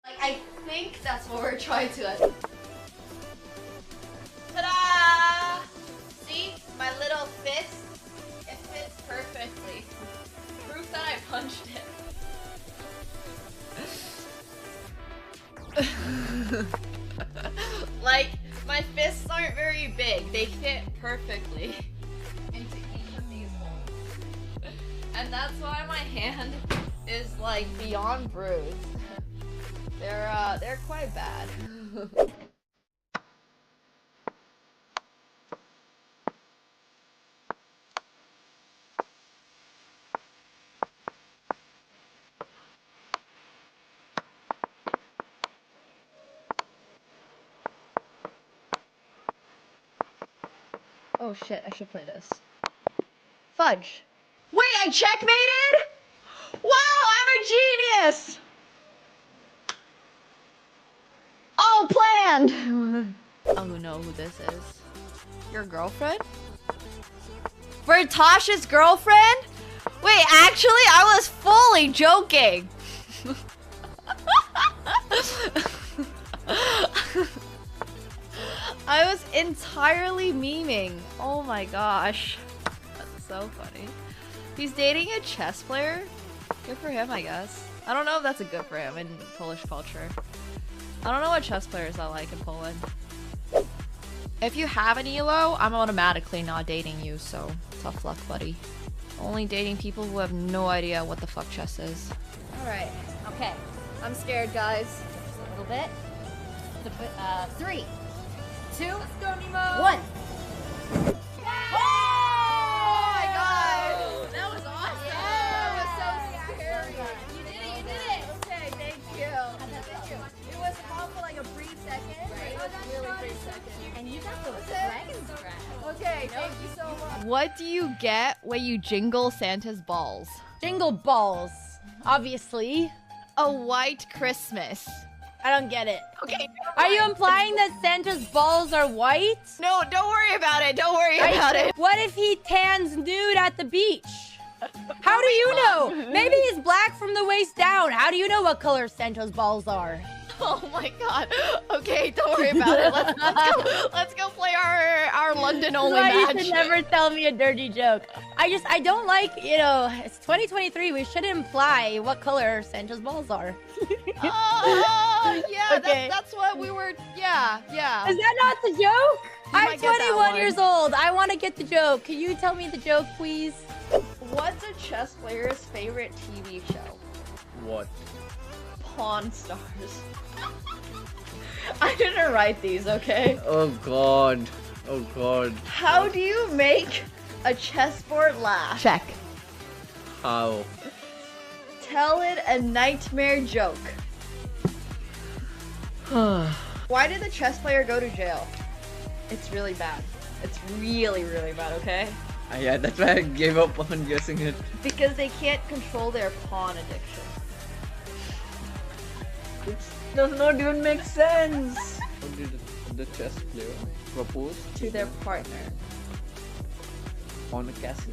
Like, I think that's what we're trying to. Ta-da! See? My little fist? It fits perfectly. Proof that I punched it. Like, my fists aren't very big. They fit perfectly into each of these holes. And that's why my hand is like beyond bruised. They're quite bad. Oh shit, I should play this. Fudge. Wait, I checkmated? Wow, I'm a genius! Oh, planned! Oh, know who this is. Your girlfriend? For Tasha's girlfriend? Wait, actually, I was fully joking. I was entirely memeing. Oh my gosh. That's so funny. He's dating a chess player? Good for him, I guess. I don't know if that's a good for him in Polish culture. I don't know what chess players are like in Poland. If you have an ELO, I'm automatically not dating you, so tough luck, buddy. Only dating people who have no idea what the fuck chess is. Alright, okay. I'm scared, guys. Just a little bit. 3, 2, let's go, Nemo. 1. Oh my god! That was awesome! Yeah, that was so scary. You did it! Okay, thank you. It was calm for like a brief second. Right. It was really brief second. And you got the dragon strap. Okay, thank you so much. What do you get when you jingle Santa's balls? Jingle balls, obviously. A white Christmas. I don't get it. Okay. Are you implying that Santa's balls are white? No, don't worry about it. Don't worry about it. What if he tans nude at the beach? How do you know? Maybe he's black from the waist down. How do you know what color Santa's balls are? Oh my god. Okay, don't worry about it. Let's go play our London only match. You should never tell me a dirty joke. I don't like, you know, it's 2023. We should imply what color Santa's balls are. Oh, yeah, okay. that's what we were, yeah. Is that not the joke? I'm might get that 21 one. years old. I want to get the joke. Can you tell me the joke, please? What's a chess player's favorite TV show? What? Pawn Stars. I didn't write these, okay? Oh god. Oh god. How do you make a chessboard laugh? Check. How? Tell it a nightmare joke. Why did the chess player go to jail? It's really bad. It's really, really bad, okay? Yeah, that's why I gave up on guessing it. Because they can't control their pawn addiction. It does not even make sense. How did the chess player propose To their partner. on a castle?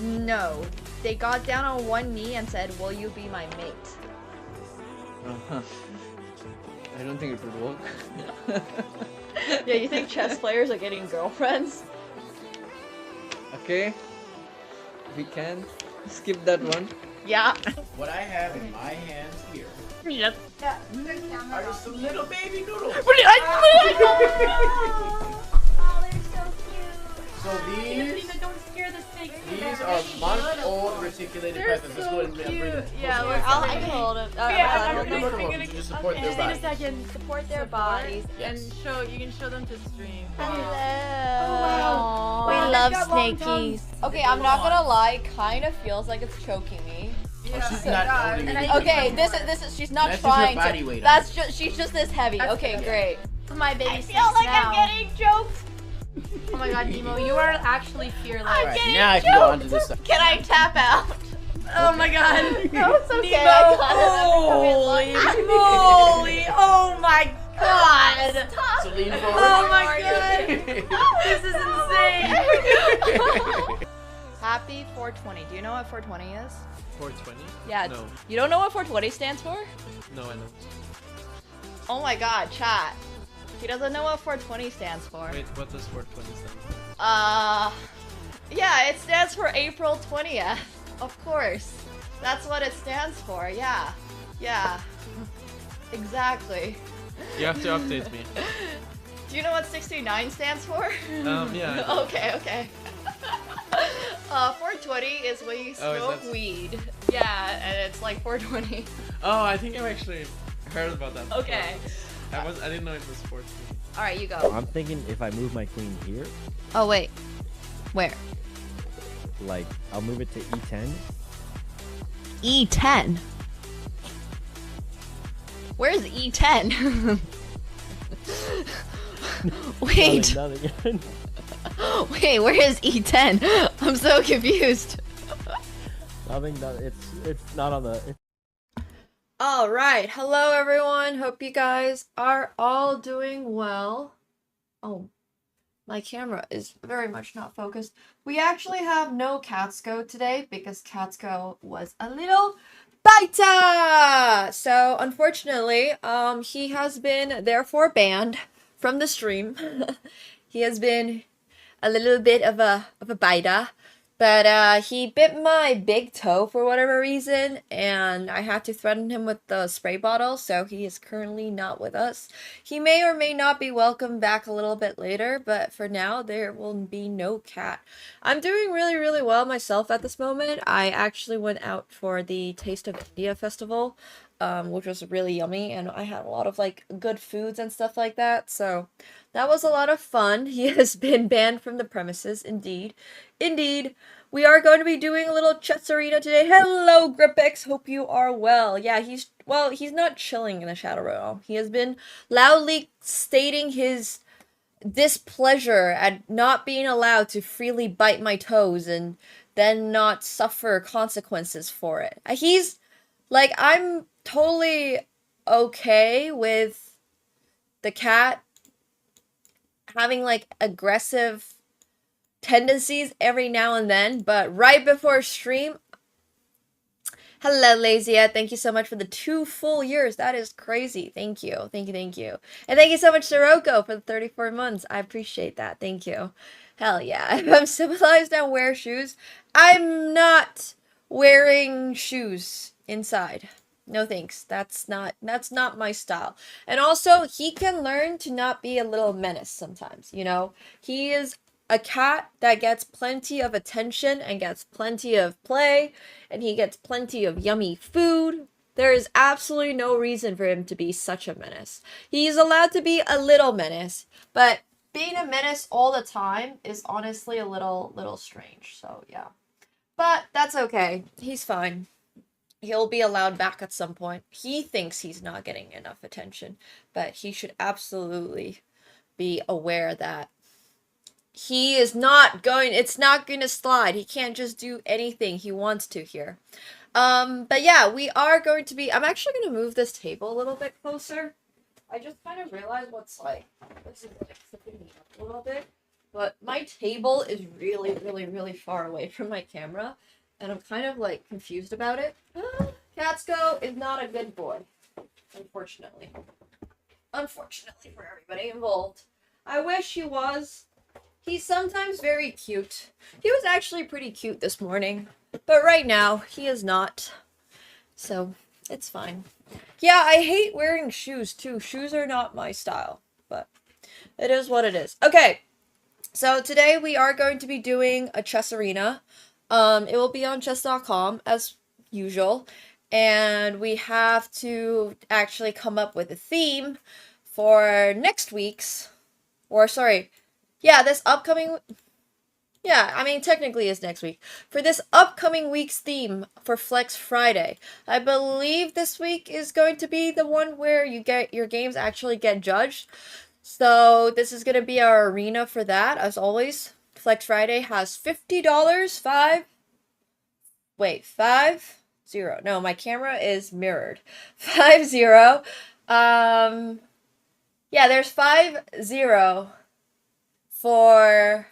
No. They got down on one knee and said, "Will you be my mate?" I don't think it would work. Yeah, you think chess players are getting girlfriends? Okay. We can skip that one. Yeah. What I have in my hands here Yep. are just some little baby noodles. Oh, they're so cute. So Don't scare the snakes. these are month-old reticulated pythons. Let's go ahead and bring them. Yeah, I can hold it. I'm gonna just support their Just a body. second. support their bodies. Yes. You can show them to stream. Hello. We We love love snakies. Okay, I'm not gonna lie. Kind of feels like it's choking me. Oh, she's not holding it. Okay, this is. She's not That's just her trying body to. weight. That's just. She's just this heavy. Okay, great. My baby I feel like I'm getting choked. Oh my god, Nemo, you are actually fearless. Alright, now I can go on to this side. Can I tap out? Oh my god. No, it's okay. Nemo, I got it. holy moly. Oh my god. So lean forward. Oh my god. This is insane. Happy 420. Do you know what 420 is? 420? Yeah. No. You don't know what 420 stands for? No, I don't. Oh my god, chat. He doesn't know what 420 stands for. Wait, what does 420 stand for? Yeah, it stands for April 20th. Of course. That's what it stands for. Yeah. Yeah. Exactly. You have to update me. Do you know what 69 stands for? Yeah. Okay, okay. 420 is when you smoke weed. Yeah, and it's like 420. Oh, I think I've actually heard about that. Okay. I didn't know it was 420. Alright, you go. I'm thinking if I move my queen here, Oh, wait. Where? like I'll move it to E10. E10? Where's E10? Wait. Nothing. Wait, where is E10? I'm so confused. Nothing. It's not on the. Alright, hello everyone. Hope you guys are all doing well. Oh, my camera is very much not focused. We actually have no AkaNemsko today because AkaNemsko was a little biter! So, unfortunately, he has been therefore banned from the stream. He has been a little bit of a biter. But he bit my big toe for whatever reason, and I had to threaten him with the spray bottle, so he is currently not with us. He may or may not be welcome back a little bit later, but for now, there will be no cat. I'm doing really, really well myself at this moment. I actually went out for the Taste of India festival, which was really yummy, and I had a lot of, like, good foods and stuff like that, so that was a lot of fun. He has been banned from the premises, indeed. Indeed. We are going to be doing a little chess arena today. Hello, Gripix. Hope you are well. Yeah, he's not chilling in the Shadow Realm. He has been loudly stating his displeasure at not being allowed to freely bite my toes and then not suffer consequences for it. He's, like, I'm totally okay with the cat having, like, aggressive tendencies every now and then, but right before stream, hello Lazia, thank you so much for the 2 full years. That is crazy. Thank you. And thank you so much Sirocco for the 34 months. I appreciate that. Thank you. Hell yeah. If I'm civilized and wear shoes, I'm not wearing shoes inside. No thanks. That's not my style. And also, he can learn to not be a little menace sometimes, you know? He is a cat that gets plenty of attention and gets plenty of play, and he gets plenty of yummy food. There is absolutely no reason for him to be such a menace. He's allowed to be a little menace, but being a menace all the time is honestly a little strange, so yeah. But that's okay. He's fine. He'll be allowed back at some point. He thinks he's not getting enough attention, but he should absolutely be aware that he is not going, it's not going to slide. He can't just do anything he wants to here. But yeah, we are going to be, I'm actually going to move this table a little bit closer. I just kind of realized this is like slipping me up a little bit. But my table is really, really, really far away from my camera. And I'm kind of like confused about it. AkaNemsko is not a good boy. Unfortunately. Unfortunately for everybody involved. I wish he was. He's sometimes very cute. He was actually pretty cute this morning. But right now, he is not. So, it's fine. Yeah, I hate wearing shoes too. Shoes are not my style. But it is what it is. Okay. So today we are going to be doing a chess arena. It will be on chess.com as usual. And we have to actually come up with a theme for next week's, or sorry, yeah, this upcoming, yeah, I mean, technically it's next week. For this upcoming week's theme for Flex Friday. I believe this week is going to be the one where you get, your games actually get judged. So this is going to be our arena for that, as always. Flex Friday has $50, 50. No, my camera is mirrored. 50. Yeah, there's 50 for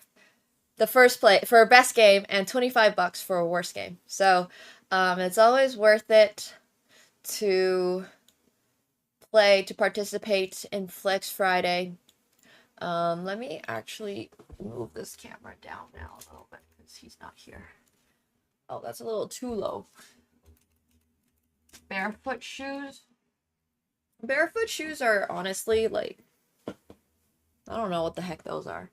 the first play for best game and $25 for a worst game. So it's always worth it to participate in Flex Friday. Let me actually move this camera down now a little bit because he's not here. Oh, that's a little too low. Barefoot shoes. Barefoot shoes are honestly like, I don't know what the heck those are.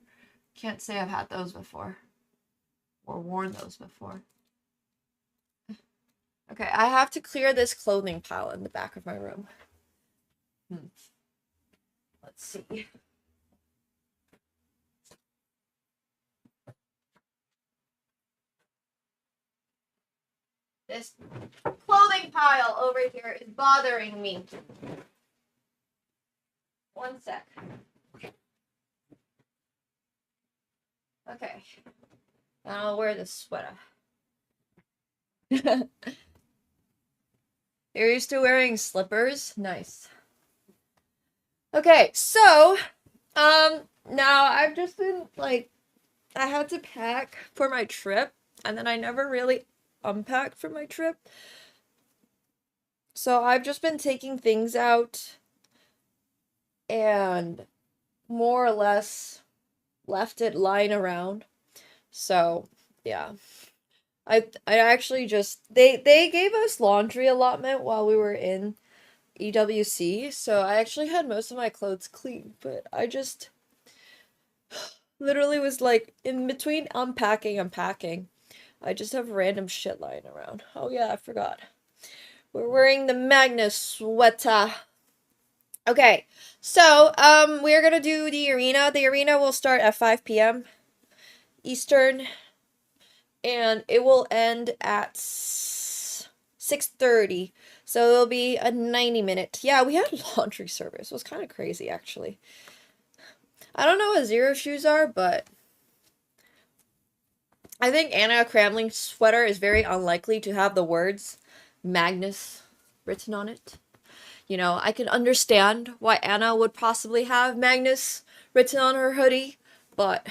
Can't say I've had those before or worn those before. Okay, I have to clear this clothing pile in the back of my room. Let's see. This clothing pile over here is bothering me. One sec. Okay. I'll wear this sweater. You're used to wearing slippers? Nice. Okay, so, now I've just been, like, I had to pack for my trip, and then I never really unpacked for my trip. So I've just been taking things out and more or less left it lying around. So, yeah. I actually just, they gave us laundry allotment while we were in EWC, so I actually had most of my clothes clean, but I just literally was like, in between unpacking and packing, I just have random shit lying around. Oh yeah, I forgot. We're wearing the Magnus sweater. Okay, so, we're gonna do the arena. The arena will start at 5 p.m. Eastern, and it will end at 6:30. So it'll be a 90-minute. Yeah, we had laundry service. It was kind of crazy, actually. I don't know what Zero shoes are, but I think Anna Cramling's sweater is very unlikely to have the words Magnus written on it. You know, I can understand why Anna would possibly have Magnus written on her hoodie, but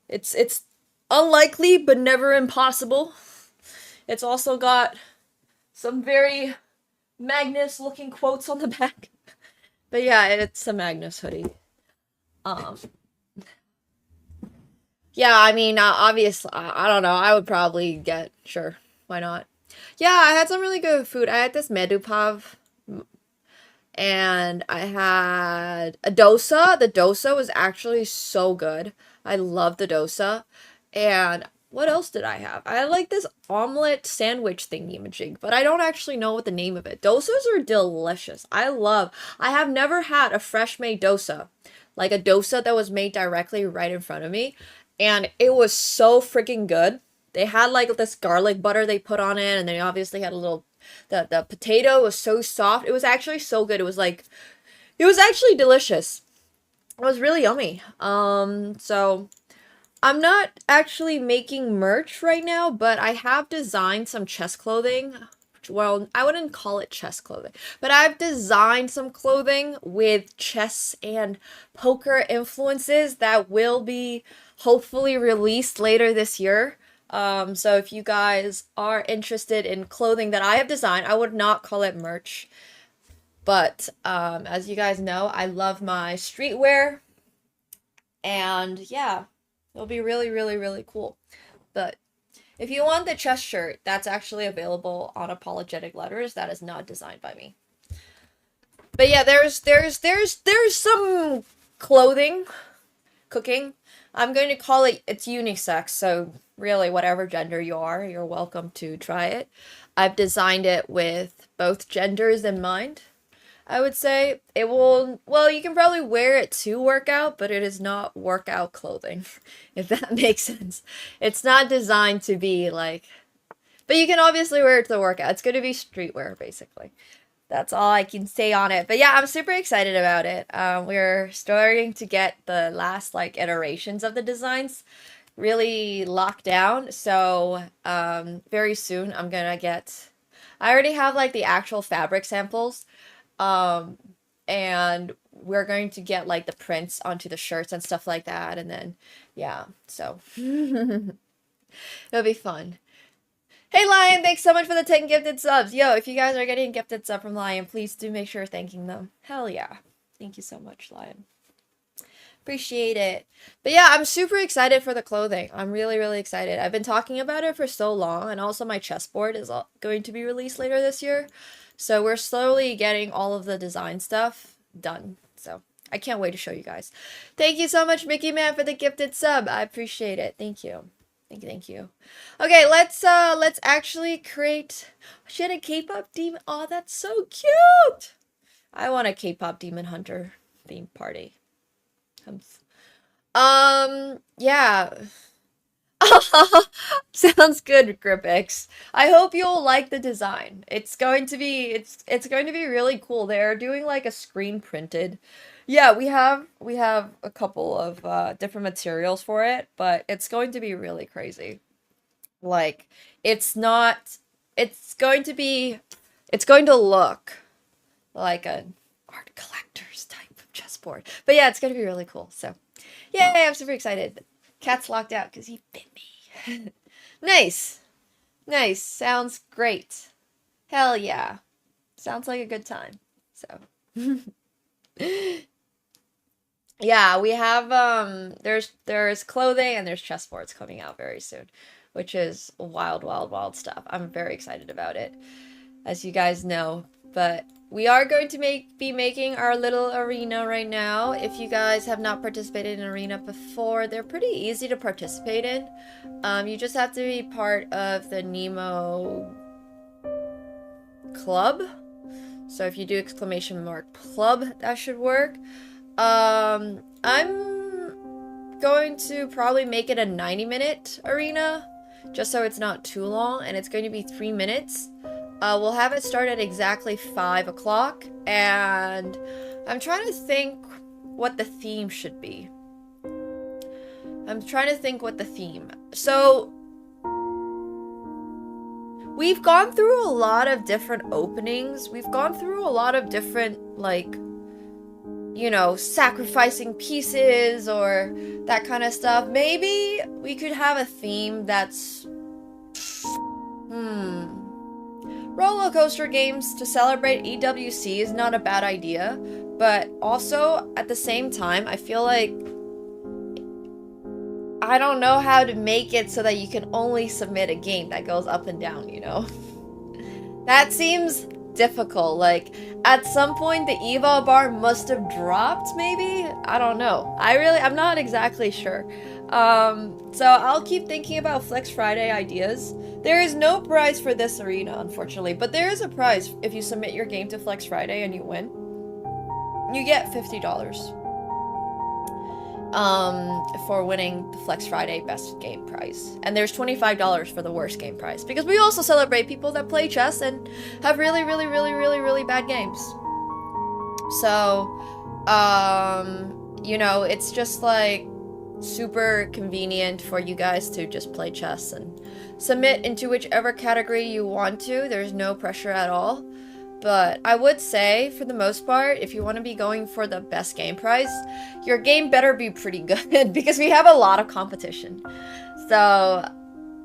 it's unlikely, but never impossible. It's also got some very Magnus-looking quotes on the back. But yeah, it's a Magnus hoodie. Yeah, I mean, obviously, I don't know. I would probably get, sure, why not? Yeah, I had some really good food. I had this medupav, and I had a dosa. The dosa was actually so good. I love the dosa. And what else did I have? I had like this omelet sandwich thingy-majig, but I don't actually know what the name of it. Dosas are delicious. I have never had a fresh made dosa. Like a dosa that was made directly right in front of me. And it was so freaking good. They had like this garlic butter they put on it, and they obviously had a little, the potato was so soft. It was actually so good. It was actually delicious. It was really yummy. So I'm not actually making merch right now, but I have designed some chest clothing. Well, I wouldn't call it chest clothing, but I've designed some clothing with chess and poker influences that will be hopefully released later this year. So if you guys are interested in clothing that I have designed, I would not call it merch. But as you guys know, I love my streetwear. And yeah, it'll be really, really, really cool. But if you want the chest shirt, that's actually available on Apologetic Letters. That is not designed by me. But yeah, there's some clothing, cooking. I'm going to call it's unisex, so really whatever gender you are, you're welcome to try it. I've designed it with both genders in mind. I would say it will, well, you can probably wear it to work out, but it is not workout clothing, if that makes sense. It's not designed to be like, but you can obviously wear it to work out. It's going to be streetwear, basically. That's all I can say on it. But yeah, I'm super excited about it. We're starting to get the last like iterations of the designs really locked down. So very soon I'm gonna get, I already have like the actual fabric samples. And we're going to get like the prints onto the shirts and stuff like that, and then yeah, so it'll be fun. Hey Lion, thanks so much for the 10 gifted subs. Yo, if you guys are getting a gifted sub from Lion, please do make sure you're thanking them. Hell yeah. Thank you so much, Lion. Appreciate it. But yeah, I'm super excited for the clothing. I'm really, really excited. I've been talking about it for so long, and also my chessboard is going to be released later this year. So we're slowly getting all of the design stuff done. So I can't wait to show you guys. Thank you so much, Mickey Man, for the gifted sub. I appreciate it. Thank you. Thank you. Okay, let's actually create. She had a K-pop demon. Oh, that's so cute. I want a K-pop demon hunter theme party. Yeah. Sounds good, Gripix. I hope you'll like the design. It's going to be really cool. They're doing like a screen printed. Yeah, we have a couple of different materials for it, but it's going to be really crazy. Like, it's going to look like an art collector's type of chessboard. But yeah, it's going to be really cool. So, yay, I'm super excited. Cat's locked out because he bit me. Nice. Nice. Sounds great. Hell yeah. Sounds like a good time. So. Yeah, we have there's clothing and there's chessboards coming out very soon, which is wild, wild, wild stuff. I'm very excited about it, as you guys know. But we are going to be making our little arena right now. If you guys have not participated in arena before, they're pretty easy to participate in. You just have to be part of the Nemo club. So if you do !club, that should work. I'm going to probably make it a 90-minute arena, just so it's not too long, and it's going to be 3 minutes. We'll have it start at exactly 5 o'clock, and I'm trying to think what the theme should be. So, we've gone through a lot of different openings. We've gone through a lot of different, like, you know, sacrificing pieces or that kind of stuff. Maybe we could have a theme that's roller coaster games to celebrate EWC is not a bad idea, but also at the same time I feel like I don't know how to make it so that you can only submit a game that goes up and down, you know. That seems difficult. Like, at some point the eval bar must have dropped, maybe? I don't know. I'm not exactly sure. So I'll keep thinking about Flex Friday ideas. There is no prize for this arena, unfortunately, but there is a prize if you submit your game to Flex Friday and you win. You get $50. For winning the Flex Friday Best Game prize. And there's $25 for the worst game prize. Because we also celebrate people that play chess and have really, really, really, really, really bad games. So, you know, it's just like super convenient for you guys to just play chess and submit into whichever category you want to. There's no pressure at all. But I would say, for the most part, if you want to be going for the best game prize, your game better be pretty good, because we have a lot of competition. So,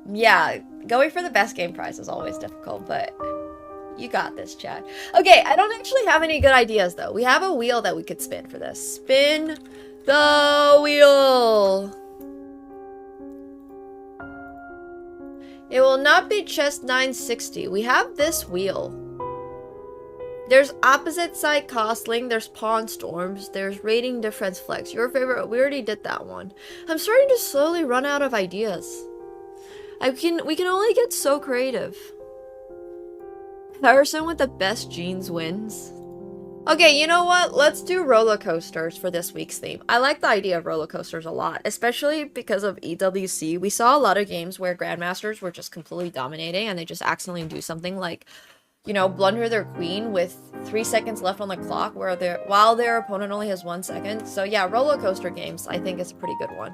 yeah, going for the best game prize is always difficult, but you got this, chat. Okay, I don't actually have any good ideas, though. We have a wheel that we could spin for this. Spin the wheel! It will not be chess 960. We have this wheel. There's opposite side costling, there's pawn storms, there's rating difference flex. Your favorite, we already did that one. I'm starting to slowly run out of ideas. We can only get so creative. Person with the best genes wins. Okay, you know what? Let's do roller coasters for this week's theme. I like the idea of roller coasters a lot, especially because of EWC. We saw a lot of games where grandmasters were just completely dominating and they just accidentally do something like, you know, blunder their queen with 3 seconds left on the clock while their opponent only has 1 second. So yeah, roller coaster games, I think, is a pretty good one.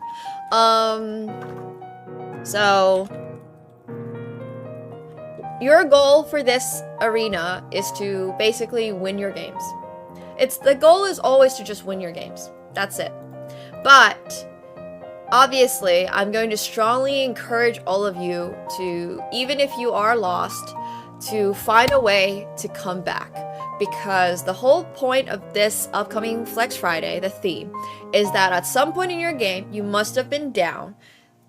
So your goal for this arena is to basically win your games. The goal is always to just win your games. That's it. But obviously, I'm going to strongly encourage all of you to, even if you are lost, to find a way to come back. Because the whole point of this upcoming Flex Friday, the theme, is that at some point in your game, you must have been down.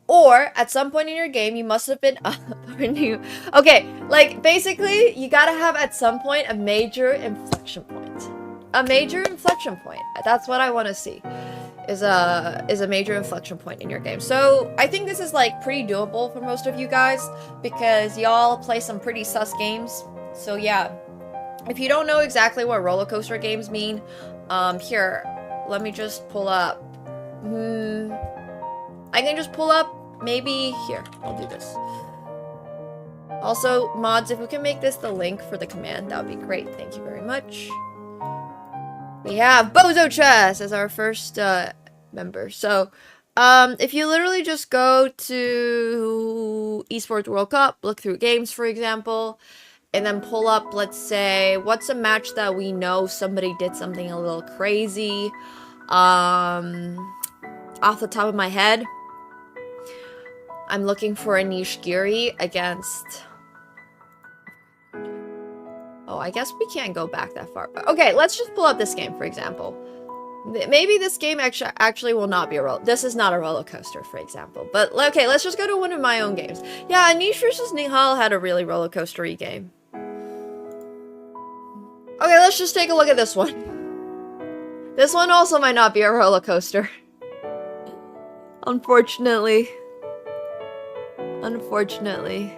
Or at some point in your game, you must have been up. Okay, like basically, you gotta have at some point a major inflection point. A major inflection point. That's what I want to see. Is a major inflection point in your game. So I think this is like pretty doable for most of you guys because y'all play some pretty sus games. So yeah, if you don't know exactly what roller coaster games mean, here, let me just pull up. I can just pull up maybe here. I'll do this. Also, mods, if we can make this the link for the command, that would be great. Thank you very much. We have Bozo Chess as our first member. So, if you literally just go to Esports World Cup, look through games, for example, and then pull up, let's say, what's a match that we know somebody did something a little crazy? Off the top of my head, I'm looking for a Nishigiri against... Oh, I guess we can't go back that far. Okay, let's just pull up this game, for example. Maybe this game actually will not be a roller... This is not a roller coaster, for example. But, okay, let's just go to one of my own games. Yeah, Anish vs. Nihal had a really roller coaster-y game. Okay, let's just take a look at this one. This one also might not be a roller coaster. Unfortunately. Unfortunately.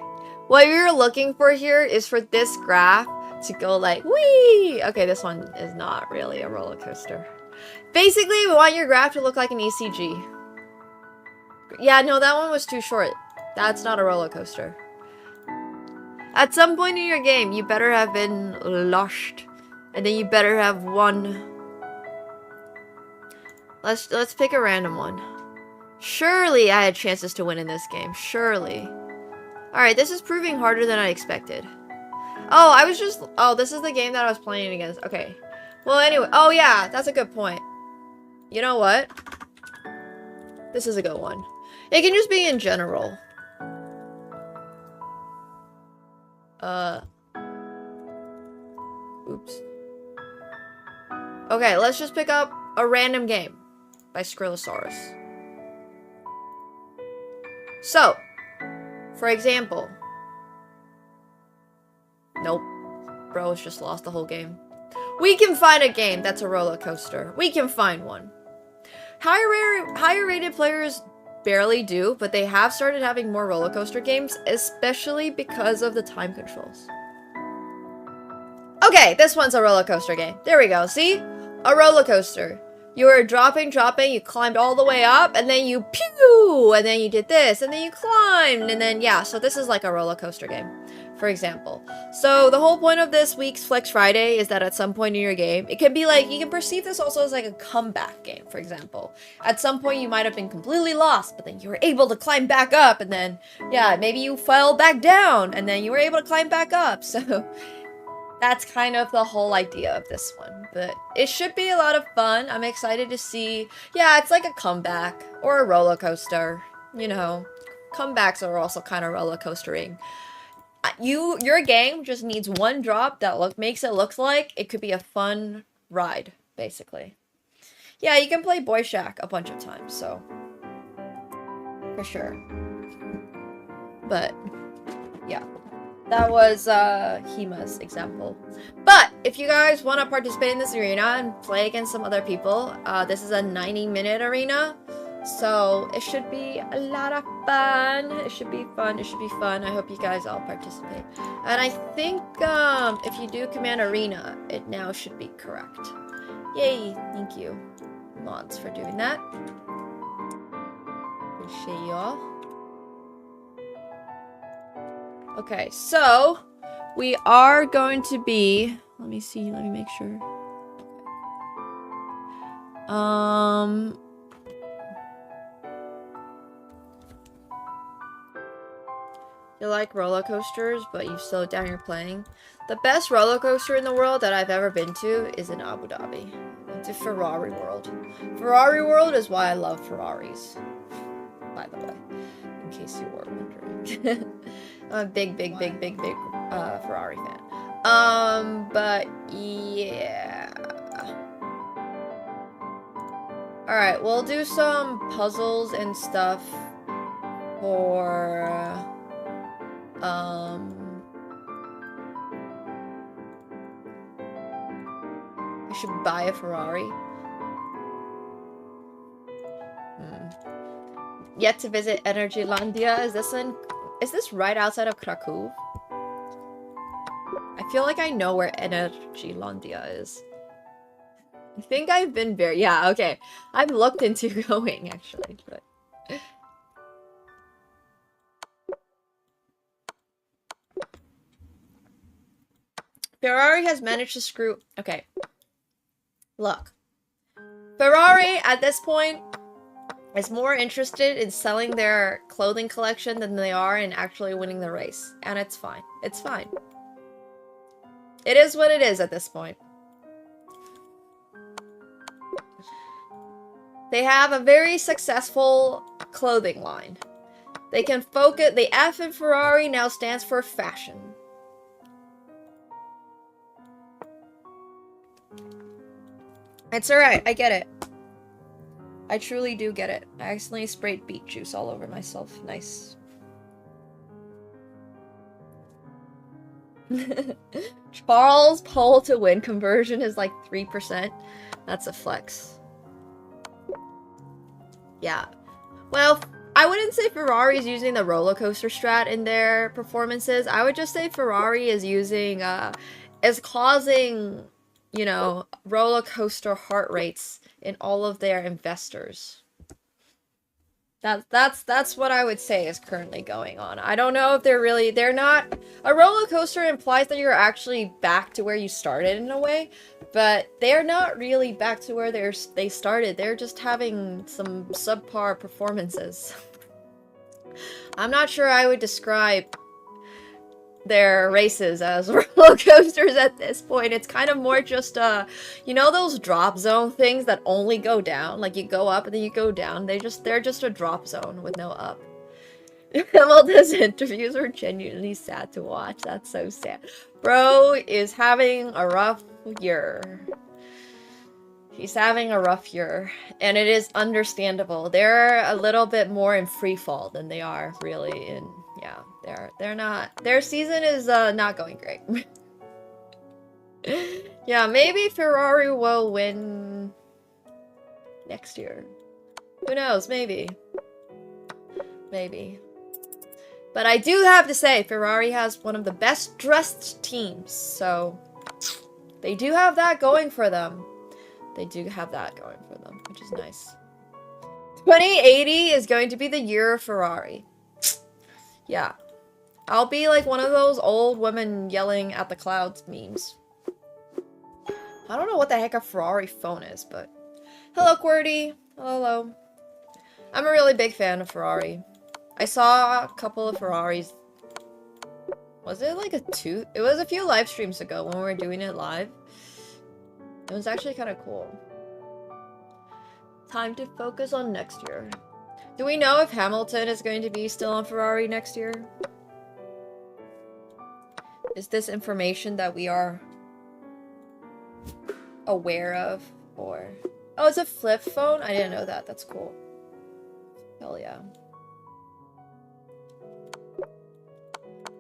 What you're looking for here is for this graph to go like, whee! Okay, this one is not really a roller coaster. Basically, we want your graph to look like an ECG. Yeah, no, that one was too short. That's not a roller coaster. At some point in your game, you better have been lost. And then you better have won. Let's pick a random one. Surely I had chances to win in this game. Surely. Alright, this is proving harder than I expected. Oh, this is the game that I was playing against. Okay. Well, anyway. Oh, yeah. That's a good point. You know what? This is a good one. It can just be in general. Oops. Okay, let's just pick up a random game by Skrillosaurus. So, for example... Nope. Bro has just lost the whole game. We can find a game that's a roller coaster. We can find one. Higher rated players barely do, but they have started having more roller coaster games, especially because of the time controls. Okay, this one's a roller coaster game. There we go, see? A roller coaster. You were dropping, you climbed all the way up, and then you pew! And then you did this, and then you climbed, and then, yeah, so this is like a roller coaster game, for example. So the whole point of this week's Flex Friday is that at some point in your game, it can be like, you can perceive this also as like a comeback game, for example. At some point you might have been completely lost, but then you were able to climb back up, and then, yeah, maybe you fell back down, and then you were able to climb back up, so... That's kind of the whole idea of this one, but it should be a lot of fun. I'm excited to see. Yeah, it's like a comeback or a roller coaster. You know, comebacks are also kind of roller coastering. Your game just needs one drop that makes it look like it could be a fun ride, basically. Yeah, you can play Boy Shack a bunch of times, so for sure. But yeah. That was Hima's example. But if you guys want to participate in this arena and play against some other people, this is a 90-minute arena. So it should be a lot of fun. It should be fun. It should be fun. I hope you guys all participate. And I think if you do command arena, it now should be correct. Yay. Thank you, mods, for doing that. Appreciate y'all. Okay, so we are going to be, let me see, let me make sure. You like roller coasters, but you slowed down your playing. The best roller coaster in the world that I've ever been to is in Abu Dhabi. It's a Ferrari World. Ferrari World is why I love Ferraris. By the way, in case you were wondering. I'm a big Ferrari fan. But yeah. Alright, we'll do some puzzles and stuff for I should buy a Ferrari. Yet to visit Energylandia. Is this right outside of Krakow? I feel like I know where Energylandia is. I think I've been very yeah, okay. I've looked into going actually, but Ferrari has managed to screw okay. Look. Ferrari at this point is more interested in selling their clothing collection than they are in actually winning the race. And it's fine. It's fine. It is what it is at this point. They have a very successful clothing line. They can focus. The F in Ferrari now stands for fashion. It's alright, I get it. I truly do get it. I accidentally sprayed beet juice all over myself. Nice. Charles' pole to win conversion is like 3%. That's a flex. Yeah. Well, I wouldn't say Ferrari is using the roller coaster strat in their performances. I would just say Ferrari is using, is causing, you know, roller coaster heart rates in all of their investors. That's what I would say is currently going on. I don't know if they're not, a roller coaster implies that you're actually back to where you started in a way, but they're not really back to where they started. They're just having some subpar performances. I'm not sure I would describe their races as roller coasters at this point. It's kind of more just you know those drop zone things that only go down, like you go up and then you go down. They're just a drop zone with no up. Hamilton's interviews were genuinely sad to watch. That's so sad. Bro is having a rough year. He's having a rough year, and it is understandable. They're a little bit more in free fall than they are really in. Yeah, they're not. Their season is not going great. Yeah, maybe Ferrari will win next year. Who knows? Maybe. Maybe. But I do have to say, Ferrari has one of the best dressed teams, so they do have that going for them. They do have that going for them, which is nice. 2080 is going to be the year of Ferrari. Yeah. I'll be like one of those old women yelling at the clouds memes. I don't know what the heck a Ferrari phone is, but... Hello, QWERTY. Hello. I'm a really big fan of Ferrari. I saw a couple of Ferraris. Was it like It was a few live streams ago when we were doing it live. It was actually kind of cool. Time to focus on next year. Do we know if Hamilton is going to be still on Ferrari next year? Is this information that we are aware of? Or... Oh, it's a flip phone? I didn't know that. That's cool. Hell yeah.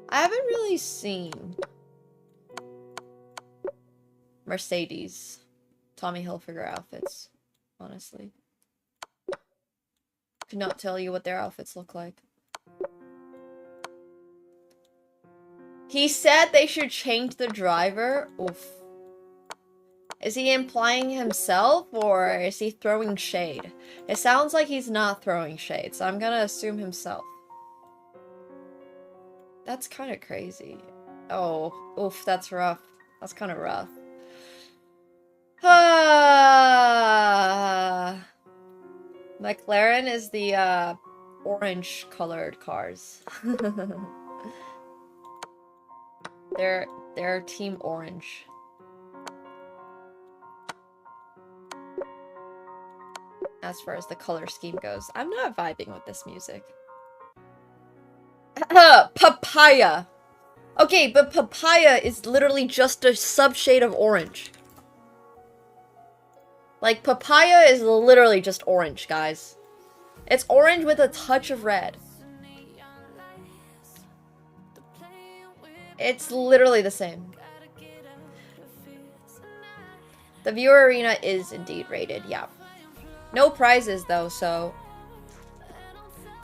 I haven't really seen Mercedes Tommy Hilfiger outfits, honestly. Could not tell you what their outfits look like. He said they should change the driver. Oof. Is he implying himself, or is he throwing shade? It sounds like he's not throwing shade, so I'm gonna assume himself. That's kind of crazy. Oh, oof, that's rough. That's kind of rough. McLaren is the orange colored cars. They're team orange. As far as the color scheme goes, I'm not vibing with this music. Papaya. Okay, but papaya is literally just a subshade of orange. Like, papaya is literally just orange, guys. It's orange with a touch of red. It's literally the same. The viewer arena is indeed rated, yeah. No prizes, though, so...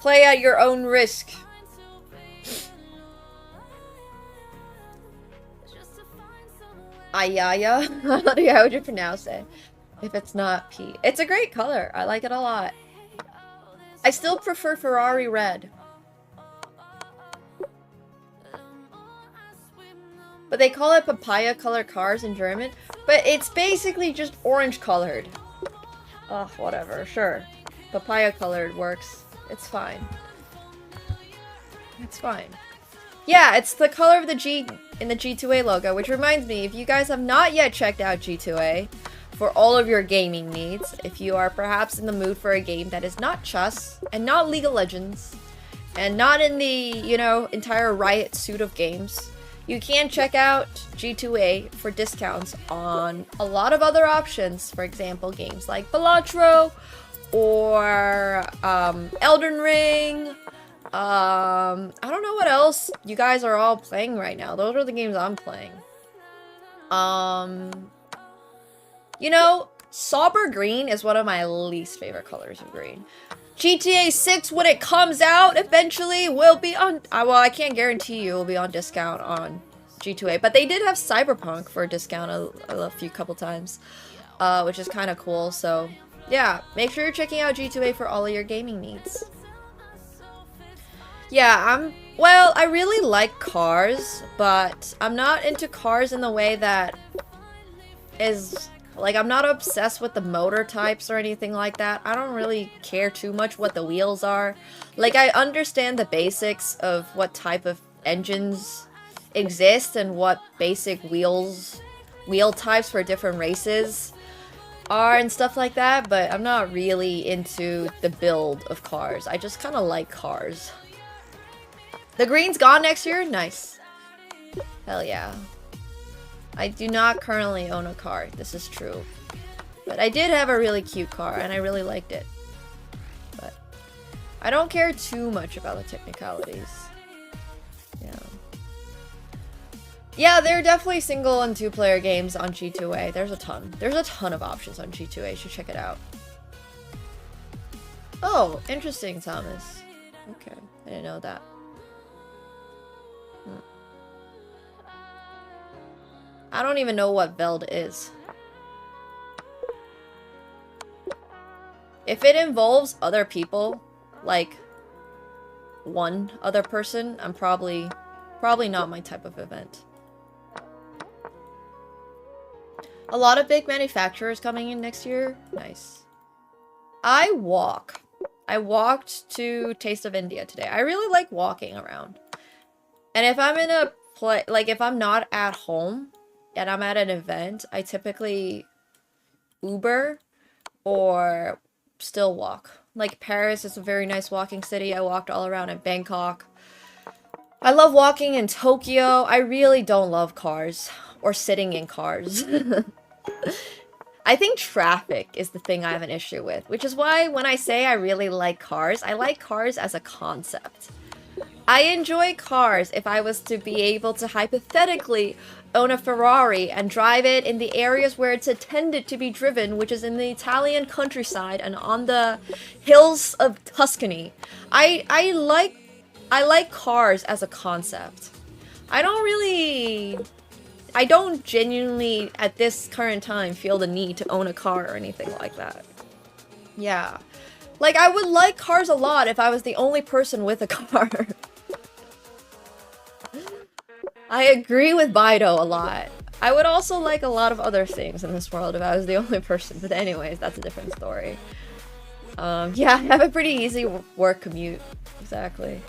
play at your own risk. Ayaya? How would you pronounce it? If it's not P. It's a great color. I like it a lot. I still prefer Ferrari red. But they call it papaya colored cars in German. But it's basically just orange colored. Ugh, whatever. Sure. Papaya colored works. It's fine. It's fine. Yeah, it's the color of the G in the G2A logo, which reminds me, if you guys have not yet checked out G2A for all of your gaming needs, if you are perhaps in the mood for a game that is not chess and not League of Legends and not in the, you know, entire Riot suite of games, you can check out G2A for discounts on a lot of other options. For example, games like Balatro or Elden Ring. I don't know what else you guys are all playing right now. Those are the games I'm playing. You know, Sauber green is one of my least favorite colors of green. GTA 6, when it comes out, eventually will be on... well, I can't guarantee you it will be on discount on G2A. But they did have Cyberpunk for a discount a couple times. Which is kind of cool. So, yeah. Make sure you're checking out G2A for all of your gaming needs. Yeah, well, I really like cars. But I'm not into cars in the way that is... like, I'm not obsessed with the motor types or anything like that. I don't really care too much what the wheels are. Like, I understand the basics of what type of engines exist and what basic wheel types for different races are and stuff like that, but I'm not really into the build of cars. I just kind of like cars. The green's gone next year? Nice. Hell yeah. I do not currently own a car, this is true. But I did have a really cute car, and I really liked it. But I don't care too much about the technicalities. Yeah. Yeah, there are definitely single and two-player games on G2A. There's a ton. There's a ton of options on G2A, you should check it out. Oh, interesting, Thomas. Okay, I didn't know that. I don't even know what Veld is. If it involves other people, like one other person, I'm probably not my type of event. A lot of big manufacturers coming in next year. Nice. I walked to Taste of India today. I really like walking around. And if I'm in a like if I'm not at home and I'm at an event, I typically Uber or still walk. Like Paris is a very nice walking city. I walked all around in Bangkok. I love walking in Tokyo. I really don't love cars or sitting in cars. I think traffic is the thing I have an issue with, which is why when I say I really like cars, I like cars as a concept. I enjoy cars if I was to be able to hypothetically own a Ferrari and drive it in the areas where it's intended to be driven, which is in the Italian countryside and on the hills of Tuscany. I like cars as a concept. I don't genuinely, at this current time, feel the need to own a car or anything like that. Yeah. Like, I would like cars a lot if I was the only person with a car. I agree with Bido a lot. I would also like a lot of other things in this world if I was the only person. But anyways, that's a different story. Yeah, I have a pretty easy work commute. Exactly.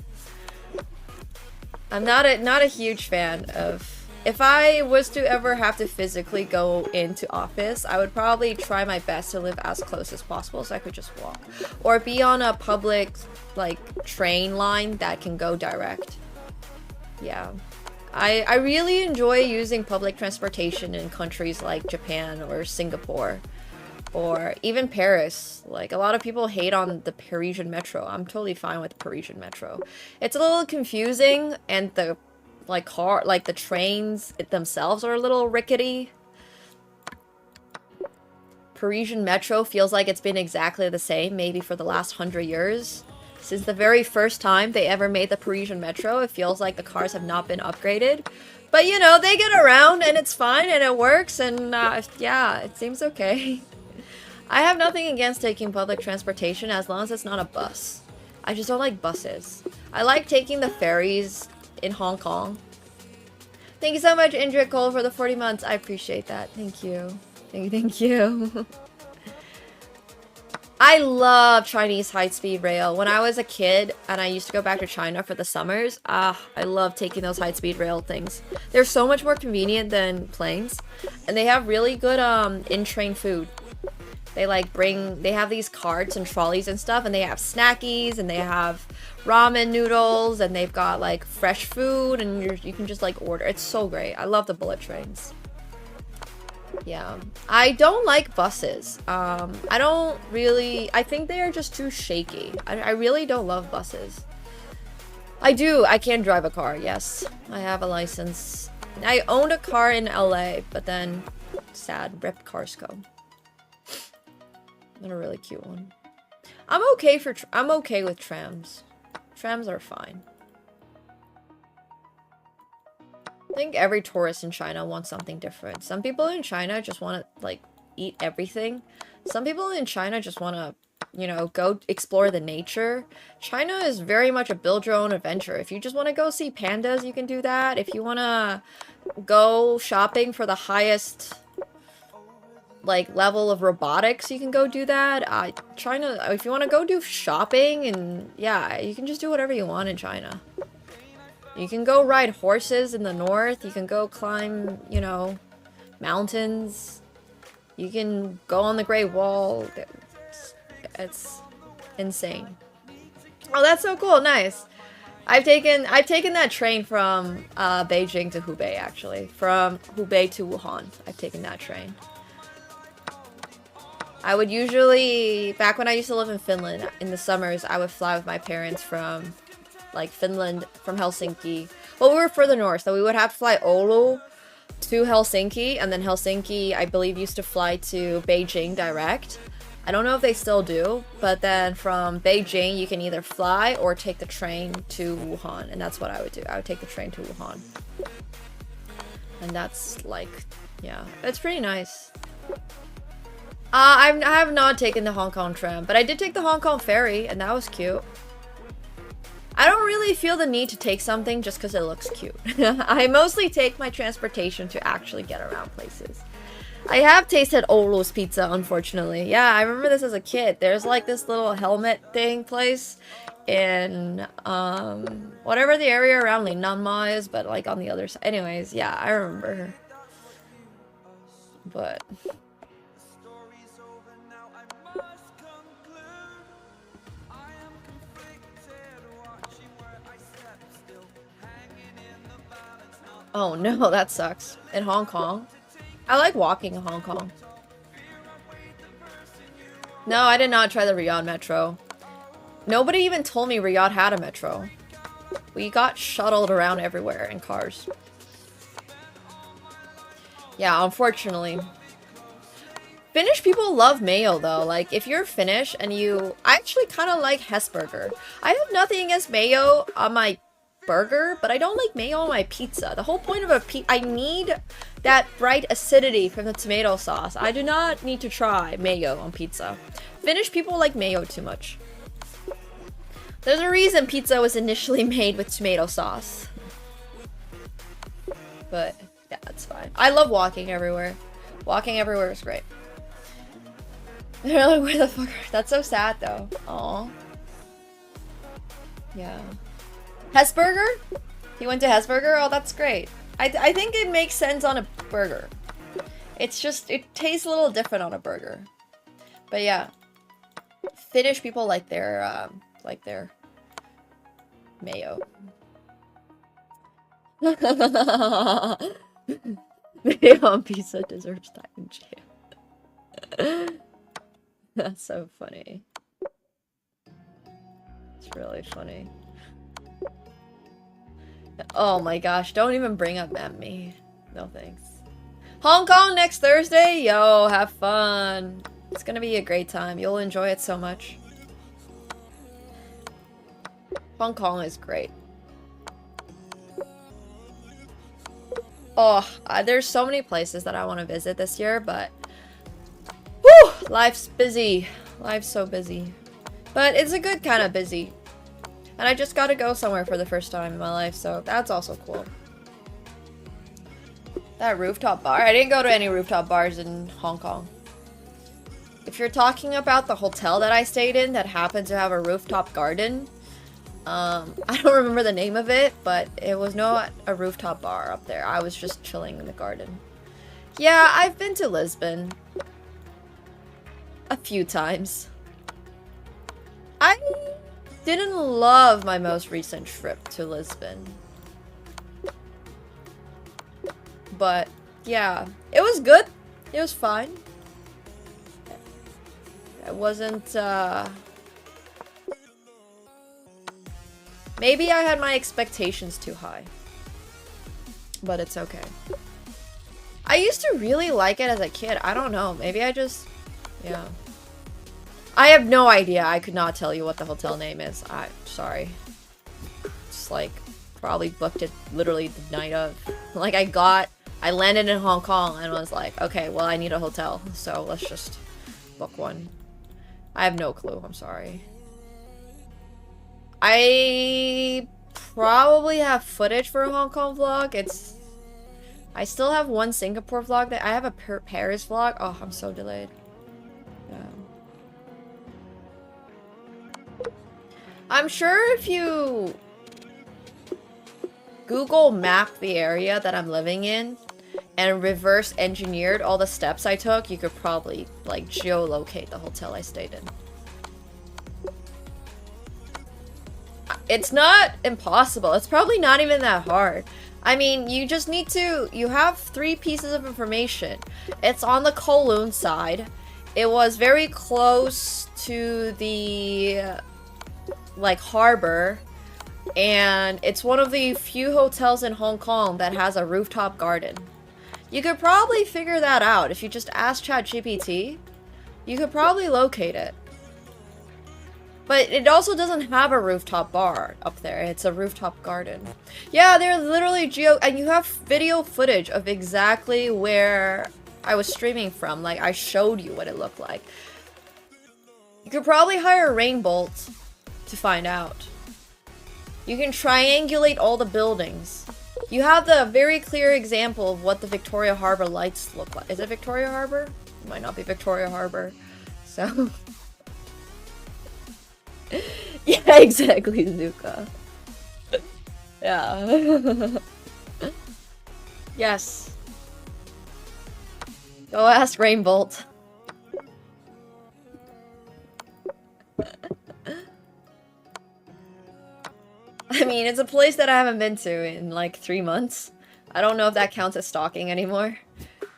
I'm not a huge fan of If I was to ever have to physically go into office, I would probably try my best to live as close as possible so I could just walk. Or be on a public, like, train line that can go direct. Yeah. I really enjoy using public transportation in countries like Japan or Singapore. Or even Paris. Like, a lot of people hate on the Parisian metro. I'm totally fine with the Parisian metro. It's a little confusing, and the the trains themselves are a little rickety. Parisian metro feels like it's been exactly the same, maybe for the last 100 years. Since the very first time they ever made the Parisian metro, it feels like the cars have not been upgraded. But, you know, they get around, and it's fine, and it works, and yeah, it seems okay. I have nothing against taking public transportation as long as it's not a bus. I just don't like buses. I like taking the ferries in Hong Kong. Thank you so much, Indra Cole, for the 40 months. I appreciate that. Thank you. Thank you. I love Chinese high-speed rail. When I was a kid and I used to go back to China for the summers, I love taking those high-speed rail things. They're so much more convenient than planes. And they have really good in-train food. They they have these carts and trolleys and stuff, and they have snackies, and they have ramen noodles, and they've got like fresh food, and you can just like order. It's so great. I love the bullet trains. Yeah. I don't like buses. I think they are just too shaky. I really don't love buses. I can drive a car, yes. I have a license. I owned a car in LA, but then sad, rip Carsco. Not a really cute one. I'm okay with trams. Trams are fine. I think every tourist in China wants something different. Some people in China just want to, like, eat everything. Some people in China just want to, you know, go explore the nature. China is very much a build your own adventure. If you just want to go see pandas, you can do that. If you want to go shopping for the highest, like, level of robotics, you can go do that. China, if you want to go do shopping, and yeah, you can just do whatever you want in China. You can go ride horses in the north. You can go climb, you know, mountains. You can go on the Great Wall. It's insane. Oh, that's so cool. Nice. I've taken that train from Beijing to Hubei, actually. From Hubei to Wuhan. I've taken that train. I would usually, back when I used to live in Finland, in the summers, I would fly with my parents from, like, Finland, from Helsinki. Well, we were further north, so we would have to fly Oulu to Helsinki, and then Helsinki, I believe, used to fly to Beijing direct. I don't know if they still do, but then from Beijing, you can either fly or take the train to Wuhan, and that's what I would do. I would take the train to Wuhan. And that's, like, yeah, it's pretty nice. I have not taken the Hong Kong tram, but I did take the Hong Kong ferry, and that was cute. I don't really feel the need to take something just because it looks cute. I mostly take my transportation to actually get around places. I have tasted Oulu's pizza, unfortunately. Yeah, I remember this as a kid. There's like this little helmet thing place in whatever the area around Linnanma is, but like on the other side. Anyways, yeah, I remember. But oh no, that sucks. In Hong Kong? I like walking in Hong Kong. No, I did not try the Riyadh metro. Nobody even told me Riyadh had a metro. We got shuttled around everywhere in cars. Yeah, unfortunately. Finnish people love mayo though. Like, if you're Finnish and you... I actually kind of like Hesburger. I have nothing against mayo on my burger, but I don't like mayo on my pizza. The whole point of a pizza, I need that bright acidity from the tomato sauce. I do not need to try mayo on pizza. Finnish people like mayo too much. There's a reason pizza was initially made with tomato sauce. But yeah, it's fine. I love walking everywhere. Walking everywhere is great. They're like, where the fuck are... That's so sad though. Aw. Yeah. Hesburger? He went to Hesburger? Oh, that's great. I think it makes sense on a burger. It's just, it tastes a little different on a burger. But yeah. Finnish people like their mayo. Mayo on pizza deserves time in jail. That's so funny. It's really funny. Oh my gosh, don't even bring up me. No thanks. Hong Kong next Thursday? Yo, have fun. It's gonna be a great time. You'll enjoy it so much. Hong Kong is great. Oh, there's so many places that I want to visit this year, but whew, life's busy. Life's so busy. But it's a good kind of busy. And I just got to go somewhere for the first time in my life, so that's also cool. That rooftop bar? I didn't go to any rooftop bars in Hong Kong. If you're talking about the hotel that I stayed in that happened to have a rooftop garden, I don't remember the name of it, but it was not a rooftop bar up there. I was just chilling in the garden. Yeah, I've been to Lisbon. A few times. I didn't love my most recent trip to Lisbon. But, yeah. It was good. It was fine. It wasn't, maybe I had my expectations too high. But it's okay. I used to really like it as a kid. I don't know. Maybe I just... Yeah. I have no idea. I could not tell you what the hotel name is. I'm sorry. Just like, probably booked it literally the night of. Like, I landed in Hong Kong and was like, okay, well, I need a hotel. So let's just book one. I have no clue. I'm sorry. I probably have footage for a Hong Kong vlog. I still have one Singapore vlog. That I have a Paris vlog. Oh, I'm so delayed. Yeah. I'm sure if you Google map the area that I'm living in and reverse engineered all the steps I took, you could probably like geolocate the hotel I stayed in. It's not impossible. It's probably not even that hard. I mean, you just need to... You have 3 pieces of information. It's on the Kowloon side. It was very close to the... like, harbor. And it's one of the few hotels in Hong Kong that has a rooftop garden. You could probably figure that out. If you just ask ChatGPT, you could probably locate it. But it also doesn't have a rooftop bar up there. It's a rooftop garden. Yeah, they're literally and you have video footage of exactly where I was streaming from. Like, I showed you what it looked like. You could probably hire Rainbolt to find out. You can triangulate all the buildings. You have the very clear example of what the Victoria Harbour lights look like. Is it Victoria Harbour? It might not be Victoria Harbour. So... Yeah, exactly, Zuka. Yeah. Yes. Go ask Rainbolt. I mean, it's a place that I haven't been to in like 3 months. I don't know if that counts as stalking anymore.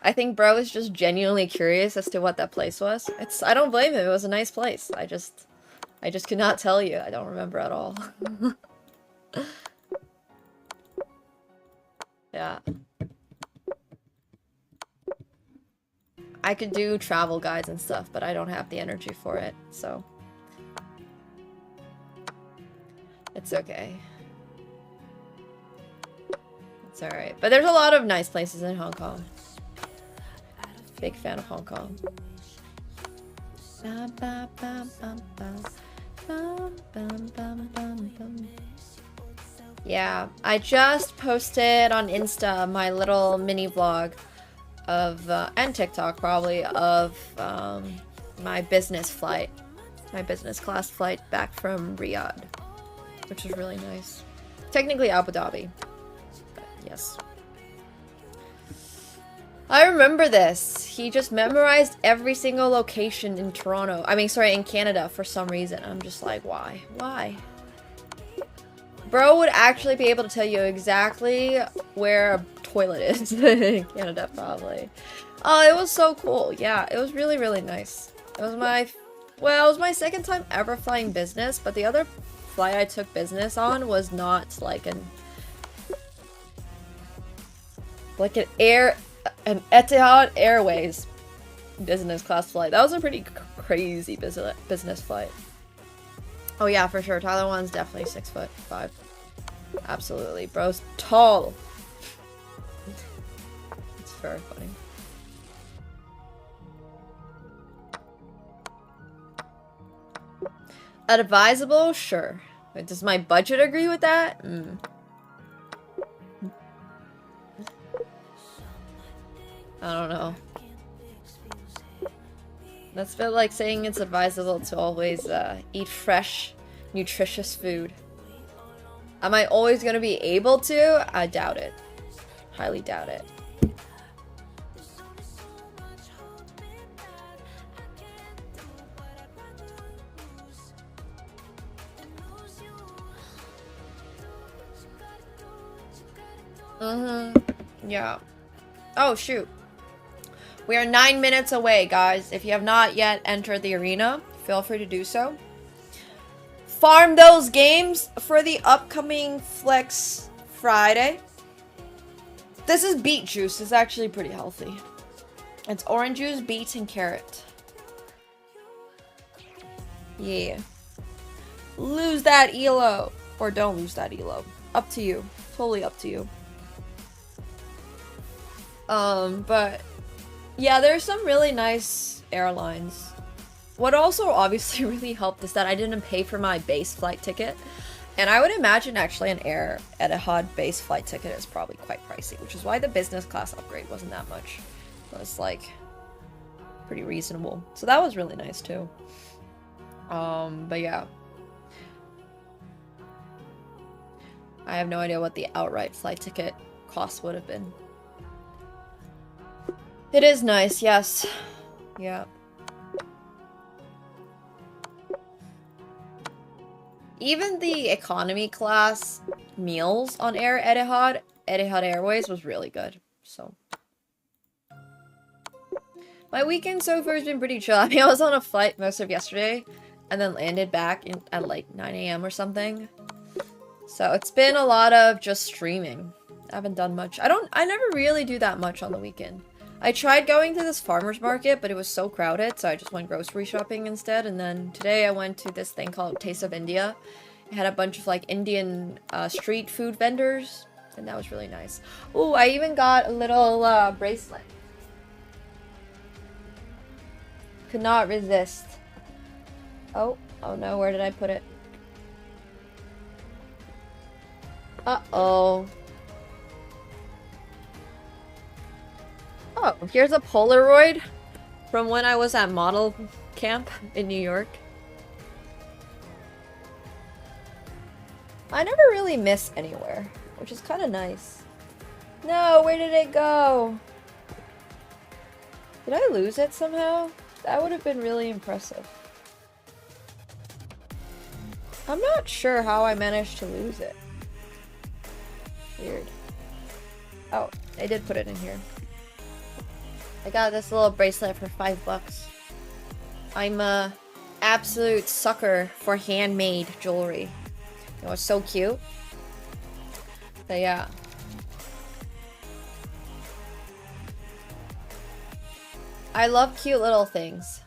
I think bro is just genuinely curious as to what that place was. I don't blame him. It was a nice place. I just could not tell you. I don't remember at all. Yeah. I could do travel guides and stuff, but I don't have the energy for it, so... It's okay. It's alright. But there's a lot of nice places in Hong Kong. Big fan of Hong Kong. Yeah, I just posted on Insta my little mini vlog of, and TikTok probably, of my business flight. My business class flight back from Riyadh. Which was really nice. Technically Abu Dhabi. But yes. I remember this. He just memorized every single location in Toronto. I mean, sorry, in Canada for some reason. I'm just like, why? Why? Bro would actually be able to tell you exactly where a toilet is in Canada, probably. Oh, it was so cool. Yeah, it was really, really nice. It was my, well, it was my second time ever flying business, but the other flight I took business on was not like an Etihad Airways business class flight. That was a pretty crazy business flight. Oh yeah, for sure. Tyler 1's definitely 6'5". Absolutely. Bro's tall. It's very funny. Advisable? Sure. But does my budget agree with that? I don't know. That's a bit like saying it's advisable to always eat fresh, nutritious food. Am I always going to be able to? I doubt it. Highly doubt it. Yeah. Oh, shoot. We are 9 minutes away, guys. If you have not yet entered the arena, feel free to do so. Farm those games for the upcoming Flex Friday. This is beet juice. It's actually pretty healthy. It's orange juice, beets, and carrot. Yeah. Lose that ELO. Or don't lose that ELO. Up to you. Totally up to you. But yeah, there's some really nice airlines. What also obviously really helped is that I didn't pay for my base flight ticket. And I would imagine actually an Air Etihad base flight ticket is probably quite pricey, which is why the business class upgrade wasn't that much. It was like pretty reasonable. So that was really nice too. But yeah. I have no idea what the outright flight ticket cost would have been. It is nice, yes. Yeah. Even the economy class meals on Air Etihad Airways was really good. So my weekend so far has been pretty chill. I mean, I was on a flight most of yesterday and then landed back at like 9 AM or something. So it's been a lot of just streaming. I haven't done much. I never really do that much on the weekend. I tried going to this farmer's market, but it was so crowded, so I just went grocery shopping instead. And then today I went to this thing called Taste of India. It had a bunch of like Indian street food vendors, and that was really nice. Oh, I even got a little bracelet. Could not resist. Oh no, where did I put it? Uh-oh. Oh, here's a Polaroid from when I was at model camp in New York. I never really miss anywhere, which is kind of nice. No, where did it go? Did I lose it somehow? That would have been really impressive. I'm not sure how I managed to lose it. Weird. Oh, I did put it in here. I got this little bracelet for $5. I'm a absolute sucker for handmade jewelry. It was so cute. But yeah. I love cute little things.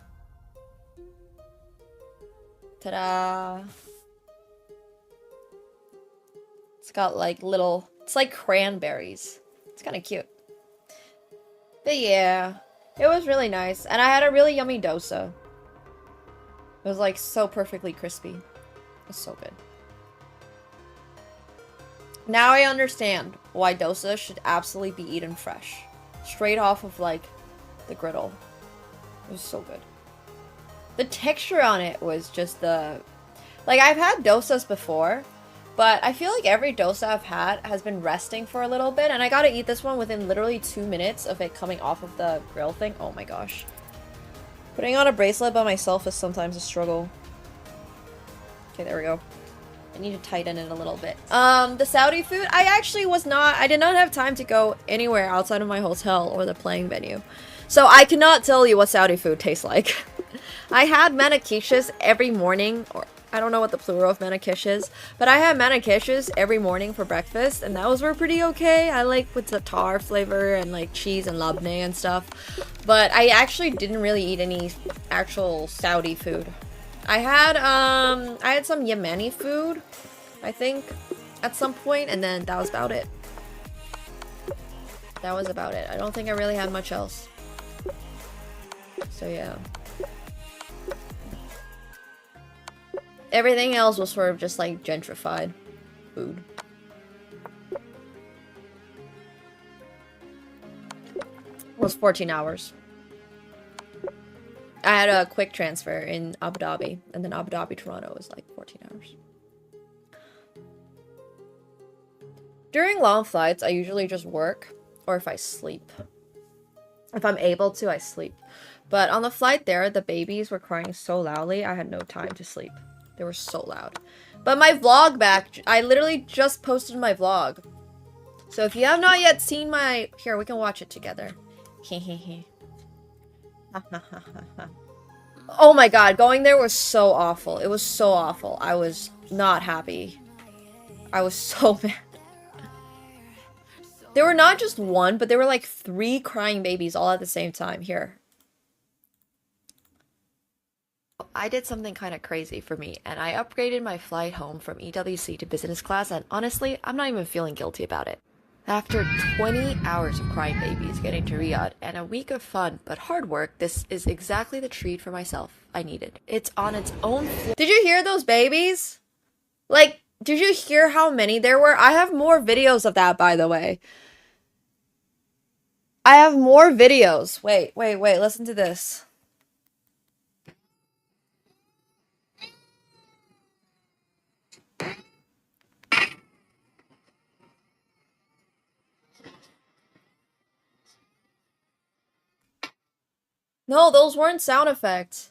Ta-da! It's got like little... It's like cranberries. It's kind of cute. But yeah, it was really nice. And I had a really yummy dosa. It was like so perfectly crispy. It was so good. Now I understand why dosa should absolutely be eaten fresh. Straight off of like the griddle. It was so good. The texture on it was just the... Like I've had dosas before. But I feel like every dosa I've had has been resting for a little bit, and I gotta eat this one within literally 2 minutes of it coming off of the grill thing. Oh my gosh. Putting on a bracelet by myself is sometimes a struggle. Okay, there we go. I need to tighten it a little bit. The Saudi food, I did not have time to go anywhere outside of my hotel or the playing venue. So I cannot tell you what Saudi food tastes like. I had manakishas every morning, or I don't know what the plural of manakish is, but I had manakishas every morning for breakfast, and those were pretty okay. I like with the tar flavor and like cheese and labneh and stuff. But I actually didn't really eat any actual Saudi food. I had some Yemeni food, I think, at some point, and then that was about it. That was about it. I don't think I really had much else. So yeah. Everything else was sort of just like gentrified food. It was 14 hours. I had a quick transfer in Abu Dhabi, and then Abu Dhabi Toronto was like 14 hours. During long flights, I usually just work, or if I sleep. If I'm able to, I sleep. But on the flight there, the babies were crying so loudly, I had no time to sleep. They were so loud. But my vlog back, I literally just posted my vlog. So if you have not yet seen my... Here, we can watch it together. Hehehe. Oh my god, going there was so awful. It was so awful. I was not happy. I was so mad. There were not just one, but there were like 3 crying babies all at the same time. Here. I did something kind of crazy for me, and I upgraded my flight home from EWC to business class, and honestly, I'm not even feeling guilty about it. After 20 hours of crying babies getting to Riyadh and a week of fun but hard work, this is exactly the treat for myself I needed. It's on its own floor. Did you hear those babies? Like, did you hear how many there were? I have more videos of that, by the way. I have more videos. Wait, listen to this. No, those weren't sound effects.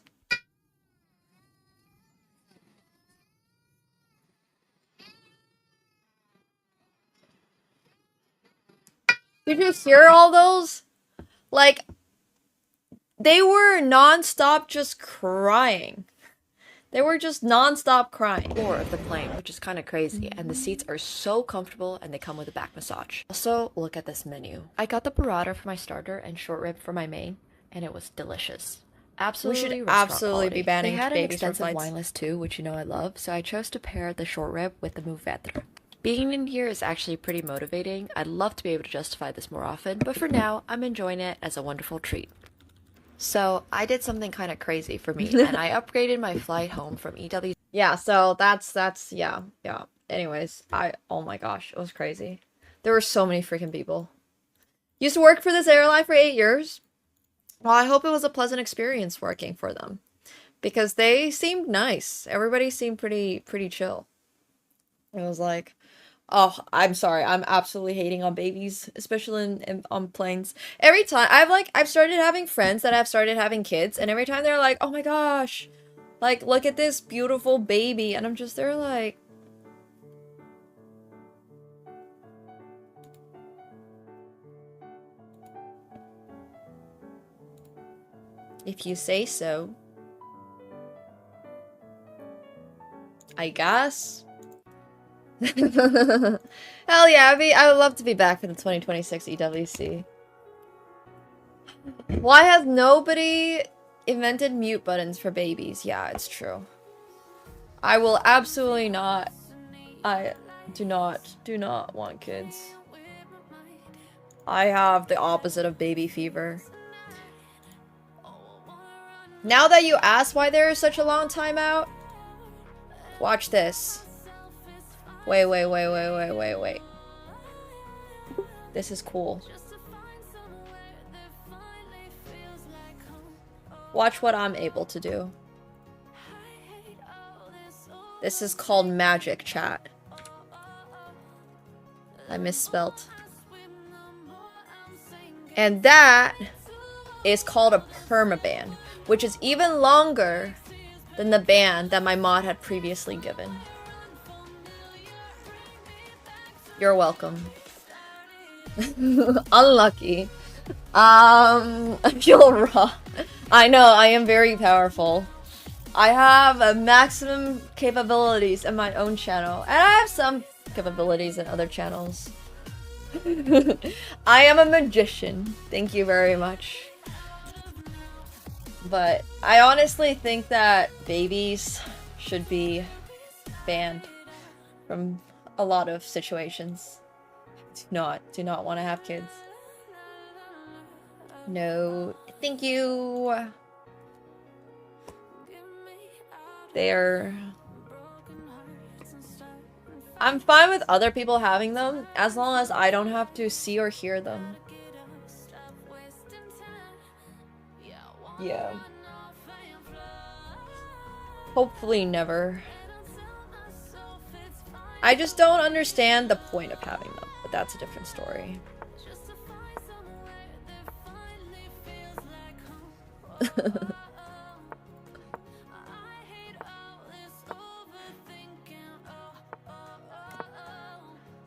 Did you hear all those? Like, they were non-stop just crying. They were just non-stop crying. Floor of the plane, which is kind of crazy, and the seats are so comfortable and they come with a back massage. Also, look at this menu. I got the burrata for my starter and short rib for my main, and it was delicious. Absolutely, we should absolutely be banning babies. They had an extensive wine list too, which you know I love, so I chose to pair the short rib with the mouvetre. Being in here is actually pretty motivating. I'd love to be able to justify this more often, but for now, I'm enjoying it as a wonderful treat. So, I did something kind of crazy for me, and I upgraded my flight home from EW. Yeah, so that's, yeah. Anyways, oh my gosh, it was crazy. There were so many freaking people. Used to work for this airline for 8 years. Well, I hope it was a pleasant experience working for them. Because they seemed nice. Everybody seemed pretty chill. It was like... Oh, I'm sorry. I'm absolutely hating on babies, especially on planes. Every time I've started having friends that have started having kids, and every time they're like, "Oh my gosh, like look at this beautiful baby," and I'm just there like, if you say so, I guess. Hell yeah, I would love to be back for the 2026 EWC. Why has nobody invented mute buttons for babies? Yeah, it's true. I will absolutely not. I do not want kids. I have the opposite of baby fever. Now that you ask why there is such a long timeout, watch this. Wait. This is cool. Watch what I'm able to do. This is called magic, chat. I misspelled. And that is called a permaban, which is even longer than the ban that my mod had previously given. You're welcome. Unlucky. I feel raw. I know, I am very powerful. I have maximum capabilities in my own channel, and I have some capabilities in other channels. I am a magician. Thank you very much. But I honestly think that babies should be banned from a lot of situations. Do not want to have kids. No, thank you. I'm fine with other people having them as long as I don't have to see or hear them. Yeah. Hopefully never. I just don't understand the point of having them, but that's a different story.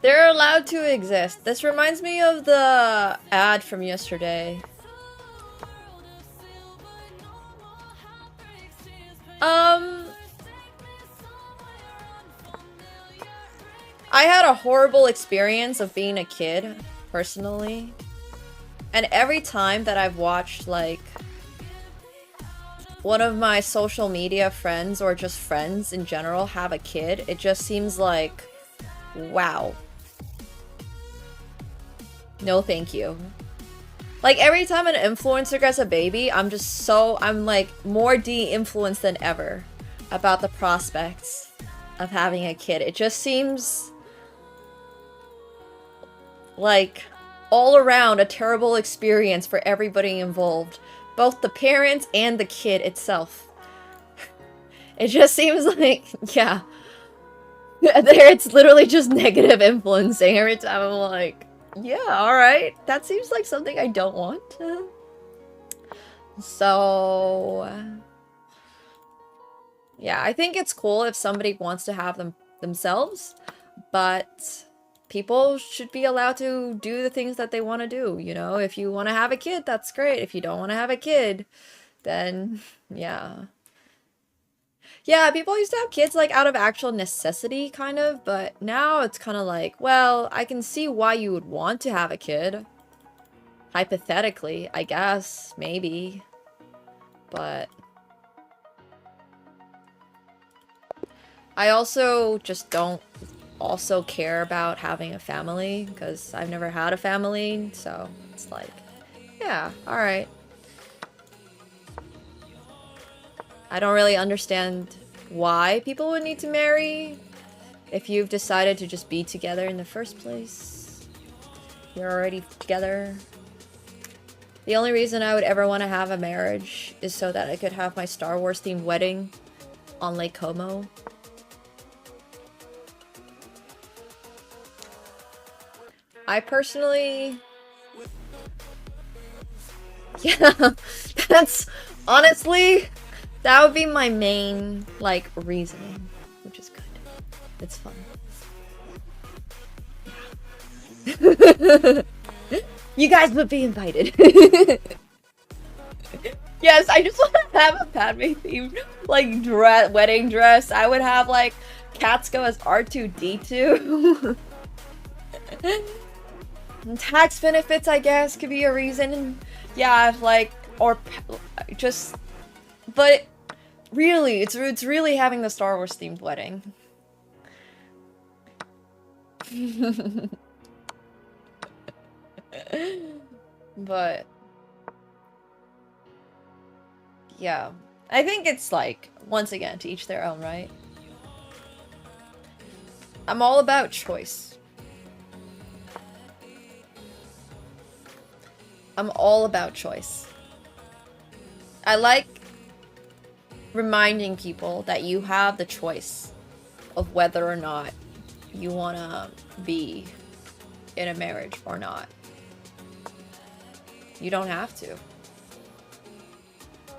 They're allowed to exist. This reminds me of the ad from yesterday. I had a horrible experience of being a kid, personally. And every time that I've watched, like, one of my social media friends or just friends in general have a kid, it just seems like, wow. No thank you. Like, every time an influencer gets a baby, I'm like, more de-influenced than ever about the prospects of having a kid. It just seems like all around a terrible experience for everybody involved. Both the parents and the kid itself. It just seems like, yeah. It's literally just negative influencing every time. I'm like, yeah, alright. That seems like something I don't want. So, yeah, I think it's cool if somebody wants to have them themselves, but people should be allowed to do the things that they want to do, you know? If you want to have a kid, that's great. If you don't want to have a kid, then, yeah. Yeah, people used to have kids, like, out of actual necessity, kind of, but now it's kind of like, well, I can see why you would want to have a kid. Hypothetically, I guess, maybe. But I also just don't also care about having a family, because I've never had a family, so it's like, yeah, alright. I don't really understand why people would need to marry if you've decided to just be together in the first place. You're already together. The only reason I would ever want to have a marriage is so that I could have my Star Wars themed wedding on Lake Como. I personally... Yeah, that's honestly... That would be my main, like, reasoning, which is good. It's fun. Yeah. You guys would be invited. Yes, I just want to have a Padme themed, like, wedding dress. I would have, like, Katsuko as R2-D2. Tax benefits, I guess, could be a reason. Yeah, like, or just... But really, it's really having the Star Wars themed wedding. But yeah, I think it's like, once again, to each their own, right? I'm all about choice. I'm all about choice. I like reminding people that you have the choice of whether or not you want to be in a marriage or not. You don't have to.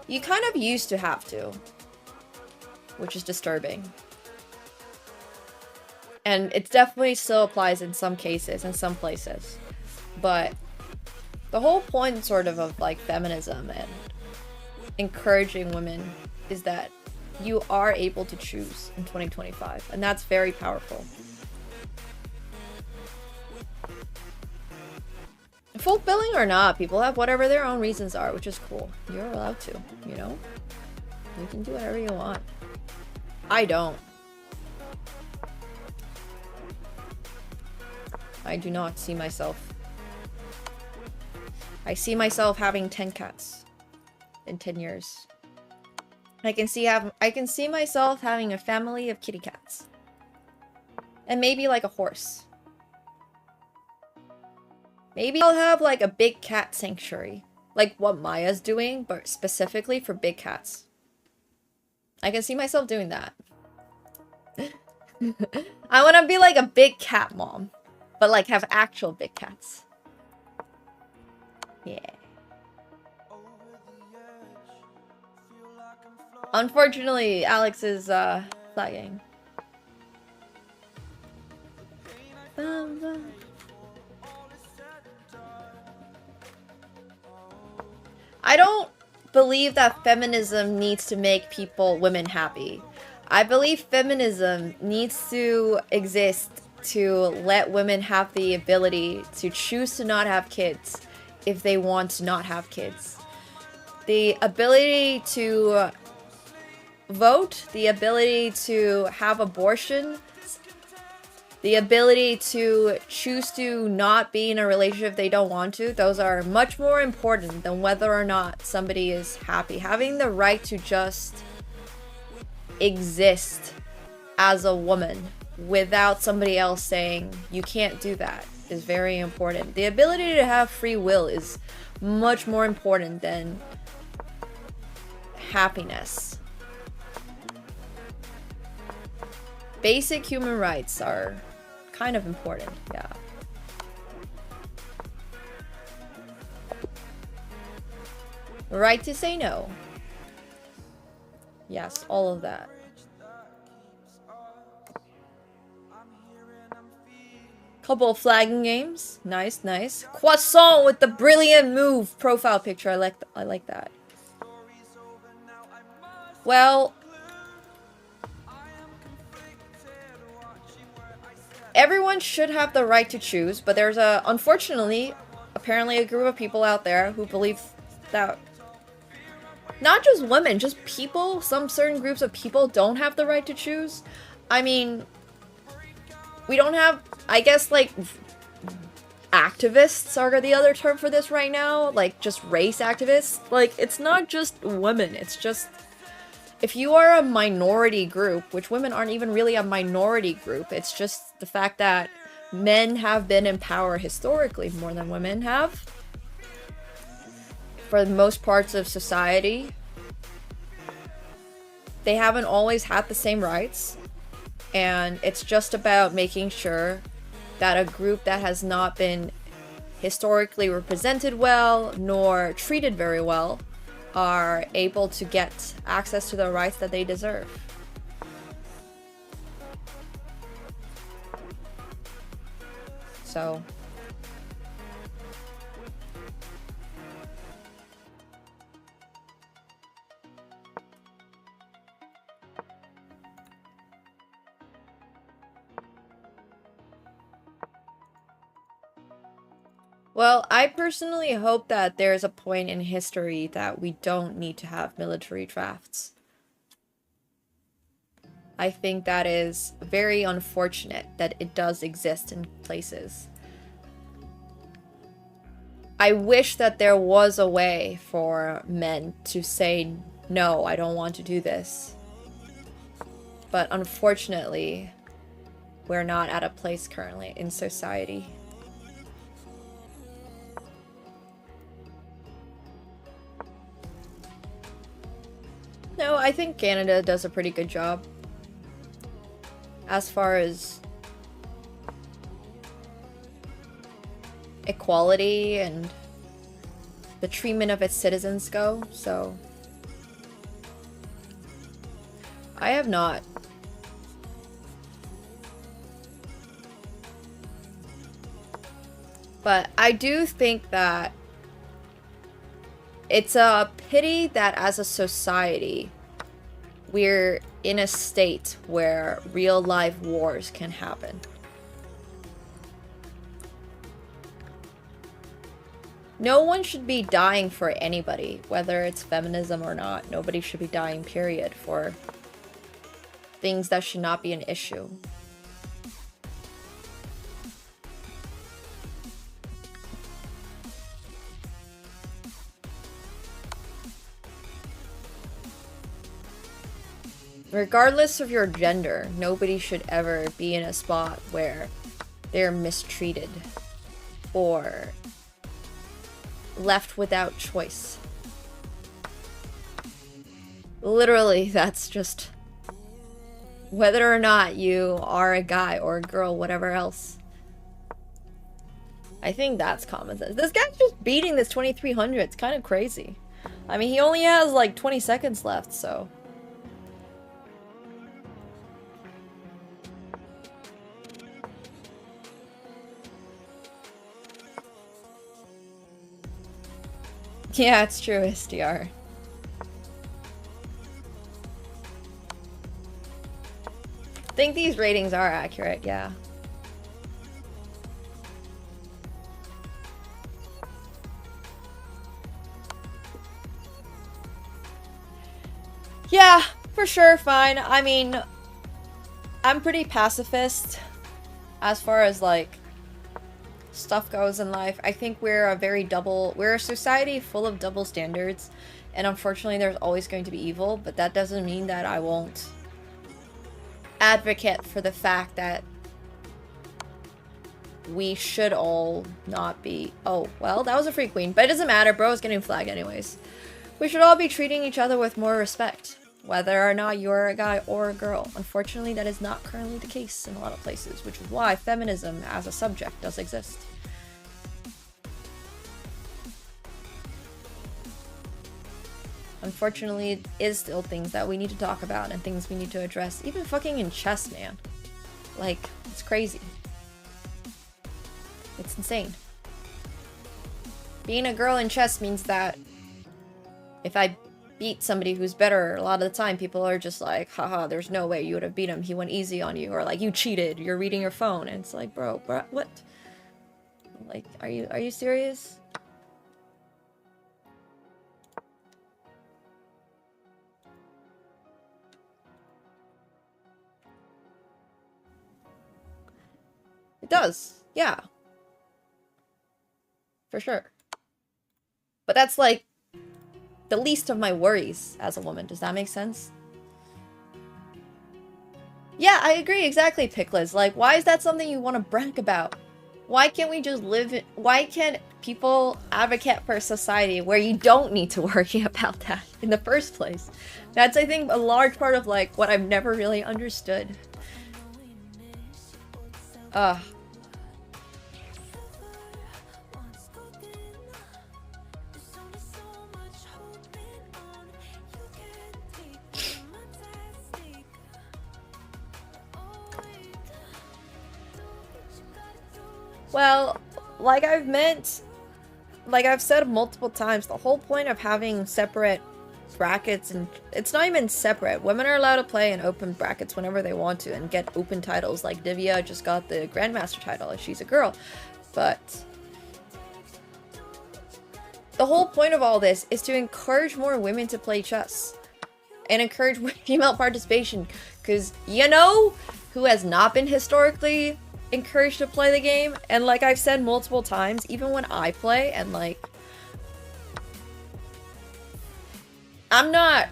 You kind of used to have to, which is disturbing. And it definitely still applies in some cases, in some places. But the whole point sort of like feminism and encouraging women is that you are able to choose in 2025, and that's very powerful. Fulfilling or not, people have whatever their own reasons are, which is cool. You're allowed to, you know? You can do whatever you want. I don't. I do not see myself. I see myself having 10 cats in 10 years. I can see myself having a family of kitty cats. And maybe like a horse. Maybe I'll have like a big cat sanctuary. Like what Maya's doing, but specifically for big cats. I can see myself doing that. I want to be like a big cat mom. But like have actual big cats. Yeah. Unfortunately, Alex is flagging. I don't believe that feminism needs to make women happy. I believe feminism needs to exist to let women have the ability to choose to not have kids if they want to not have kids. The ability to vote, the ability to have abortion, the ability to choose to not be in a relationship they don't want to, those are much more important than whether or not somebody is happy. Having the right to just exist as a woman without somebody else saying you can't do that is very important. The ability to have free will is much more important than happiness. Basic human rights are kind of important, yeah. Right to say no. Yes, all of that. Couple of flagging games. Nice, nice. Croissant with the brilliant move profile picture. I like that. Well, everyone should have the right to choose, but there's unfortunately, apparently a group of people out there who believe that not just women, just people, some certain groups of people don't have the right to choose. I mean, we don't have, I guess, like, activists are the other term for this right now, like, just race activists. Like, it's not just women, it's just, if you are a minority group, which women aren't even really a minority group, it's just the fact that men have been in power historically more than women have. For most parts of society, they haven't always had the same rights. And it's just about making sure that a group that has not been historically represented well, nor treated very well, are able to get access to the rights that they deserve. So well, I personally hope that there's a point in history that we don't need to have military drafts. I think that is very unfortunate that it does exist in places. I wish that there was a way for men to say, no, I don't want to do this. But unfortunately, we're not at a place currently in society. No, I think Canada does a pretty good job. As far as equality and the treatment of its citizens go, so I have not. But I do think that it's a pity that as a society, we're in a state where real life wars can happen. No one should be dying for anybody, whether it's feminism or not. Nobody should be dying, period, for things that should not be an issue. Regardless of your gender, nobody should ever be in a spot where they're mistreated or left without choice. Literally, that's just whether or not you are a guy or a girl, whatever else. I think that's common sense. This guy's just beating this 2300. It's kind of crazy. I mean, he only has like 20 seconds left, so. Yeah, it's true, SDR. I think these ratings are accurate, yeah. Yeah, for sure, fine. I mean, I'm pretty pacifist as far as, like, stuff goes in life. I think we're a society full of double standards, and unfortunately there's always going to be evil, but that doesn't mean that I won't advocate for the fact that we should all not be— oh, well, that was a free queen, but it doesn't matter, bro is getting flagged anyways. We should all be treating each other with more respect, whether or not you're a guy or a girl. Unfortunately, that is not currently the case in a lot of places, which is why feminism as a subject does exist. Unfortunately, it is still things that we need to talk about and things we need to address. Even fucking in chess, man. Like, it's crazy. It's insane. Being a girl in chess means that if I beat somebody who's better, a lot of the time people are just like, haha, there's no way you would have beat him, he went easy on you, or like, you cheated, you're reading your phone, and it's like, bro, what? Like, are you serious? It does, yeah. For sure. But that's like the least of my worries as a woman. Does that make sense? Yeah, I agree, exactly, Pickles. Like, why is that something you want to brag about? Why can't we just live in— why can't people advocate for a society where you don't need to worry about that in the first place? That's, I think, a large part of, like, what I've never really understood. Well, like I've said multiple times, the whole point of having separate brackets, and it's not even separate. Women are allowed to play in open brackets whenever they want to and get open titles. Like Divya just got the Grandmaster title as she's a girl. But the whole point of all this is to encourage more women to play chess and encourage female participation, because you know who has not been historically encouraged to play the game? And like I've said multiple times, even when I play and like I'm not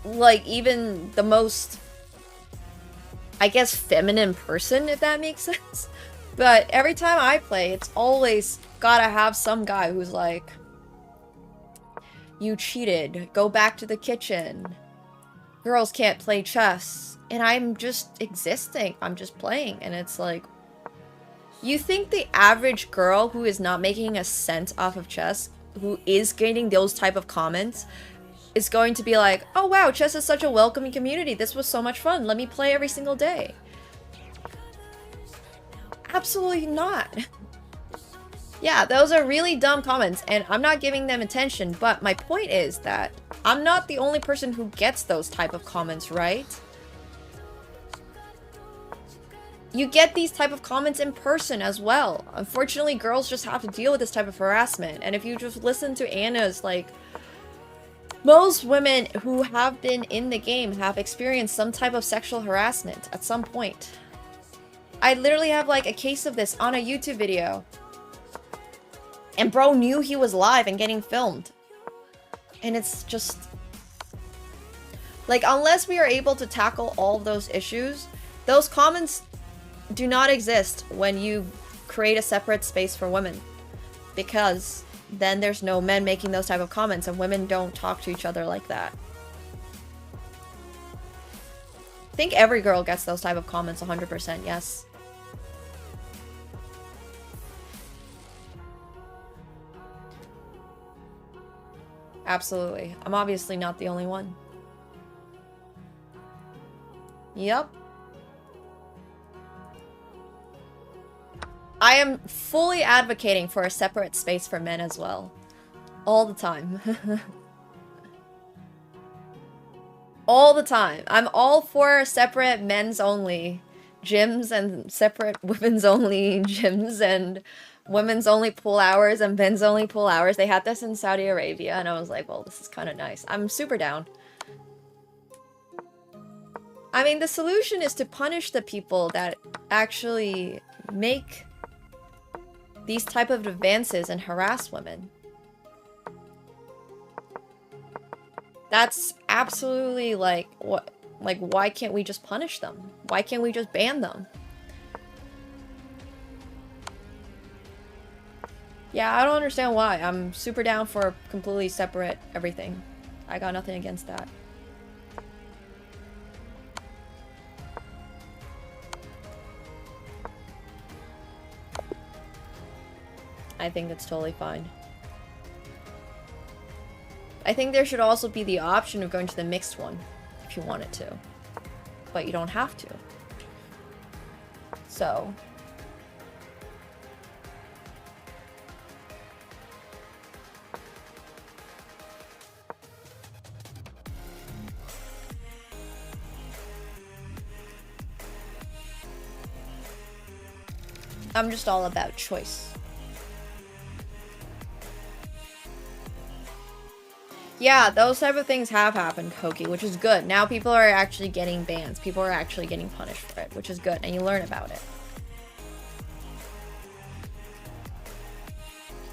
like even the most, I guess, feminine person, if that makes sense, but every time I play, it's always gotta have some guy who's like, you cheated, go back to the kitchen, girls can't play chess. And I'm just existing. I'm just playing. And it's like, You think the average girl who is not making a cent off of chess, who is getting those type of comments, is going to be like, oh wow, chess is such a welcoming community. This was so much fun. Let me play every single day. Absolutely not. Yeah, those are really dumb comments, and I'm not giving them attention, but my point is that I'm not the only person who gets those type of comments, right? You get these type of comments in person as well. Unfortunately, girls just have to deal with this type of harassment, and if you just listen to Anna's, like, most women who have been in the game have experienced some type of sexual harassment at some point. I literally have, like, a case of this on a YouTube video. And bro knew he was live and getting filmed. And it's just... like, unless we are able to tackle all of those issues, those comments do not exist when you create a separate space for women. Because then there's no men making those type of comments, and women don't talk to each other like that. I think every girl gets those type of comments 100%, yes. Absolutely. I'm obviously not the only one. Yep. I am fully advocating for a separate space for men as well. All the time. All the time. I'm all for separate men's only gyms and separate women's only gyms and women's only pool hours and men's only pool hours. They had this in Saudi Arabia and I was like, well, this is kind of nice. I'm super down. I mean, the solution is to punish the people that actually make these type of advances and harass women. That's absolutely like, what? Like, why can't we just punish them? Why can't we just ban them? Yeah, I don't understand why. I'm super down for completely separate everything. I got nothing against that. I think that's totally fine. I think there should also be the option of going to the mixed one, if you wanted to. But you don't have to. So... I'm just all about choice. Yeah, those type of things have happened, Koki, which is good. Now people are actually getting bans. People are actually getting punished for it, which is good, and you learn about it.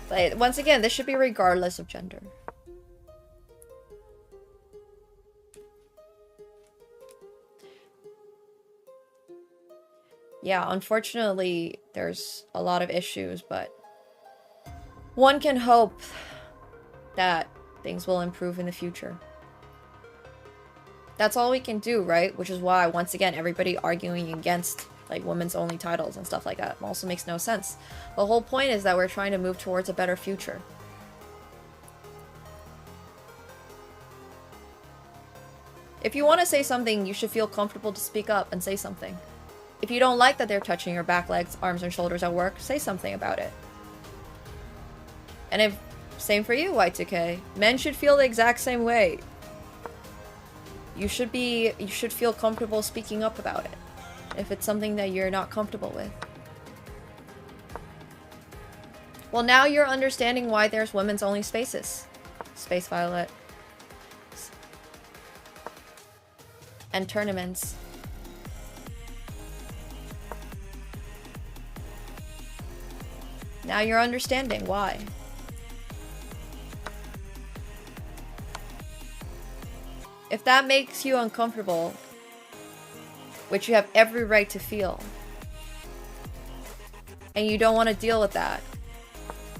But once again, this should be regardless of gender. Yeah, unfortunately, there's a lot of issues, but one can hope that things will improve in the future. That's all we can do, right? Which is why, once again, everybody arguing against, like, women's only titles and stuff like that also makes no sense. The whole point is that we're trying to move towards a better future. If you want to say something, you should feel comfortable to speak up and say something. If you don't like that they're touching your back, legs, arms, and shoulders at work, say something about it. And if same for you, Y2K. Men should feel the exact same way. You should feel comfortable speaking up about it. If it's something that you're not comfortable with. Well, now you're understanding why there's women's only spaces. Space Violet. And tournaments. Now you're understanding why. If that makes you uncomfortable, which you have every right to feel, and you don't want to deal with that,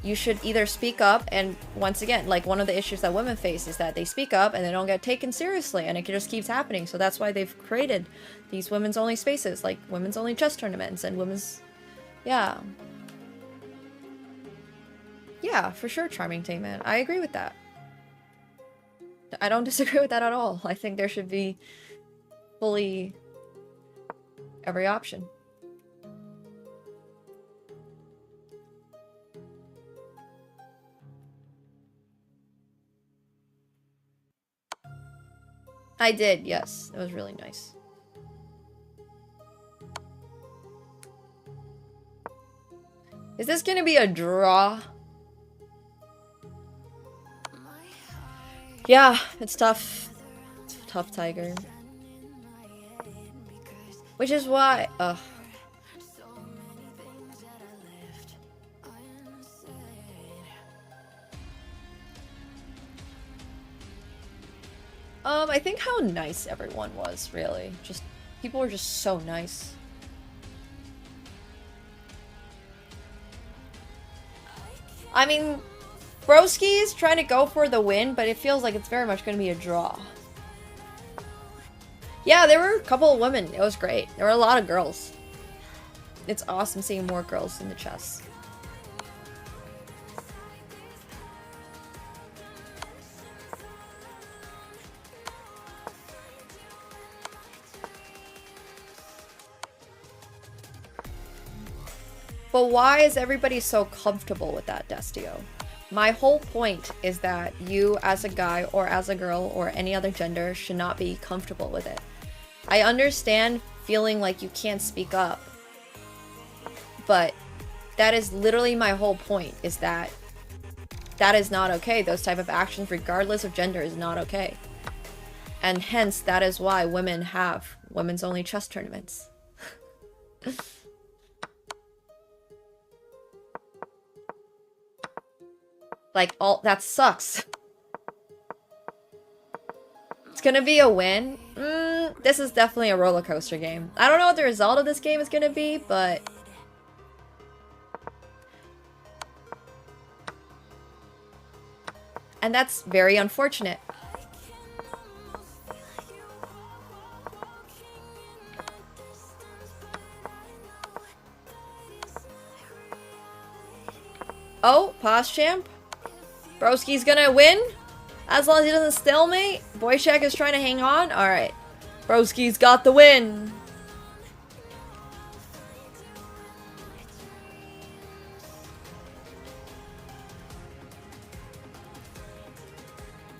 you should either speak up, and once again, like, one of the issues that women face is that they speak up and they don't get taken seriously, and it just keeps happening. So that's why they've created these women's only spaces, like women's only chess tournaments and women's... Yeah. Yeah, for sure, Charming Tainment. I agree with that. I don't disagree with that at all. I think there should be fully every option. I did, yes. It was really nice. Is this gonna be a draw? Yeah, it's tough. It's tough, Tiger. Which is why... Ugh. I think how nice everyone was, really. Just, people were just so nice. I mean, Broski's trying to go for the win, but it feels like it's very much going to be a draw. Yeah, there were a couple of women. It was great. There were a lot of girls. It's awesome seeing more girls in the chess. But why is everybody so comfortable with that, Destio? My whole point is that you as a guy or as a girl or any other gender should not be comfortable with it. I understand feeling like you can't speak up, but that is literally my whole point, is that that is not okay. Those type of actions, regardless of gender, is not okay. And hence, that is why women have women's only chess tournaments. Like, all that sucks. It's gonna be a win. This is definitely a roller coaster game. I don't know what the result of this game is gonna be, but and that's very unfortunate. Oh, pause champ. Broski's gonna win? As long as he doesn't stalemate? Boyshek is trying to hang on? Alright. Broski's got the win.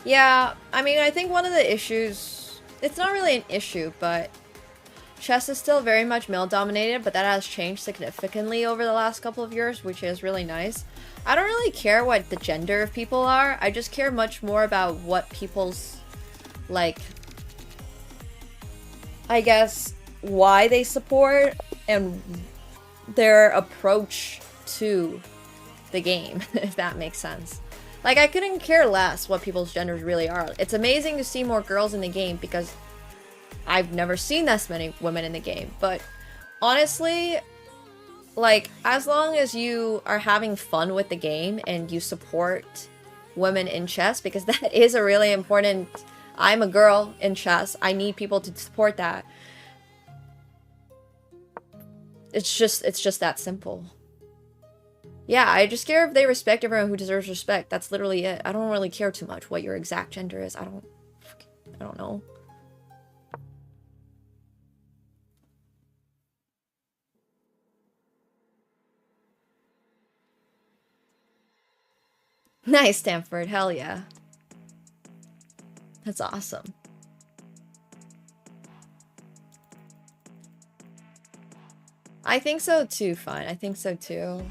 Yeah, I mean, I think one of the issues... It's not really an issue, but... Chess is still very much male-dominated, but that has changed significantly over the last couple of years, which is really nice. I don't really care what the gender of people are. I just care much more about what people's, like, I guess, why they support and their approach to the game, if that makes sense. Like, I couldn't care less what people's genders really are. It's amazing to see more girls in the game because I've never seen this many women in the game, but honestly, like, as long as you are having fun with the game and you support women in chess, because that is a really important... I'm a girl in chess. I need people to support that. It's just that simple. Yeah, I just care if they respect everyone who deserves respect. That's literally it. I don't really care too much what your exact gender is. I don't know. Nice, Stanford. Hell yeah. That's awesome. I think so too, fine. I think so too.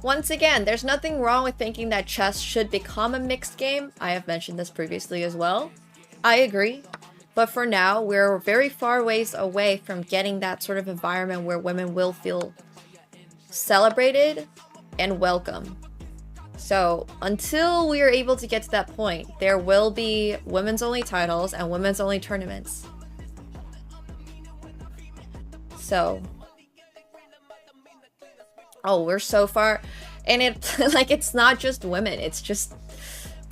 Once again, there's nothing wrong with thinking that chess should become a mixed game. I have mentioned this previously as well. I agree. But for now, we're very far ways away from getting that sort of environment where women will feel celebrated and welcome. So until we are able to get to that point, there will be women's only titles and women's only tournaments. So, oh, we're so far, and it like it's not just women, it's just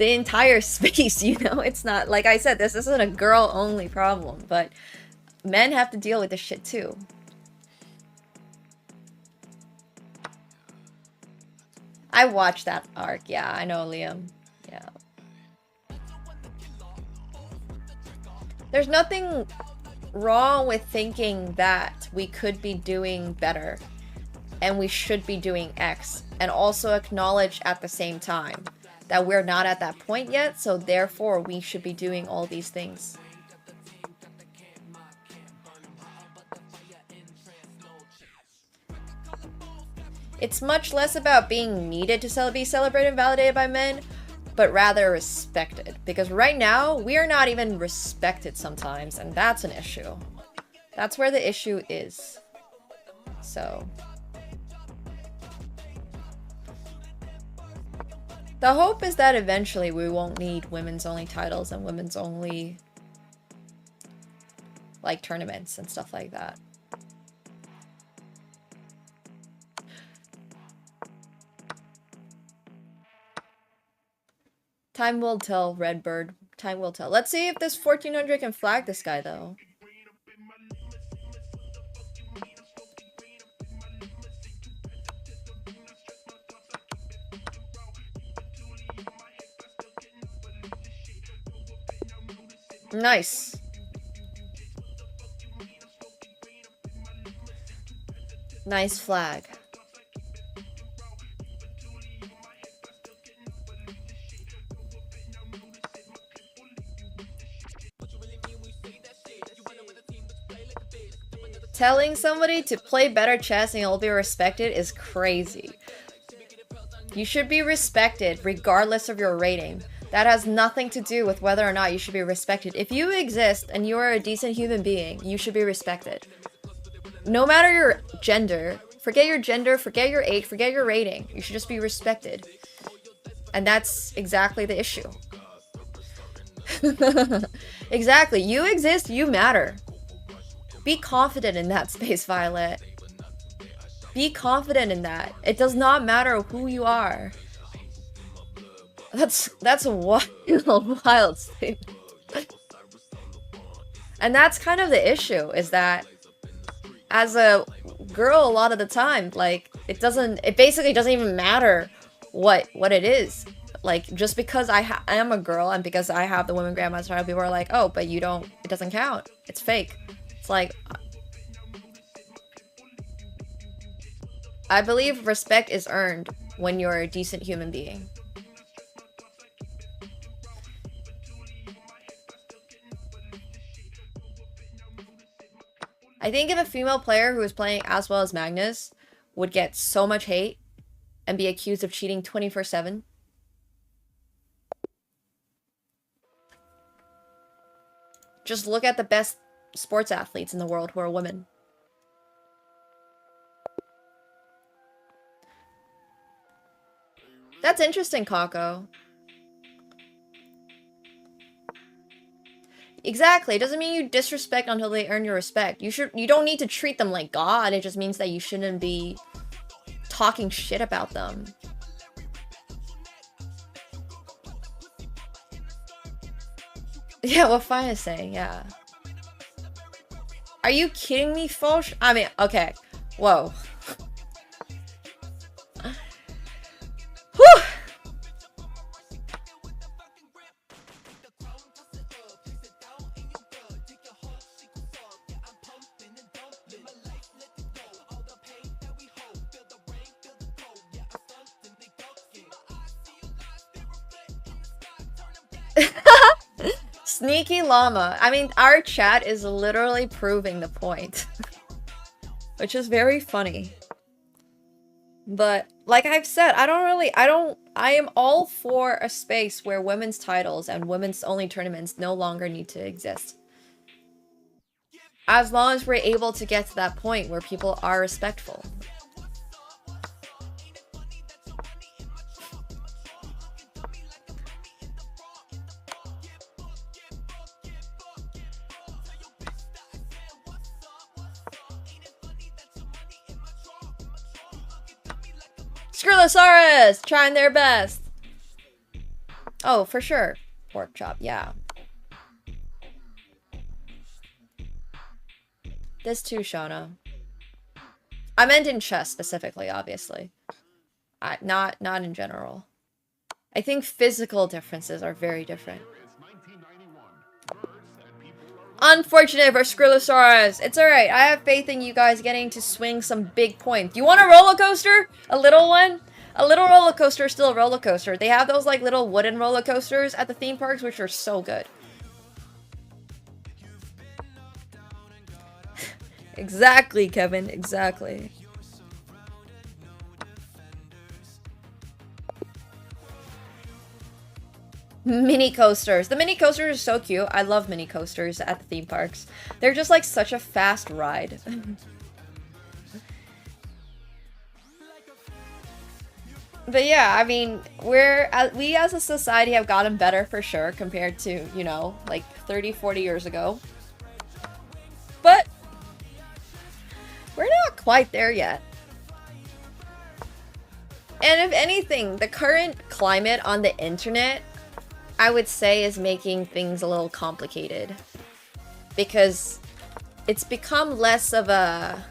the entire space, you know? It's not, like I said, this isn't a girl-only problem, but men have to deal with this shit too. I watched that arc, yeah, I know, Liam. Yeah. There's nothing wrong with thinking that we could be doing better and we should be doing X, and also acknowledge at the same time that we're not at that point yet, so therefore we should be doing all these things. It's much less about being needed to be celebrated and validated by men, but rather respected. Because right now, we are not even respected sometimes, and that's an issue. That's where the issue is. So. The hope is that eventually we won't need women's only titles and women's only, like, tournaments and stuff like that. Time will tell, Redbird. Time will tell. Let's see if this 1400 can flag this guy, though. Nice. Nice flag. Telling somebody to play better chess and you'll be respected is crazy. You should be respected regardless of your rating. That has nothing to do with whether or not you should be respected. If you exist and you are a decent human being, you should be respected. No matter your gender, forget your age, forget your rating. You should just be respected. And that's exactly the issue. Exactly. You exist, you matter. Be confident in that, Space Violet. Be confident in that. It does not matter who you are. That's a wild statement. And that's kind of the issue, is that as a girl, a lot of the time, like, it basically doesn't even matter what it is. Like, just because I am a girl and because I have the women grandma's title, people are like, oh, but it doesn't count. It's fake. It's like, I believe respect is earned when you're a decent human being. I think if a female player who is playing as well as Magnus would get so much hate and be accused of cheating 24/7. Just look at the best sports athletes in the world who are women. That's interesting, Kako. Exactly. It doesn't mean you disrespect until they earn your respect. You don't need to treat them like God. It just means that you shouldn't be talking shit about them. Yeah, what Fine is saying, yeah. Are you kidding me, Foch? I mean, okay. Whoa. Whew! Sneaky llama. I mean, our chat is literally proving the point. Which is very funny. But, like I've said, I am all for a space where women's titles and women's only tournaments no longer need to exist. As long as we're able to get to that point where people are respectful. Skrilosaurus! Trying their best! Oh, for sure. Pork chop, yeah. This too, Shauna. I meant in chess specifically, obviously. Not in general. I think physical differences are very different. Unfortunate for Skrillosaurus. It's alright. I have faith in you guys getting to swing some big points. You want a roller coaster? A little one? A little roller coaster is still a roller coaster. They have those like little wooden roller coasters at the theme parks, which are so good. Exactly, Kevin. Exactly. Mini coasters. The mini coasters are so cute. I love mini coasters at the theme parks. They're just like such a fast ride. But yeah, I mean, we as a society have gotten better for sure compared to, you know, like 30, 40 years ago. But we're not quite there yet. And if anything, the current climate on the internet, I would say, is making things a little complicated. Because it's become less of a...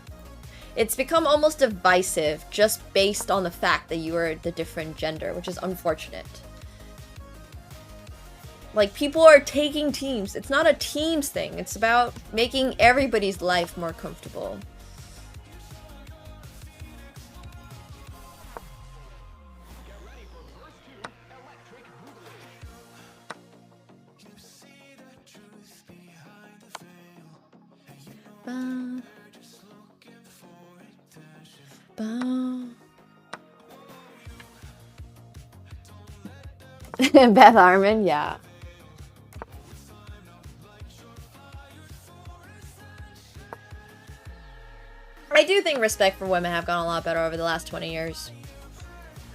It's become almost divisive just based on the fact that you are the different gender, which is unfortunate. Like, people are taking teams. It's not a teams thing. It's about making everybody's life more comfortable. Beth Harmon, yeah. I do think respect for women have gone a lot better over the last 20 years.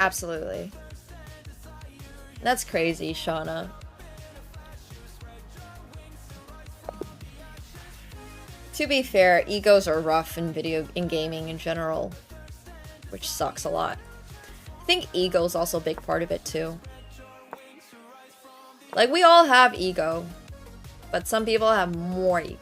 Absolutely. That's crazy, Shauna. To be fair, egos are rough in gaming in general, which sucks a lot. I think ego is also a big part of it too. Like, we all have ego, but some people have more ego.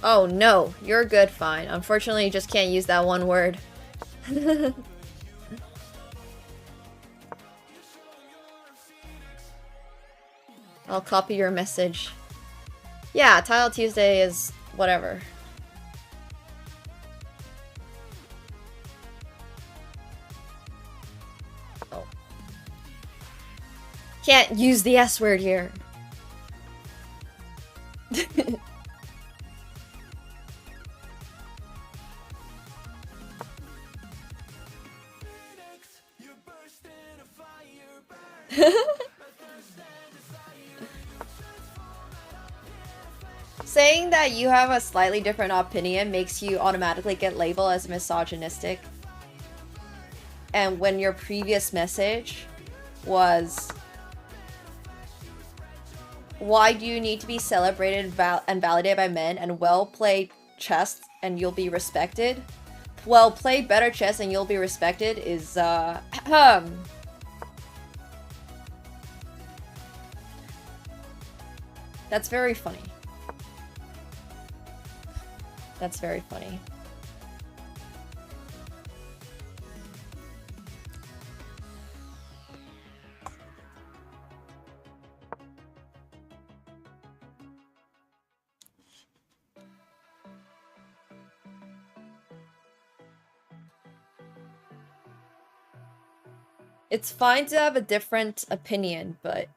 Oh no, you're good, fine. Unfortunately, you just can't use that one word. I'll copy your message. Yeah, Tile Tuesday is whatever. Oh. Can't use the S word here. Saying that you have a slightly different opinion makes you automatically get labeled as misogynistic. And when your previous message was, why do you need to be celebrated and validated by men, and well played chess and you'll be respected? Well, play better chess and you'll be respected is, That's very funny. That's very funny. It's fine to have a different opinion, but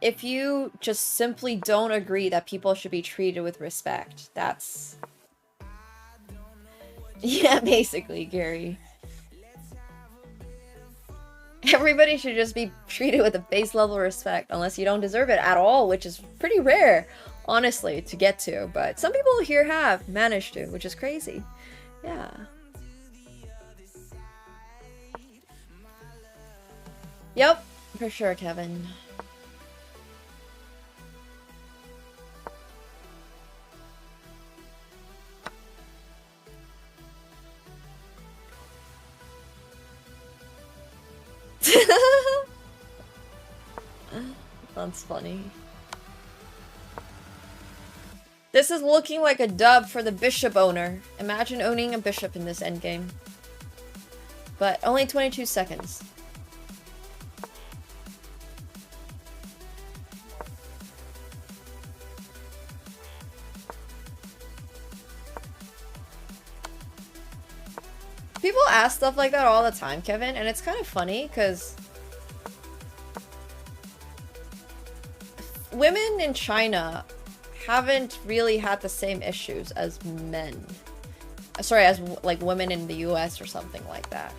if you just simply don't agree that people should be treated with respect, that's... Yeah, basically, Gary. Everybody should just be treated with a base level of respect, unless you don't deserve it at all, which is pretty rare, honestly, to get to. But some people here have managed to, which is crazy. Yeah. Yep, for sure, Kevin. That's funny. This is looking like a dub for the bishop owner. Imagine owning a bishop in this endgame. But only 22 seconds. People ask stuff like that all the time, Kevin, and it's kind of funny because women in China haven't really had the same issues as men. Sorry, as like women in the US or something like that.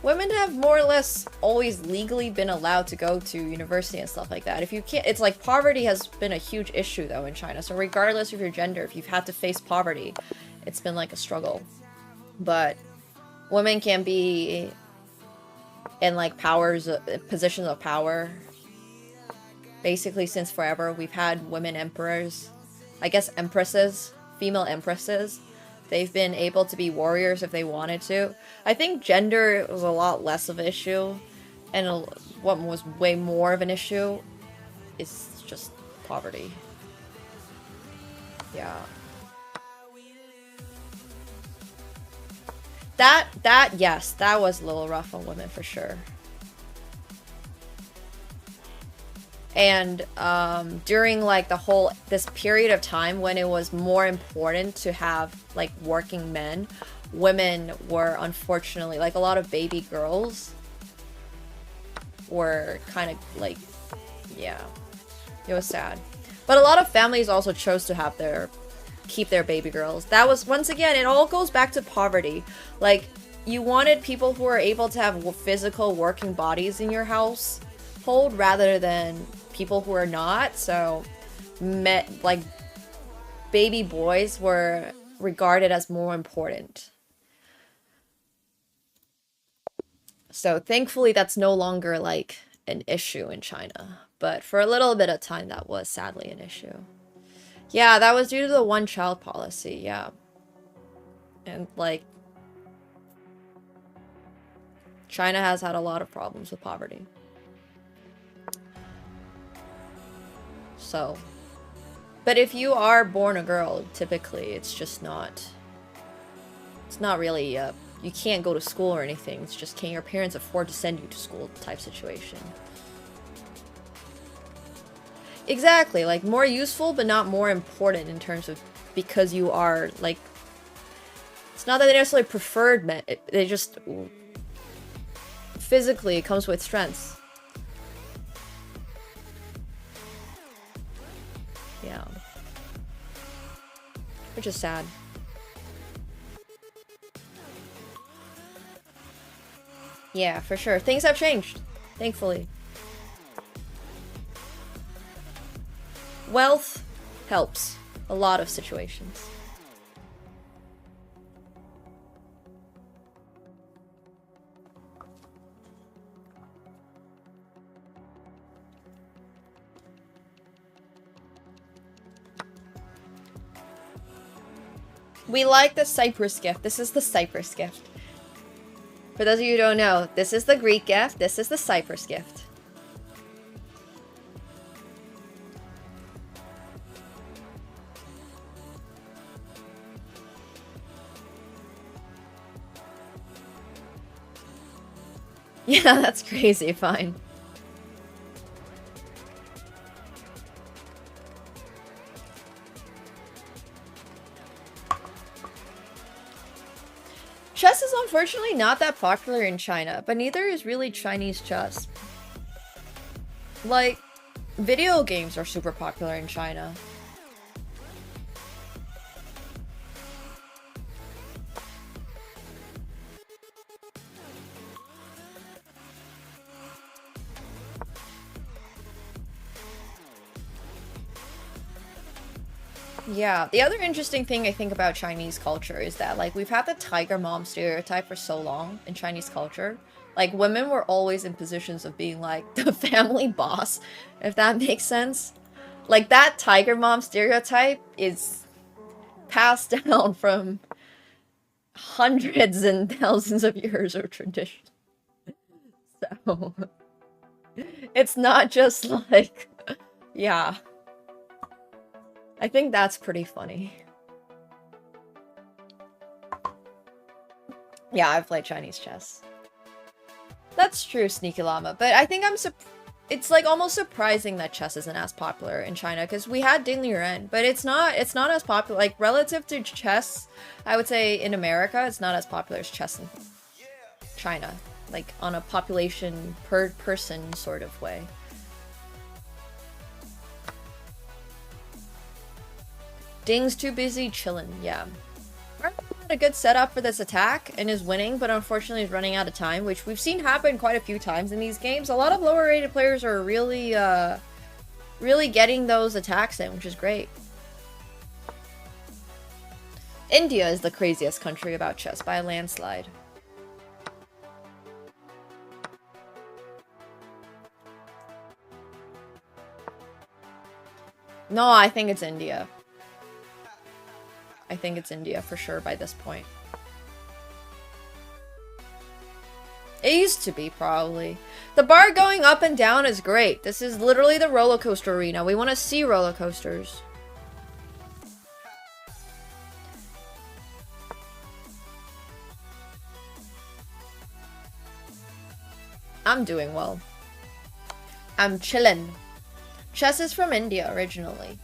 Women have more or less always legally been allowed to go to university and stuff like that. If you can't, it's like poverty has been a huge issue though in China. So regardless of your gender, if you've had to face poverty, it's been like a struggle. But women can be in like positions of power. Basically, since forever, we've had women emperors. I guess empresses, female empresses. They've been able to be warriors if they wanted to. I think gender was a lot less of an issue. And what was way more of an issue is just poverty. Yeah. Yes, that was a little rough on women for sure. And during like this period of time when it was more important to have like working men, women were unfortunately, like a lot of baby girls were kind of like, yeah, it was sad. But a lot of families also chose to have keep their baby girls. That was, once again, it all goes back to poverty. Like, you wanted people who are able to have physical working bodies in your household rather than people who are not. So, like, baby boys were regarded as more important. So, thankfully, that's no longer, like, an issue in China. But for a little bit of time, that was sadly an issue. Yeah, that was due to the one-child policy, yeah. And, like, China has had a lot of problems with poverty. So, but if you are born a girl, typically, it's just not, it's not really, you can't go to school or anything. It's just, can your parents afford to send you to school type situation. Exactly, like, more useful, but not more important in terms of, because you are, like, it's not that they necessarily preferred men, they just, physically, it comes with strengths. Yeah. Which is sad. Yeah, for sure. Things have changed, thankfully. Wealth helps a lot of situations. We like the Cyprus gift. This is the Cyprus gift. For those of you who don't know, this is the Greek gift, this is the Cyprus gift. Yeah, that's crazy, fine. Chess is unfortunately not that popular in China, but neither is really Chinese chess. Like, video games are super popular in China. Yeah, the other interesting thing I think about Chinese culture is that, like, we've had the tiger mom stereotype for so long in Chinese culture. Like, women were always in positions of being, like, the family boss, if that makes sense. Like, that tiger mom stereotype is passed down from hundreds and thousands of years of tradition. So, It's not just like, yeah. I think that's pretty funny. Yeah, I've played Chinese chess. That's true, Sneaky Llama, but I think it's like almost surprising that chess isn't as popular in China, because we had Ding Liren, but it's not as popular. Like, relative to chess, I would say in America, it's not as popular as chess in China. Like, on a population per person sort of way. Ding's too busy chilling, yeah. Had a good setup for this attack and is winning, but unfortunately is running out of time, which we've seen happen quite a few times in these games. A lot of lower rated players are really, really getting those attacks in, which is great. India is the craziest country about chess by a landslide. No, I think it's India. I think it's India for sure by this point. It used to be, probably. The bar going up and down is great. This is literally the roller coaster arena. We want to see roller coasters. I'm doing well. I'm chillin'. Chess is from India originally.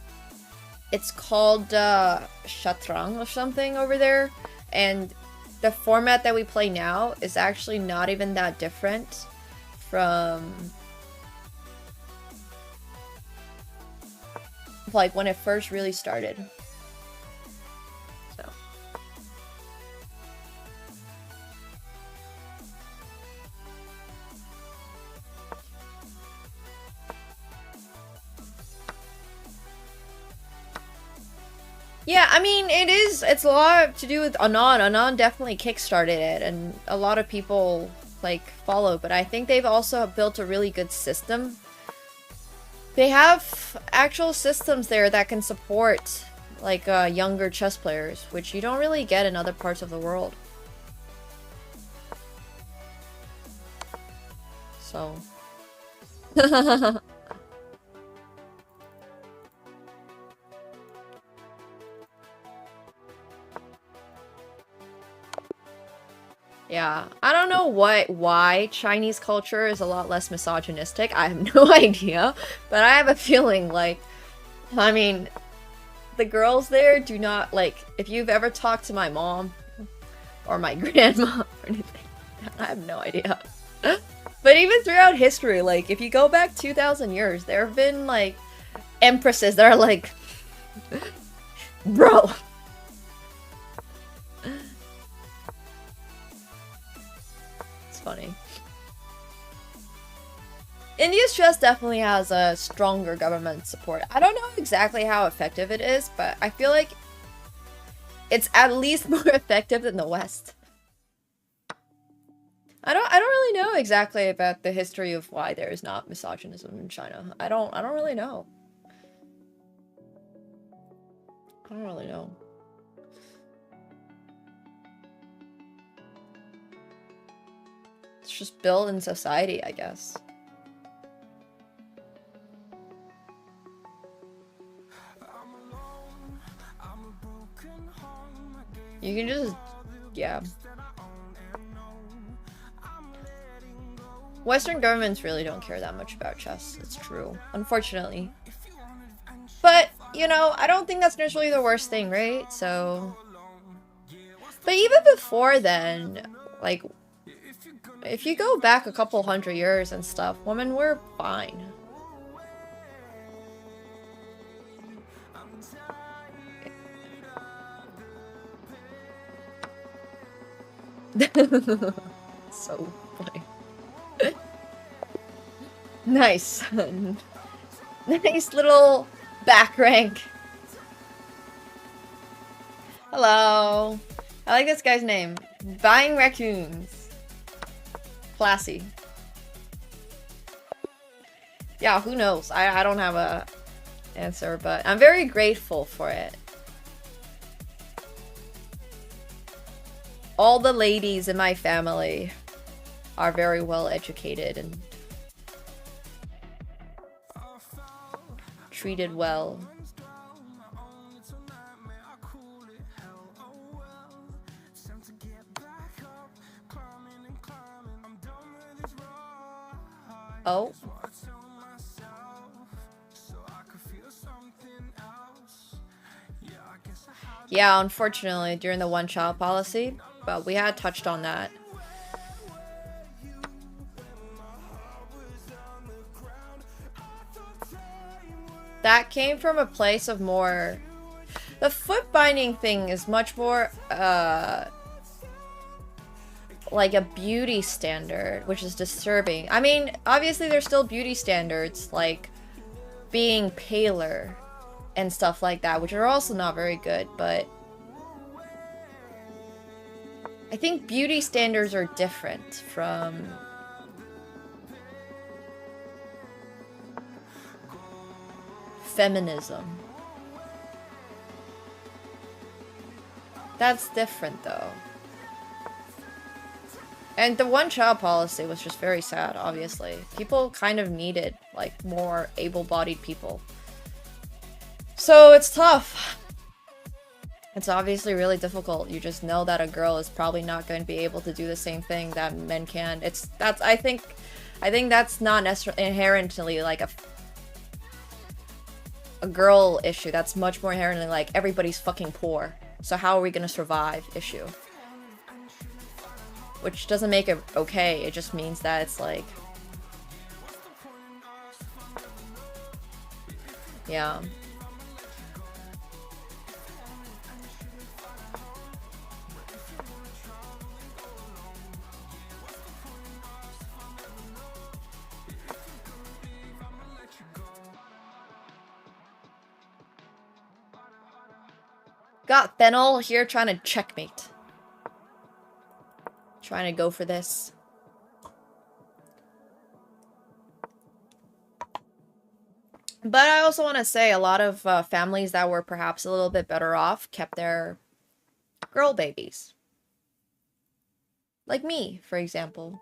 It's called Shatrang or something over there, and the format that we play now is actually not even that different from like when it first really started. So yeah, I mean, it's a lot to do with Anon. Anon definitely kickstarted it, and a lot of people, like, follow, but I think they've also built a really good system. They have actual systems there that can support, like, younger chess players, which you don't really get in other parts of the world. So... Yeah, I don't know why Chinese culture is a lot less misogynistic. I have no idea, but I have a feeling like, I mean, the girls there do not, like, if you've ever talked to my mom or my grandma or anything, I have no idea. But even throughout history, like, if you go back 2,000 years, there have been, like, empresses that are like, bro. Funny. India's chess definitely has a stronger government support. I don't know exactly how effective it is, but I feel like it's at least more effective than the West. I don't really know exactly about the history of why there is not misogynism in China. I don't really know. I don't really know. It's just built in society, I guess. You can just, yeah. Western governments really don't care that much about chess. It's true, unfortunately. But, you know, I don't think that's necessarily the worst thing, right? So... But even before then, like... If you go back a couple hundred years and stuff, women were fine. So funny. Nice. Nice little back rank. Hello. I like this guy's name. Buying raccoons. Classy. Yeah, who knows? I don't have a answer, but I'm very grateful for it. All the ladies in my family are very well educated and treated well. Oh. Yeah, unfortunately, during the one-child policy, but we had touched on that. That came from a place of more... The foot binding thing is much more, like a beauty standard, which is disturbing. I mean, obviously there's still beauty standards, like being paler and stuff like that, which are also not very good, but I think beauty standards are different from feminism. That's different though. And the one-child policy was just very sad, obviously. People kind of needed, like, more able-bodied people. So it's tough. It's obviously really difficult. You just know that a girl is probably not going to be able to do the same thing that men can. I think that's not necessarily inherently like a girl issue. That's much more inherently like everybody's fucking poor. So how are we gonna survive issue? Which doesn't make it okay, it just means that it's like... Yeah. Got Fennel here trying to checkmate. Trying to go for this. But I also want to say a lot of families that were perhaps a little bit better off kept their girl babies. Like me, for example.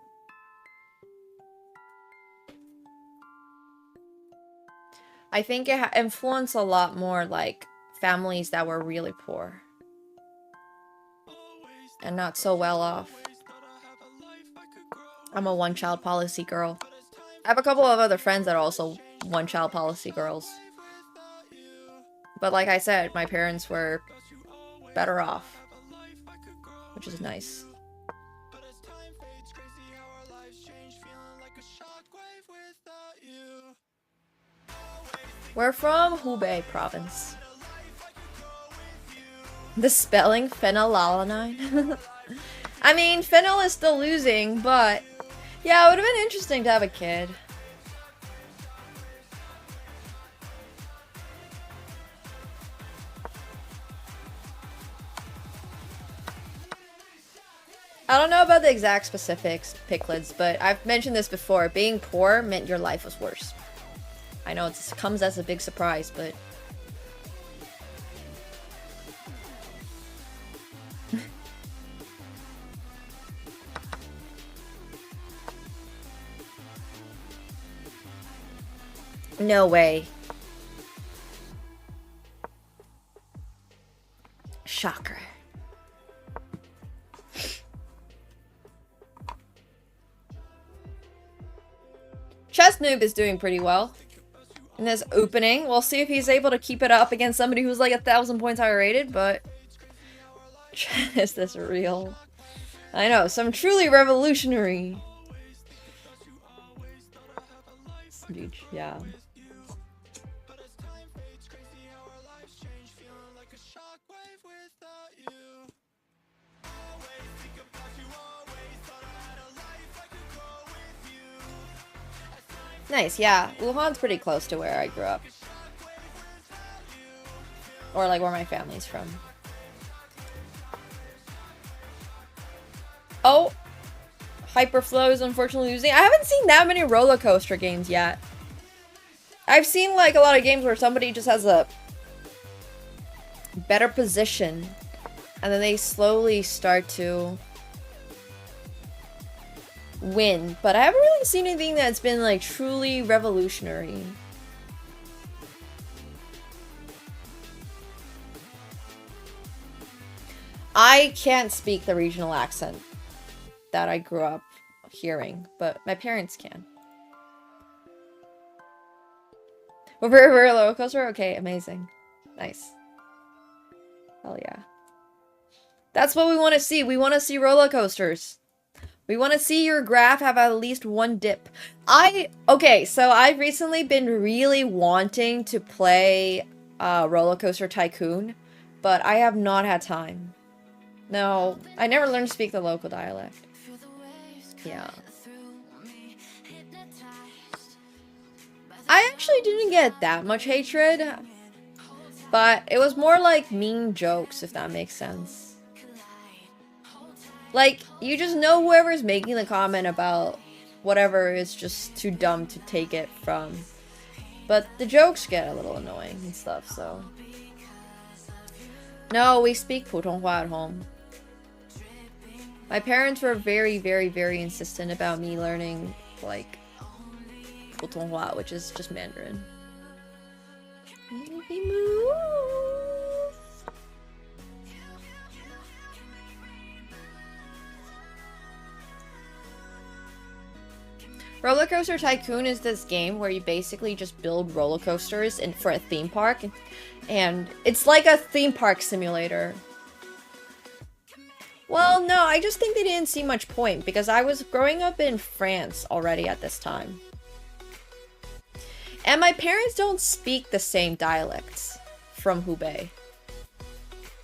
I think it influenced a lot more like families that were really poor. And not so well off. I'm a one-child policy girl. I have a couple of other friends that are also one-child policy girls. But like I said, my parents were better off. Which is nice. We're from Hubei province. The spelling, phenylalanine. I mean, Fennel is still losing, but yeah, it would have been interesting to have a kid. I don't know about the exact specifics, Picklids, but I've mentioned this before. Being poor meant your life was worse. I know it comes as a big surprise, but... No way. Shocker. Chess Noob is doing pretty well in this opening. We'll see if he's able to keep it up against somebody who's like 1,000 points higher rated, but... Is this real? I know, some truly revolutionary. Yeah. Nice, yeah. Wuhan's pretty close to where I grew up. Or like where my family's from. Oh! Hyperflow is unfortunately losing. I haven't seen that many roller coaster games yet. I've seen like a lot of games where somebody just has a better position and then they slowly start to win, but I haven't really seen anything that's been like truly revolutionary. I can't speak the regional accent that I grew up hearing, but my parents can. Over a roller coaster? Okay, amazing. Nice. Hell yeah. That's what we want to see. We want to see roller coasters. We want to see your graph have at least one dip. Okay, so I've recently been really wanting to play Roller Coaster Tycoon, but I have not had time. No, I never learned to speak the local dialect. Yeah. I actually didn't get that much hatred, but it was more like mean jokes, if that makes sense. Like, you just know whoever's making the comment about whatever is just too dumb to take it from. But the jokes get a little annoying and stuff, so. No, we speak 普通话 at home. My parents were very, very, very insistent about me learning, like, 普通话, which is just Mandarin. Roller Coaster Tycoon is this game where you basically just build roller coasters for a theme park, and it's like a theme park simulator. Well, no, I just think they didn't see much point because I was growing up in France already at this time. And my parents don't speak the same dialects from Hubei.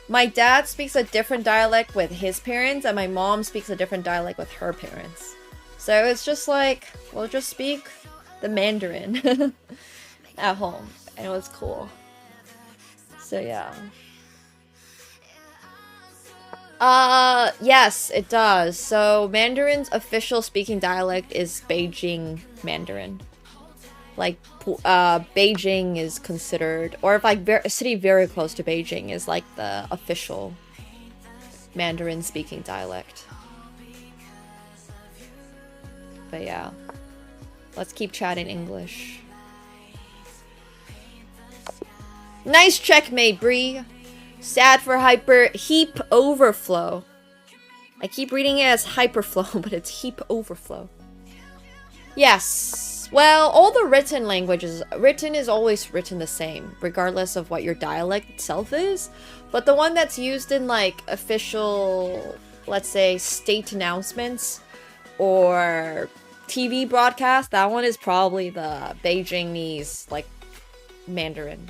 My dad speaks a different dialect with his parents, and my mom speaks a different dialect with her parents. So it's just like, we'll just speak the Mandarin at home. And it was cool. So yeah. Yes, it does. So Mandarin's official speaking dialect is Beijing Mandarin. Like, Beijing is considered, or if like a city very close to Beijing is like the official Mandarin speaking dialect. But yeah, let's keep chatting English. Nice checkmate, Bree. Sad for heap overflow. I keep reading it as hyperflow, but it's heap overflow. Yes. Well, all the written languages, written is always written the same, regardless of what your dialect itself is. But the one that's used in like official, let's say, state announcements or TV broadcast, that one is probably the Beijingese, like, Mandarin.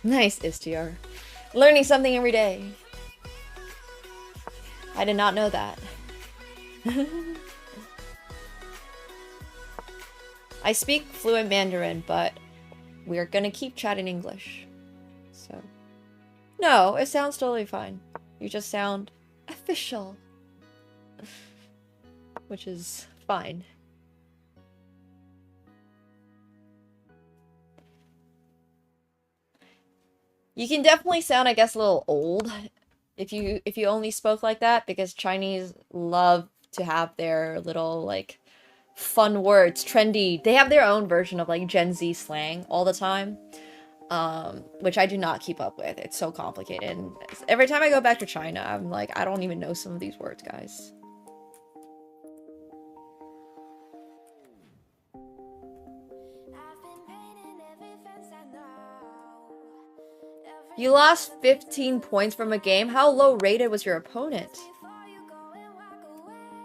Nice, Istiar. Learning something every day. I did not know that. I speak fluent Mandarin, but we're gonna keep chatting English. So. No, it sounds totally fine. You just sound official. Which is fine. You can definitely sound, I guess, a little old if you only spoke like that, because Chinese love to have their little, like, fun words, trendy. They have their own version of, like, Gen Z slang all the time. Which I do not keep up with. It's so complicated. And every time I go back to China, I'm like, I don't even know some of these words, guys. You lost 15 points from a game? How low rated was your opponent?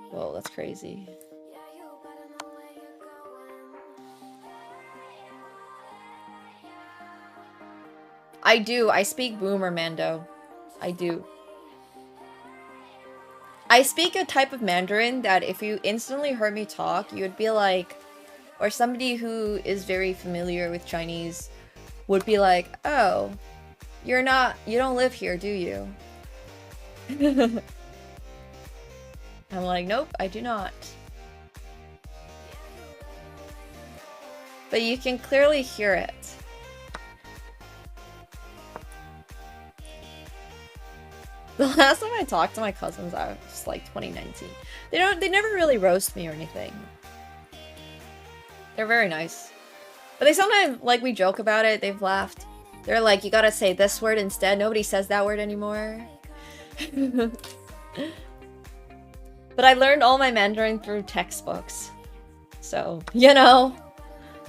Whoa, that's crazy. I do. I speak Boomer Mando. I do. I speak a type of Mandarin that if you instantly heard me talk, you would be like, or somebody who is very familiar with Chinese would be like, oh, you don't live here, do you? I'm like, nope, I do not. But you can clearly hear it. The last time I talked to my cousins, I was like 2019. They never really roast me or anything. They're very nice. But they sometimes, like, we joke about it, they've laughed. They're like, you gotta say this word instead. Nobody says that word anymore. But I learned all my Mandarin through textbooks. So, you know,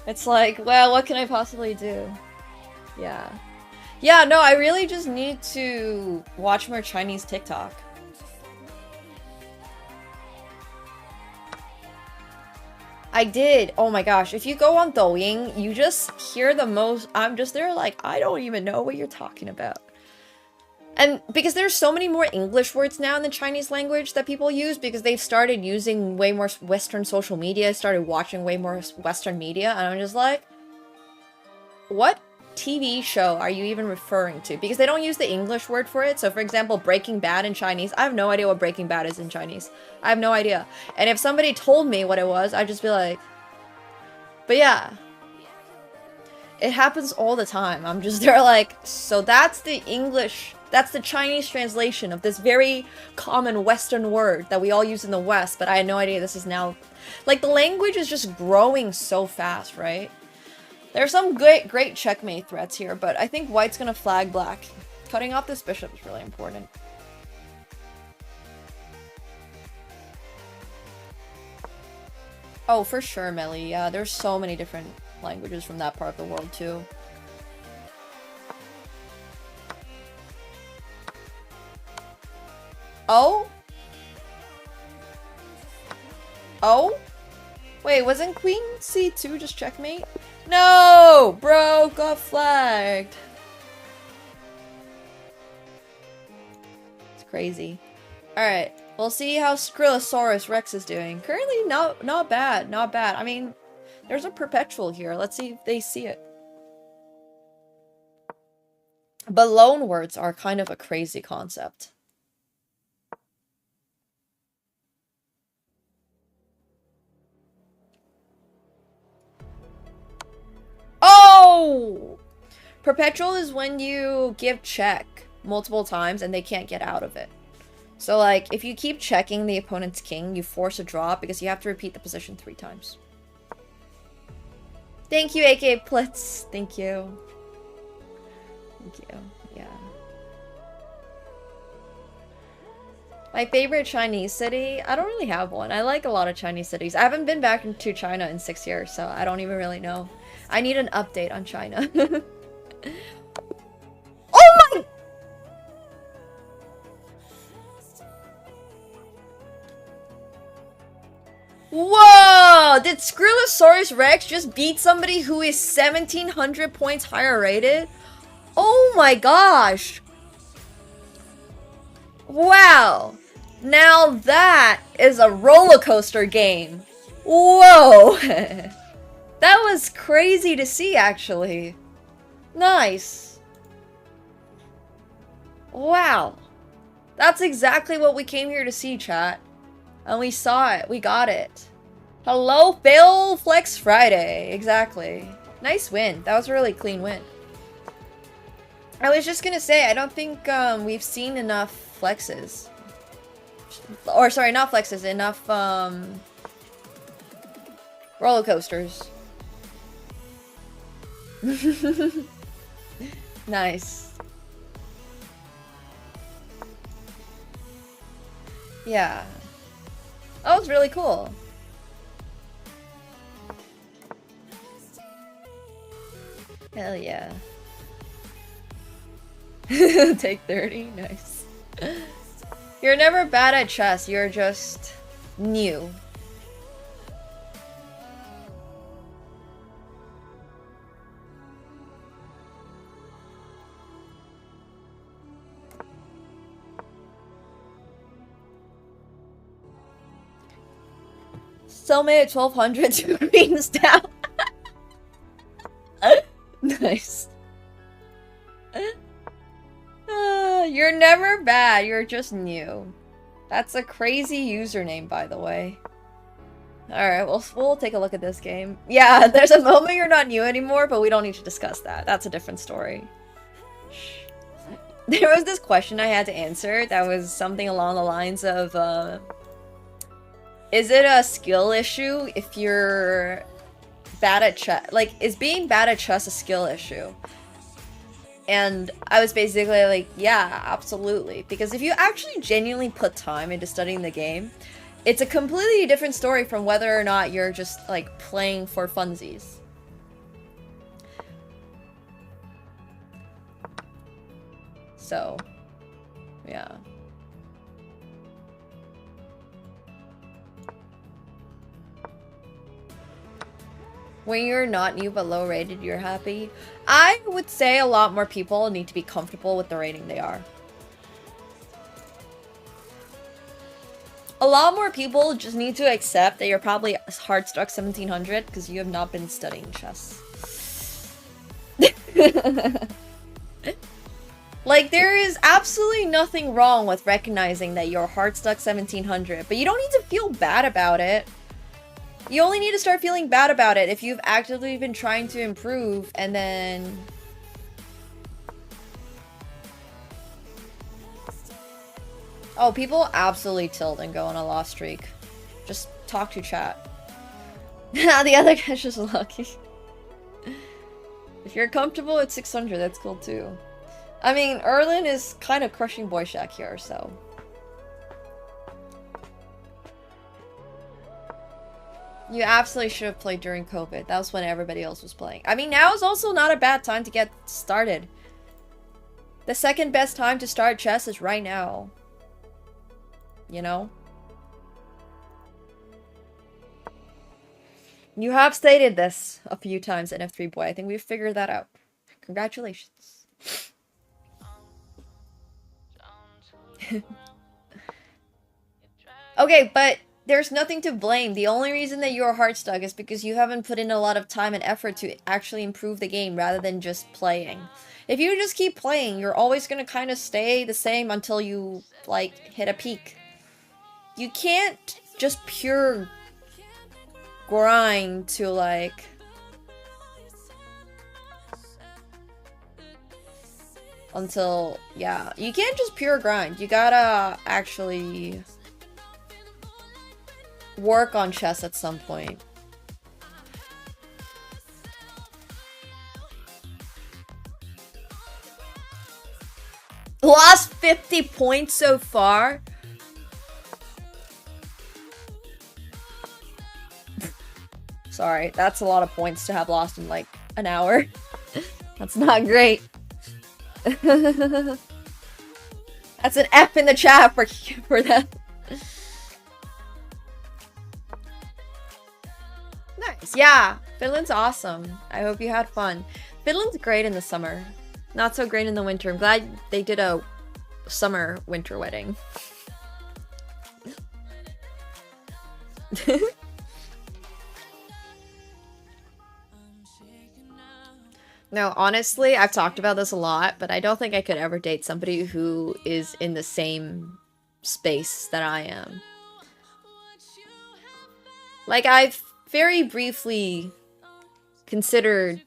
it's like, well, what can I possibly do? Yeah. Yeah, no, I really just need to watch more Chinese TikTok. I did. Oh my gosh. If you go on Douyin, you just hear the most. I'm just there like, I don't even know what you're talking about. And because there's so many more English words now in the Chinese language that people use because they've started using way more Western social media, started watching way more Western media. And I'm just like, what TV show are you even referring to? Because they don't use the English word for it. So for example, Breaking Bad in Chinese, I have no idea what Breaking Bad is in Chinese. I have no idea. And if somebody told me what it was, I'd just be like, but yeah. It happens all the time. I'm just there like, so that's the English, that's the Chinese translation of this very common Western word that we all use in the West, but I had no idea this is now, like the language is just growing so fast, right? There's some great checkmate threats here, but I think white's gonna flag black. Cutting off this bishop is really important. Oh, for sure, Melly. Yeah, there's so many different languages from that part of the world, too. Oh? Oh? Wait, wasn't Queen C2 just checkmate? No! Bro, got flagged. It's crazy. Alright, we'll see how Skrillosaurus Rex is doing. Currently, not bad, not bad. I mean, there's a perpetual here. Let's see if they see it. But loan words are kind of a crazy concept. Oh! Perpetual is when you give check multiple times and they can't get out of it. So like, if you keep checking the opponent's king, you force a draw because you have to repeat the position 3 times. Thank you, AK Plitz. Thank you. Thank you. Yeah. My favorite Chinese city? I don't really have one. I like a lot of Chinese cities. I haven't been back to China in 6 years, so I don't even really know. I need an update on China. Oh my! Whoa! Did Skrillosaurus Rex just beat somebody who is 1,700 points higher rated? Oh my gosh! Wow! Now that is a roller coaster game. Whoa! That was crazy to see, actually. Nice. Wow. That's exactly what we came here to see, chat. And we saw it. We got it. Hello, Fail Flex Friday. Exactly. Nice win. That was a really clean win. I was just gonna say, I don't think we've seen enough flexes. Or, sorry, not flexes. Enough roller coasters. Nice. Yeah. That was really cool. Hell yeah. Take 30. Nice. You're never bad at chess. You're just new. Still made it 1200 2 queens down. Nice. You're never bad, you're just new. That's a crazy username, by the way. Alright, we'll take a look at this game. Yeah, there's a moment you're not new anymore, but we don't need to discuss that. That's a different story. There was this question I had to answer that was something along the lines of, is it a skill issue if you're bad at chess? Like, is being bad at chess a skill issue? And I was basically like, yeah, absolutely. Because if you actually genuinely put time into studying the game, it's a completely different story from whether or not you're just, like, playing for funsies. So, yeah. When you're not new but low rated, you're happy? I would say a lot more people need to be comfortable with the rating they are. A lot more people just need to accept that you're probably hard stuck 1700 because you have not been studying chess. Like, there is absolutely nothing wrong with recognizing that you're hard stuck 1700, but you don't need to feel bad about it. You only need to start feeling bad about it if you've actively been trying to improve and then... Oh, people absolutely tilt and go on a lost streak. Just talk to chat. The other guy's just lucky. If you're comfortable at 600, that's cool too. I mean, Erlin is kind of crushing Boyshak here, so... You absolutely should have played during COVID. That was when everybody else was playing. I mean, now is also not a bad time to get started. The second best time to start chess is right now. You know? You have stated this a few times, NF3 boy. I think we've figured that out. Congratulations. Okay, but there's nothing to blame. The only reason that you're hard stuck is because you haven't put in a lot of time and effort to actually improve the game rather than just playing. If you just keep playing, you're always gonna kind of stay the same until you, like, hit a peak. You can't just pure grind to, like... Until, yeah. You can't just pure grind. You gotta actually... work on chess at some point. Lost 50 points so far? Sorry, that's a lot of points to have lost in like an hour. That's not great. That's an F in the chat for that. Nice. Yeah, Finland's awesome. I hope you had fun. Finland's great in the summer. Not so great in the winter. I'm glad they did a summer-winter wedding. No, honestly, I've talked about this a lot, but I don't think I could ever date somebody who is in the same space that I am. Like, I've very briefly considered,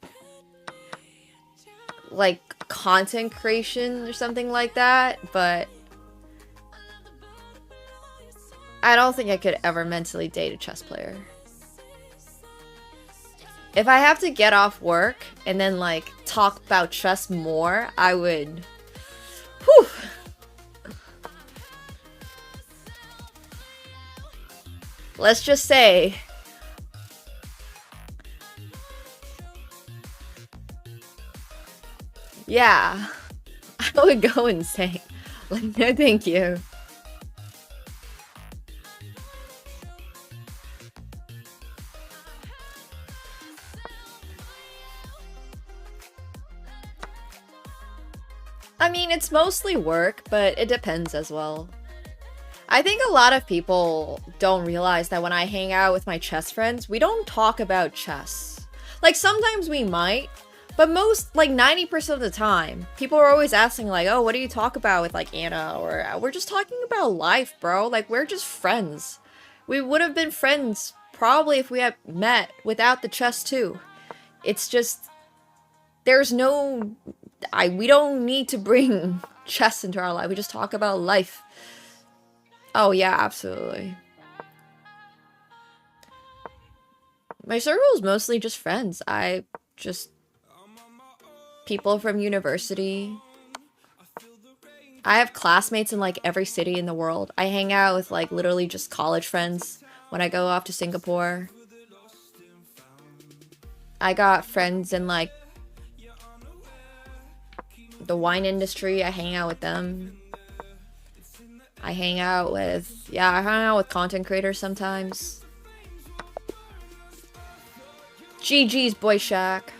like, content creation or something like that, but I don't think I could ever mentally date a chess player. If I have to get off work and then, like, talk about chess more, I would... Whew! Let's just say... Yeah. I would go insane. Like, no thank you. I mean, it's mostly work, but it depends as well. I think a lot of people don't realize that when I hang out with my chess friends, we don't talk about chess. Like, sometimes we might, but most, like 90% of the time, people are always asking like, oh, what do you talk about with like Anna? Or we're just talking about life, bro. Like, we're just friends. We would have been friends probably if we had met without the chess too. It's just, there's no... we don't need to bring chess into our life. We just talk about life. Oh yeah, absolutely. My circle is mostly just friends. people from university. I have classmates in like every city in the world. I hang out with like literally just college friends when I go off to Singapore. I got friends in like the wine industry. I hang out with them. I hang out with, yeah, I hang out with content creators sometimes. GG's Boy Shack.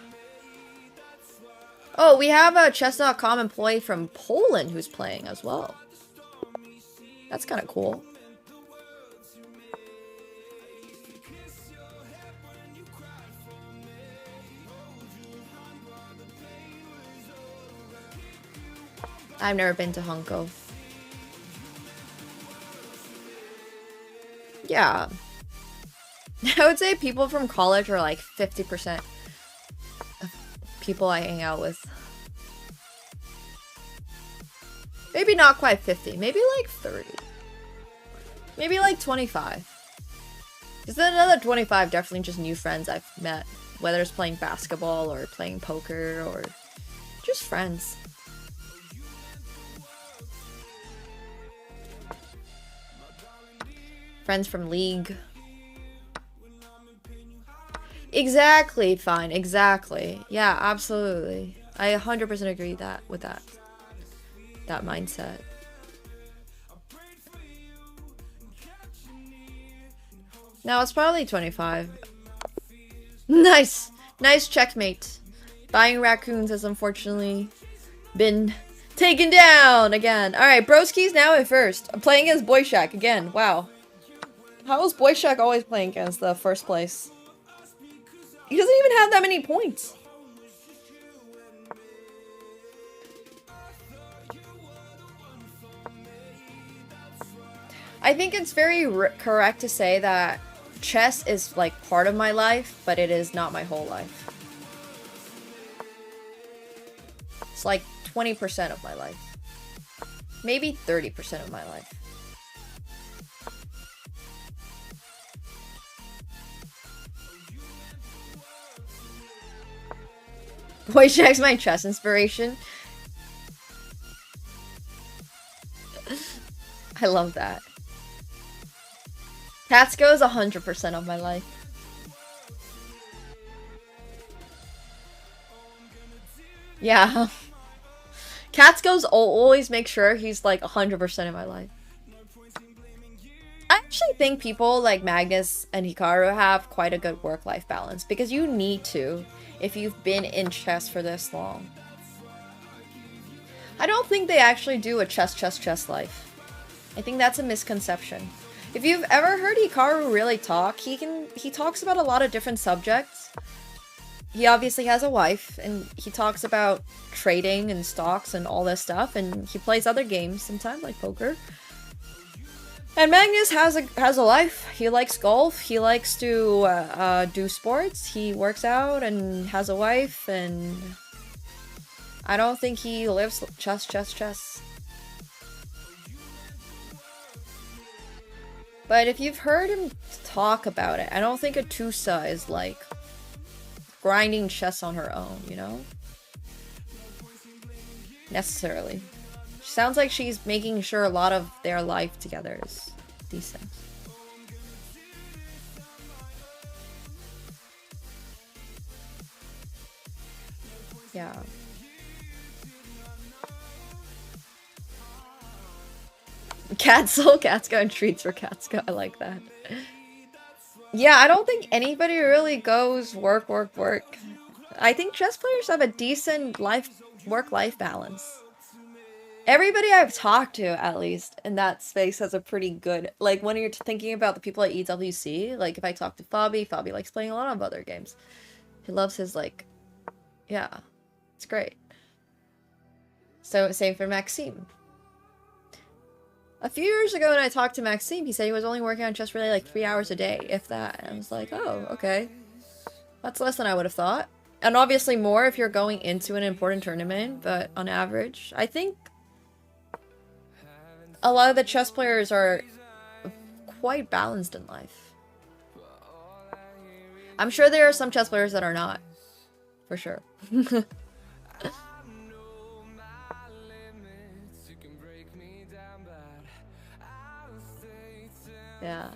Oh, we have a chess.com employee from Poland who's playing as well. That's kind of cool. I've never been to Hong Kong. Yeah. I would say people from college are like 50% of people I hang out with. Maybe not quite 50, maybe like 30. Maybe like 25. Because then another 25 definitely just new friends I've met. Whether it's playing basketball or playing poker or just friends. Friends from League. Exactly, fine, exactly. Yeah, absolutely. I 100% agree with that mindset. No, it's probably 25. Nice! Nice checkmate. Buying raccoons has unfortunately been taken down again. Alright, Broski's now at first. I'm playing against Boy Shack again. Wow. How is Boy Shack always playing against the first place? He doesn't even have that many points. I think it's very correct to say that chess is like part of my life, but it is not my whole life. It's like 20% of my life. Maybe 30% of my life. Boy Shack's my chess inspiration. I love that. Catsko is 100% of my life. Yeah. Catsko's always make sure he's like 100% in my life. I actually think people like Magnus and Hikaru have quite a good work-life balance because you need to if you've been in chess for this long. I don't think they actually do a chess life. I think that's a misconception. If you've ever heard Hikaru really talk, he talks about a lot of different subjects. He obviously has a wife, and he talks about trading and stocks and all this stuff, and he plays other games sometimes, like poker. And Magnus has a life. He likes golf. He likes to do sports. He works out and has a wife, and I don't think he lives chess. But if you've heard him talk about it, I don't think Atusa is like grinding chess on her own, you know? Necessarily. She sounds like she's making sure a lot of their life together is decent. Yeah. Catsko and treats for Catsko. I like that. Yeah, I don't think anybody really goes work. I think chess players have a decent work-life balance. Everybody I've talked to, at least, in that space has a pretty good... Like, when you're thinking about the people at EWC, like, if I talk to Fabi likes playing a lot of other games. He loves his, like... Yeah. It's great. So, same for Maxime. A few years ago when I talked to Maxime, he said he was only working on chess really like 3 hours a day, if that. And I was like, oh, okay. That's less than I would have thought. And obviously more if you're going into an important tournament, but on average, I think a lot of the chess players are quite balanced in life. I'm sure there are some chess players that are not. For sure. Yeah.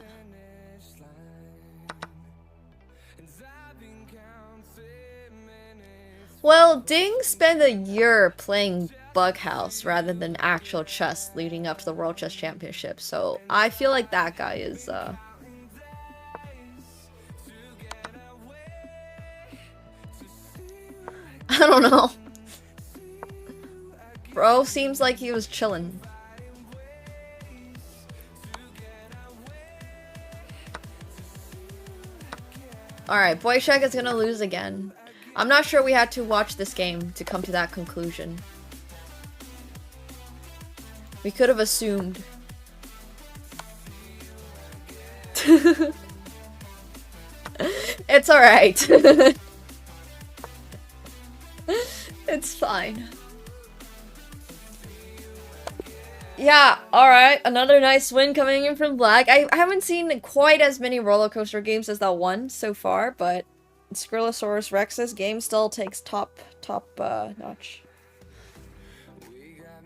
Well, Ding spent a year playing Bughouse rather than actual chess leading up to the World Chess Championship, so I feel like that guy is, I don't know. Bro seems like he was chilling. Alright, Boyshek is gonna lose again. I'm not sure we had to watch this game to come to that conclusion. We could have assumed. It's alright. It's fine. Yeah, alright. Another nice win coming in from Black. I haven't seen quite as many roller coaster games as that one so far, but Skrillasaurus Rex's game still takes top notch.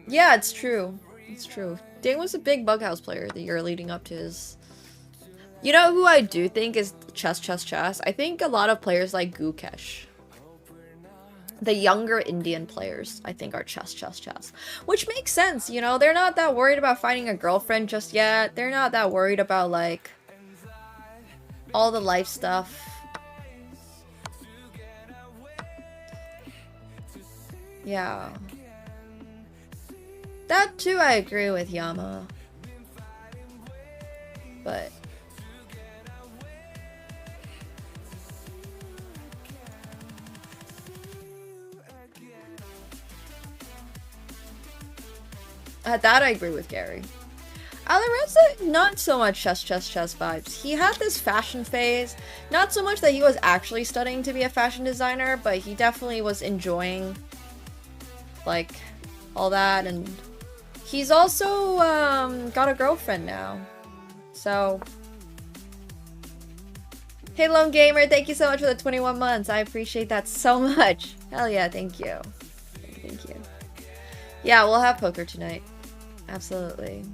Yeah, it's true. It's true. Ding was a big Bughouse player the year leading up to his... You know who I do think is chess? I think a lot of players like Gukesh. The younger Indian players, I think, are chess. Which makes sense, you know? They're not that worried about finding a girlfriend just yet. They're not that worried about, like, all the life stuff. Yeah. That too I agree with, Yama. But... that I agree with Gary. Alireza, not so much chess vibes. He had this fashion phase. Not so much that he was actually studying to be a fashion designer, but he definitely was enjoying, like, all that. And he's also got a girlfriend now. So... Hey, Lone Gamer, thank you so much for the 21 months. I appreciate that so much. Hell yeah, thank you. Thank you. Yeah, we'll have poker tonight. Absolutely.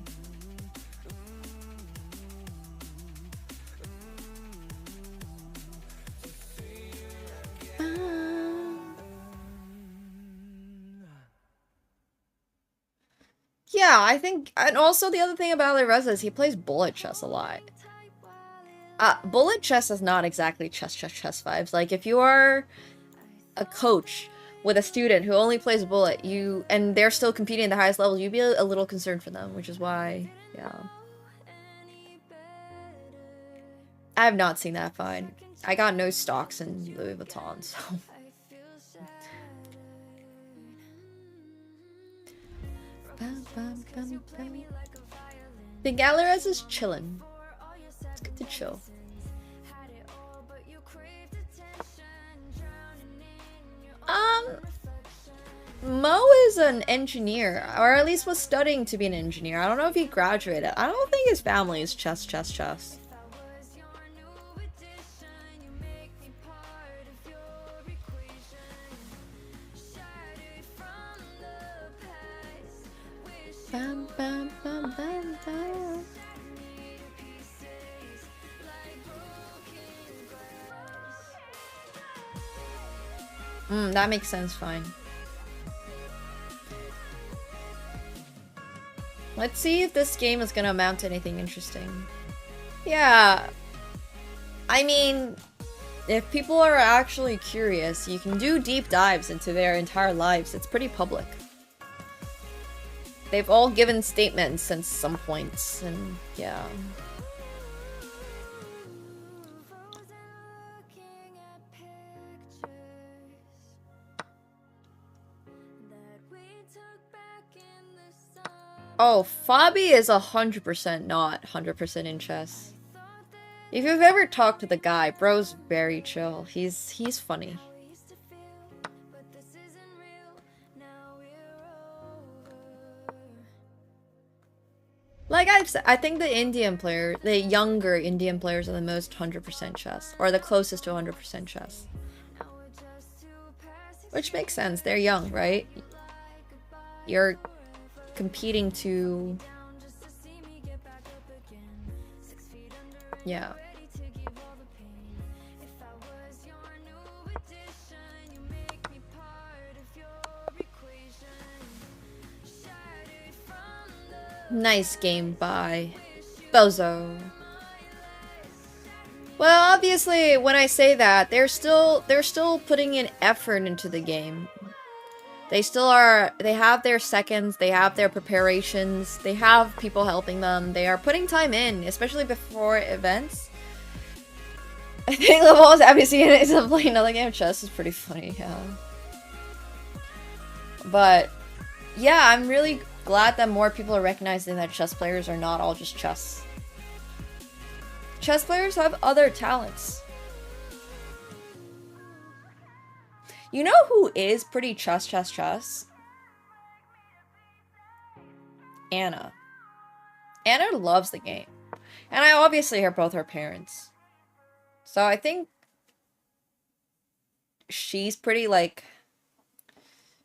Yeah, I think, and also the other thing about Alireza is he plays bullet chess a lot. Bullet chess is not exactly chess vibes. Like, if you are a coach with a student who only plays bullet, and they're still competing at the highest level, you'd be a little concerned for them, which is why, yeah. I have not seen that fight. I got no stocks in Louis Vuitton, so... The Alireza is chillin'. It's good to chill. Mo is an engineer, or at least was studying to be an engineer. I don't know if he graduated. I don't think his family is chess. Bam, bam, bam, bam, bam. That makes sense, fine. Let's see if this game is gonna amount to anything interesting. Yeah. I mean, if people are actually curious, you can do deep dives into their entire lives. It's pretty public. They've all given statements since some points, and yeah. Oh, Fabi is 100% not 100% in chess. If you've ever talked to the guy, bro's very chill. He's funny. Like I've said, I think the younger Indian players are the most 100% chess, or the closest to 100% chess. Which makes sense. They're young, right? You're competing to Yeah. Nice game by Bozo. Well, obviously, when I say that, they're still putting in effort into the game. They still are, they have their seconds, they have their preparations, they have people helping them, they are putting time in, especially before events. I think Laval's obviously is playing another game of chess is pretty funny, yeah. But, yeah, I'm really glad that more people are recognizing that chess players are not all just chess. Chess players have other talents. You know who is pretty chess? Anna. Anna loves the game. And I obviously hear both her parents. So I think she's pretty like...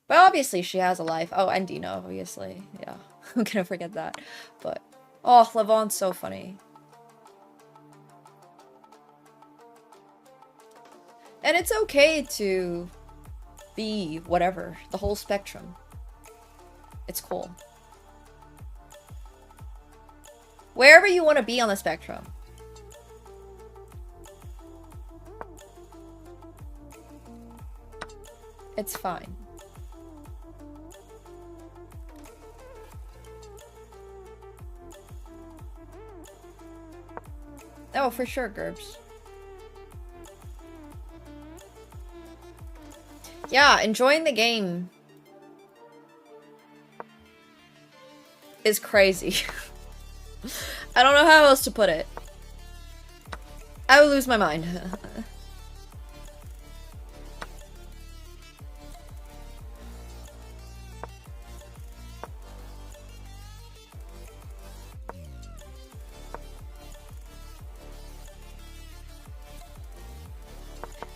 But obviously she has a life. Oh, and Dino, obviously. Yeah, I'm gonna forget that. But, oh, Lavon's so funny. And it's okay to be whatever, the whole spectrum. It's cool. Wherever you want to be on the spectrum. It's fine. Oh, for sure, Gerbs. Yeah, enjoying the game is crazy. I don't know how else to put it. I would lose my mind.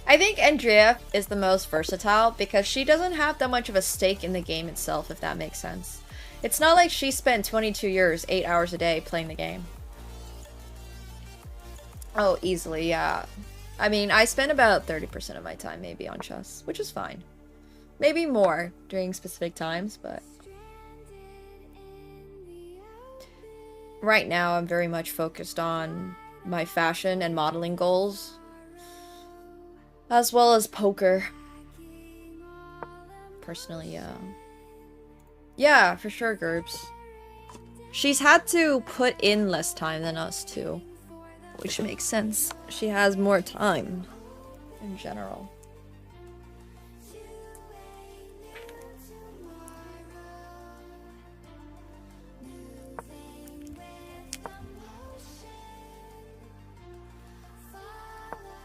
I think Andrea is the most versatile because she doesn't have that much of a stake in the game itself, if that makes sense. It's not like she spent 22 years, 8 hours a day playing the game. Oh, easily, yeah. I mean, I spend about 30% of my time maybe on chess, which is fine. Maybe more during specific times, but... Right now, I'm very much focused on my fashion and modeling goals. As well as poker. Personally, yeah. Yeah, for sure, Gerbs. She's had to put in less time than us, too. Which makes sense. She has more time. In general.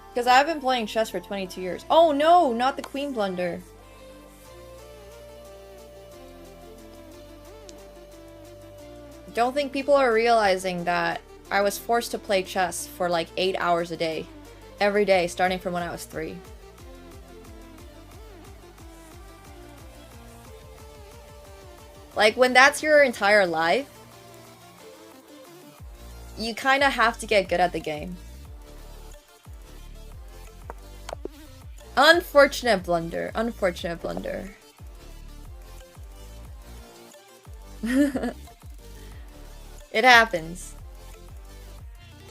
Because I've been playing chess for 22 years. Oh no, not the queen blunder. Don't think people are realizing that I was forced to play chess for like 8 hours a day. Every day, starting from when I was 3. Like, when that's your entire life, you kind of have to get good at the game. Unfortunate blunder. Unfortunate blunder. It happens.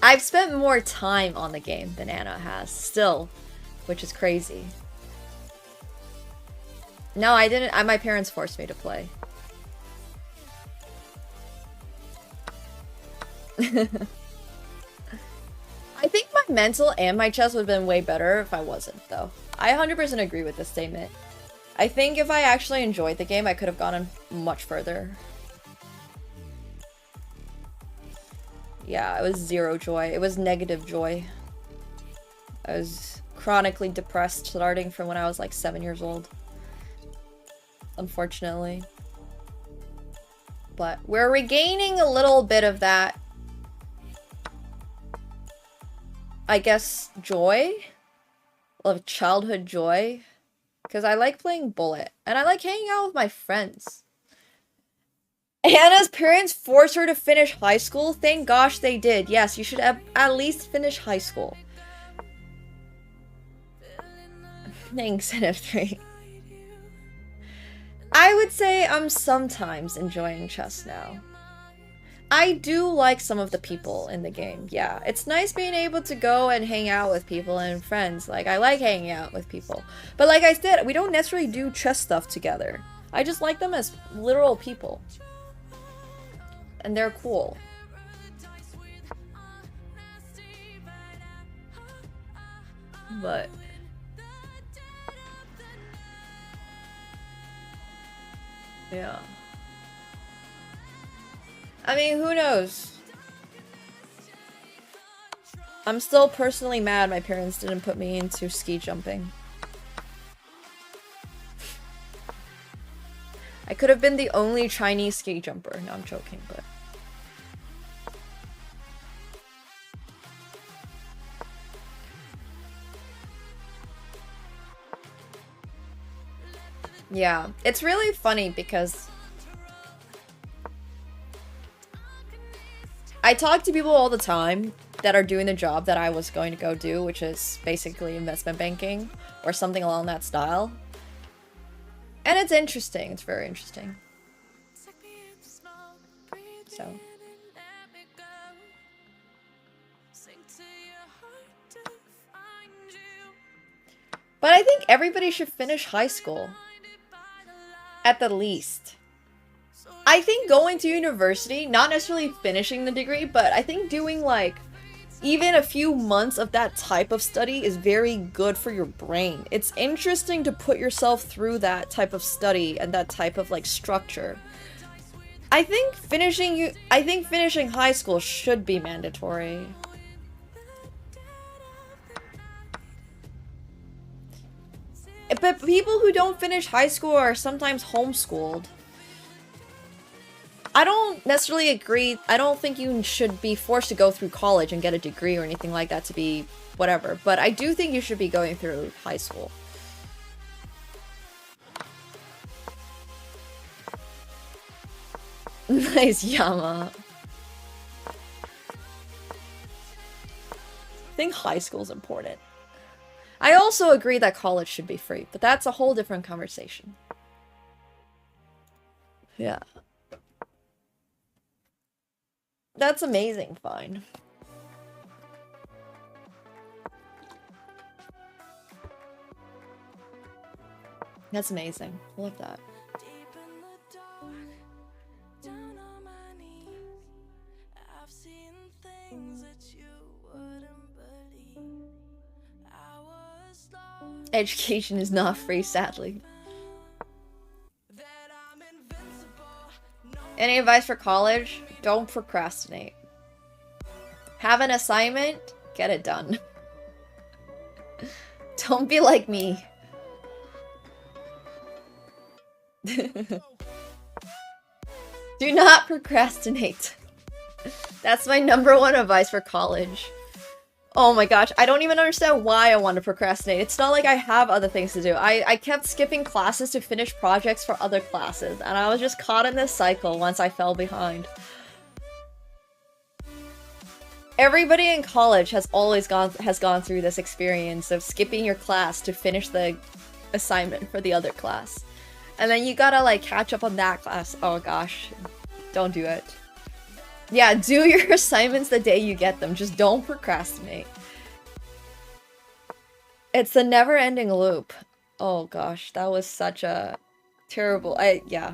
I've spent more time on the game than Anna has, still, which is crazy. No, I didn't. My parents forced me to play. I think my mental and my chess would have been way better if I wasn't, though. I 100% agree with this statement. I think if I actually enjoyed the game, I could have gone much further. Yeah, it was zero joy. It was negative joy. I was chronically depressed starting from when I was like 7 years old. Unfortunately. But we're regaining a little bit of that, I guess, joy? Of childhood joy. Because I like playing Bullet. And I like hanging out with my friends. Anna's parents forced her to finish high school? Thank gosh they did. Yes, you should at least finish high school. Thanks, NF3. I would say I'm sometimes enjoying chess now. I do like some of the people in the game, yeah. It's nice being able to go and hang out with people and friends. Like, I like hanging out with people. But like I said, we don't necessarily do chess stuff together. I just like them as literal people. And they're cool. But... yeah. I mean, who knows? I'm still personally mad my parents didn't put me into ski jumping. I could have been the only Chinese ski jumper. No, I'm joking, but... yeah, it's really funny because... I talk to people all the time that are doing the job that I was going to go do, which is basically investment banking or something along that style. And it's interesting. It's very interesting. So. But I think everybody should finish high school. At the least. I think going to university, not necessarily finishing the degree, but I think doing like even a few months of that type of study is very good for your brain. It's interesting to put yourself through that type of study and that type of like structure. I think finishing high school should be mandatory. But people who don't finish high school are sometimes homeschooled. I don't necessarily agree. I don't think you should be forced to go through college and get a degree or anything like that to be whatever. But I do think you should be going through high school. Nice, Yama. I think high school is important. I also agree that college should be free, but that's a whole different conversation. Yeah. That's amazing, fine. That's amazing. I love that. Education is not free, sadly. Any advice for college? Don't procrastinate. Have an assignment? Get it done. Don't be like me. Do not procrastinate. That's my #1 advice for college. Oh my gosh, I don't even understand why I want to procrastinate. It's not like I have other things to do. I kept skipping classes to finish projects for other classes, and I was just caught in this cycle once I fell behind. Everybody in college has gone through this experience of skipping your class to finish the assignment for the other class. And then you gotta like catch up on that class. Oh gosh, don't do it. Yeah, do your assignments the day you get them. Just don't procrastinate. It's a never-ending loop. Oh gosh, that was such a terrible... yeah.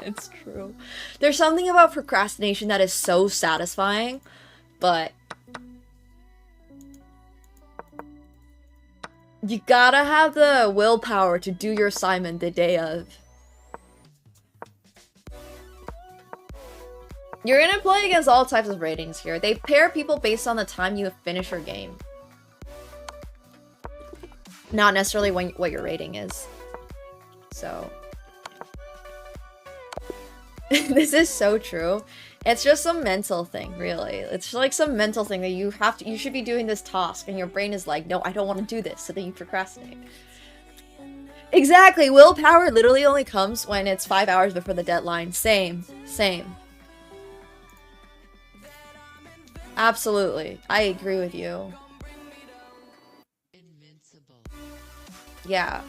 It's true. There's something about procrastination that is so satisfying, but... you gotta have the willpower to do your assignment the day of. You're gonna play against all types of ratings here. They pair people based on the time you finish your game. Not necessarily what your rating is. So... this is so true. It's just some mental thing, really. It's like some mental thing that you should be doing this task, and your brain is like, no, I don't want to do this, so then you procrastinate. Exactly. Willpower literally only comes when it's 5 hours before the deadline. Same. Same. Absolutely. I agree with you. Yeah.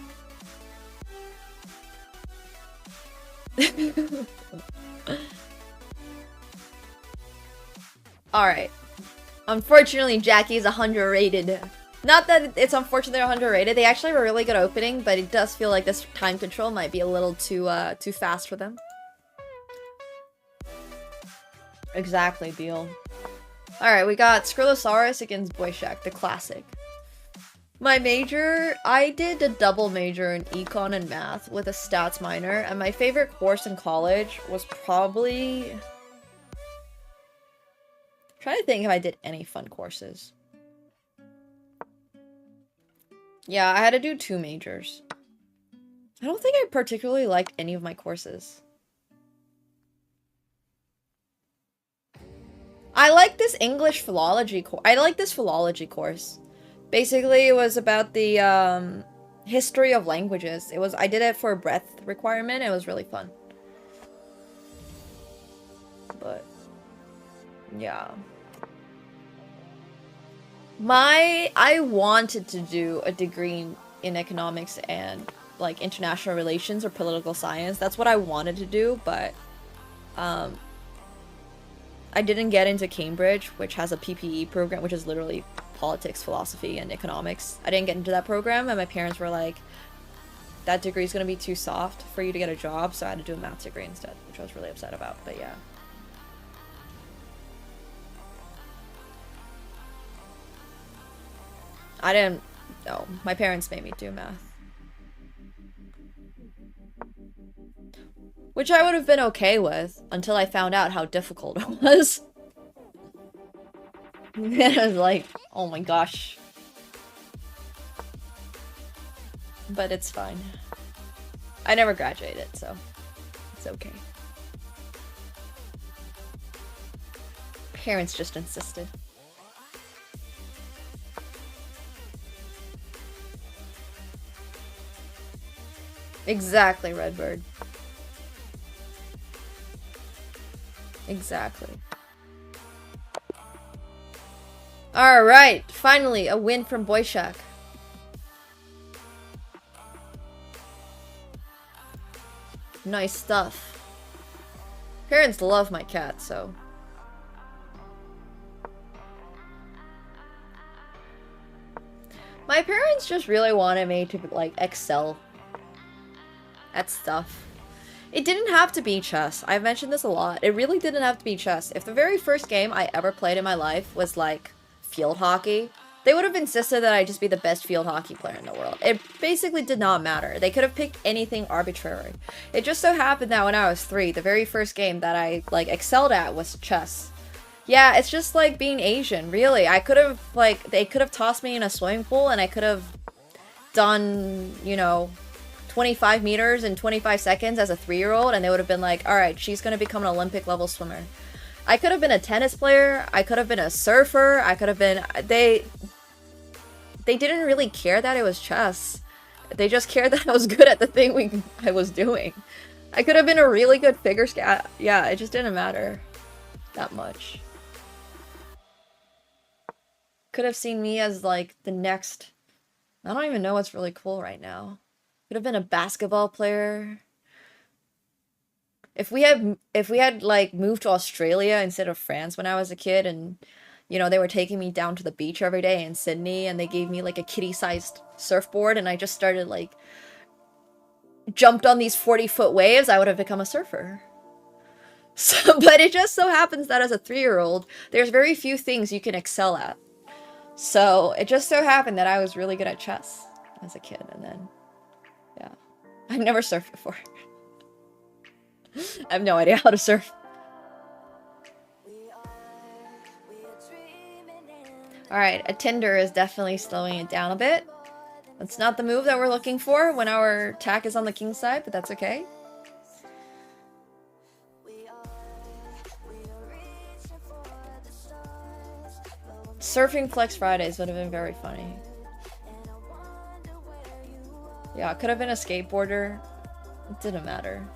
Alright. Unfortunately, Jackie's 100 rated. Not that it's unfortunate they're 100 rated. They actually have a really good opening, but it does feel like this time control might be a little too fast for them. Exactly, Beal. Alright, we got Skrilosaurus against Boyshak, the classic. My major, I did a double major in econ and math with a stats minor, and my favorite course in college was probably... I'm trying to think if I did any fun courses. Yeah, I had to do 2 majors. I don't think I particularly liked any of my courses. I like this English philology course. I like this philology course. Basically, it was about the history of languages. I did it for a breadth requirement. It was really fun. But yeah. I wanted to do a degree in economics and like international relations or political science. That's what I wanted to do, but I didn't get into Cambridge, which has a PPE program, which is literally politics, philosophy, and economics. I didn't get into that program, and my parents were like, that degree is going to be too soft for you to get a job, so I had to do a math degree instead, which I was really upset about, but yeah. I didn't... No, my parents made me do math. Which I would have been okay with, until I found out how difficult it was. I was like, oh my gosh. But it's fine. I never graduated, so it's okay. Parents just insisted. Exactly, Redbird. Exactly. Alright, finally, a win from Boyshak. Nice stuff. Parents love my cat, so... My parents just really wanted me to, like, excel at stuff. It didn't have to be chess. I've mentioned this a lot. It really didn't have to be chess. If the very first game I ever played in my life was, like, field hockey, they would have insisted that I just be the best field hockey player in the world. It basically did not matter. They could have picked anything arbitrary. It just so happened that when I was 3, the very first game that I, like, excelled at was chess. Yeah, it's just like being Asian, really. I could have, like, they could have tossed me in a swimming pool and I could have done, you know, 25 meters in 25 seconds as a 3-year-old, and they would have been like, alright, she's gonna become an Olympic level swimmer. I could have been a tennis player, I could have been a surfer, I could have been... They didn't really care that it was chess. They just cared that I was good at the thing I was doing. I could have been a really good figure skater. Yeah, it just didn't matter that much. Could have seen me as, like, the next... I don't even know what's really cool right now. Could have been a basketball player. If we had like moved to Australia instead of France when I was a kid, and you know they were taking me down to the beach every day in Sydney, and they gave me like a kitty-sized surfboard, and I just started like jumped on these 40-foot waves, I would have become a surfer. So, but it just so happens that as a 3-year-old, there's very few things you can excel at. So it just so happened that I was really good at chess as a kid, and then. Yeah. I've never surfed before. I have no idea how to surf. Alright, a Tinder is definitely slowing it down a bit. That's not the move that we're looking for when our attack is on the king side, but that's okay. Surfing Flex Fridays would have been very funny. Yeah, could have been a skateboarder. It didn't matter.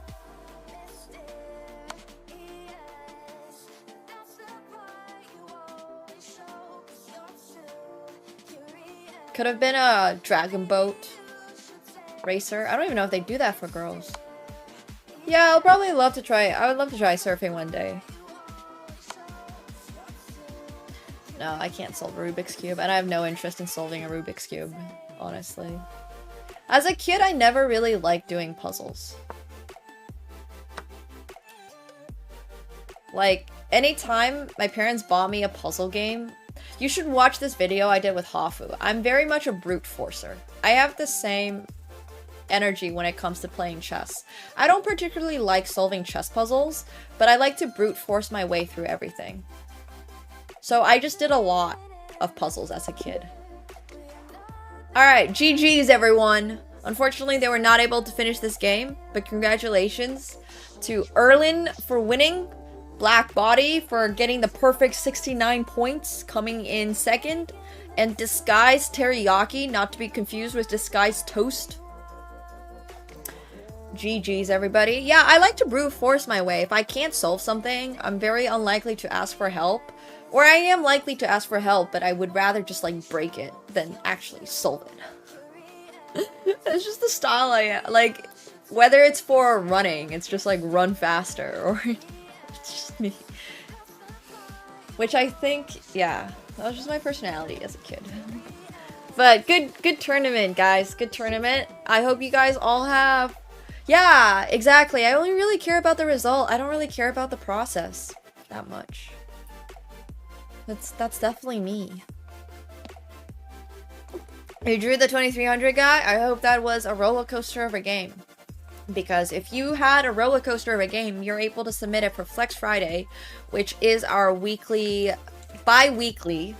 Could have been a dragon boat racer. I don't even know if they do that for girls. Yeah, I'll probably love to try. I would love to try surfing one day. No, I can't solve a Rubik's Cube, and I have no interest in solving a Rubik's Cube, honestly. As a kid, I never really liked doing puzzles. Like, anytime my parents bought me a puzzle game, you should watch this video I did with Hafu. I'm very much a brute forcer. I have the same energy when it comes to playing chess. I don't particularly like solving chess puzzles, but I like to brute force my way through everything. So I just did a lot of puzzles as a kid. Alright, GG's everyone. Unfortunately, they were not able to finish this game, but congratulations to Erlin for winning, Black Body for getting the perfect 69 points, coming in second, and Disguised Teriyaki, not to be confused with Disguised Toast. GG's everybody. Yeah, I like to brute force my way. If I can't solve something, I'm very unlikely to ask for help. Or I am likely to ask for help, but I would rather just like break it than actually solve it. It's just the style I like. Whether it's for running, it's just like run faster, or it's just me. Which I think, yeah, that was just my personality as a kid. But good tournament, guys. Good tournament. I hope you guys all have. Yeah, exactly. I only really care about the result. I don't really care about the process that much. That's definitely me. You drew the 2300 guy? I hope that was a roller coaster of a game. Because if you had a roller coaster of a game, you're able to submit it for Flex Friday, which is our weekly, bi-weekly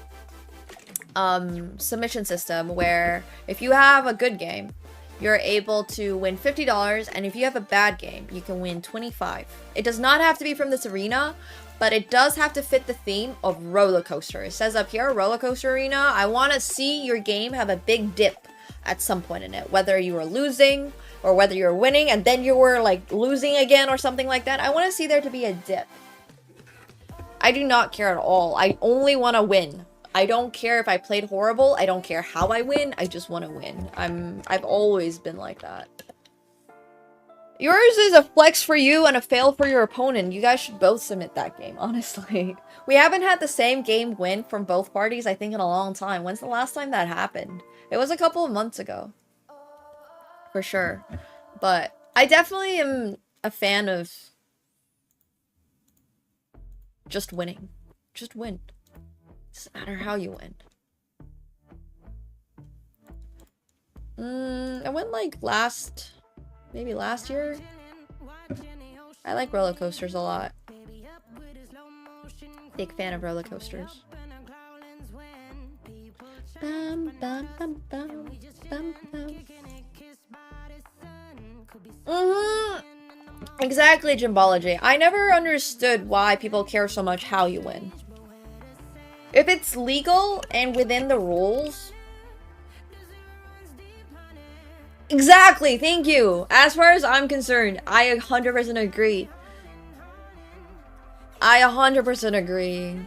submission system where if you have a good game, you're able to win $50, and if you have a bad game, you can win $25. It does not have to be from this arena, but it does have to fit the theme of roller coaster. It says up here, roller coaster arena. I want to see your game have a big dip at some point in it, whether you were losing or whether you were winning and then you were like losing again or something like that. I want to see there to be a dip. I do not care at all. I only want to win. I don't care if I played horrible. I don't care how I win. I just want to win. I've always been like that. Yours is a flex for you and a fail for your opponent. You guys should both submit that game, honestly. We haven't had the same game win from both parties, I think, in a long time. When's the last time that happened? It was a couple of months ago. For sure. But I definitely am a fan of just winning. Just win. Doesn't matter how you win. I went like maybe last year. I like roller coasters a lot. Big fan of roller coasters. Bum, bum, bum, bum, bum, bum. Exactly, Gymbology. I never understood why people care so much how you win. If it's legal and within the rules... Exactly, thank you! As far as I'm concerned, I 100% agree. I 100% agree.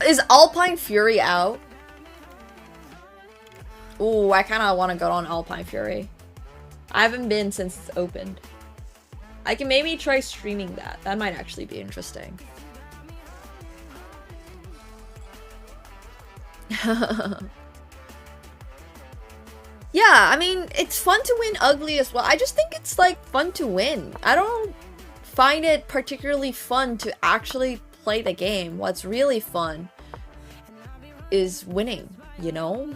Is Alpine Fury out? Ooh, I kind of want to go on Alpine Fury. I haven't been since it's opened. I can maybe try streaming that. That might actually be interesting. Yeah, I mean, it's fun to win ugly as well. I just think it's like fun to win. I don't find it particularly fun to actually play the game. What's really fun is winning, you know?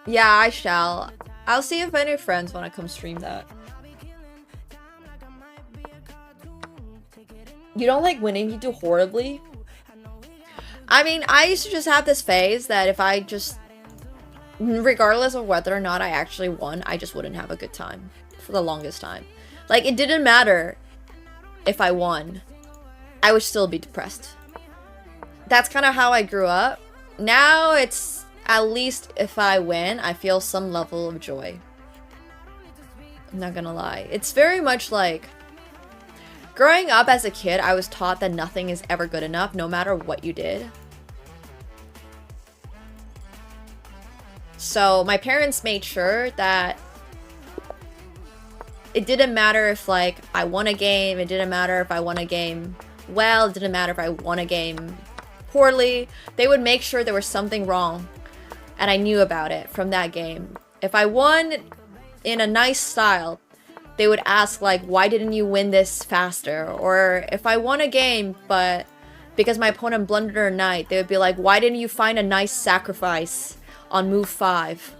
Yeah, I shall. I'll see if any friends want to come stream that. You don't like winning, you do horribly? I mean, I used to just have this phase that if I just... regardless of whether or not I actually won, I just wouldn't have a good time. For the longest time. Like, it didn't matter if I won. I would still be depressed. That's kind of how I grew up. Now it's, at least if I win, I feel some level of joy. I'm not gonna lie. It's very much like, growing up as a kid, I was taught that nothing is ever good enough, no matter what you did. So my parents made sure that it didn't matter if, like, I won a game, it didn't matter if I won a game well, it didn't matter if I won a game poorly. They would make sure there was something wrong, and I knew about it from that game. If I won in a nice style, they would ask, like, why didn't you win this faster? Or if I won a game, but because my opponent blundered a knight, they would be like, why didn't you find a nice sacrifice on move 5?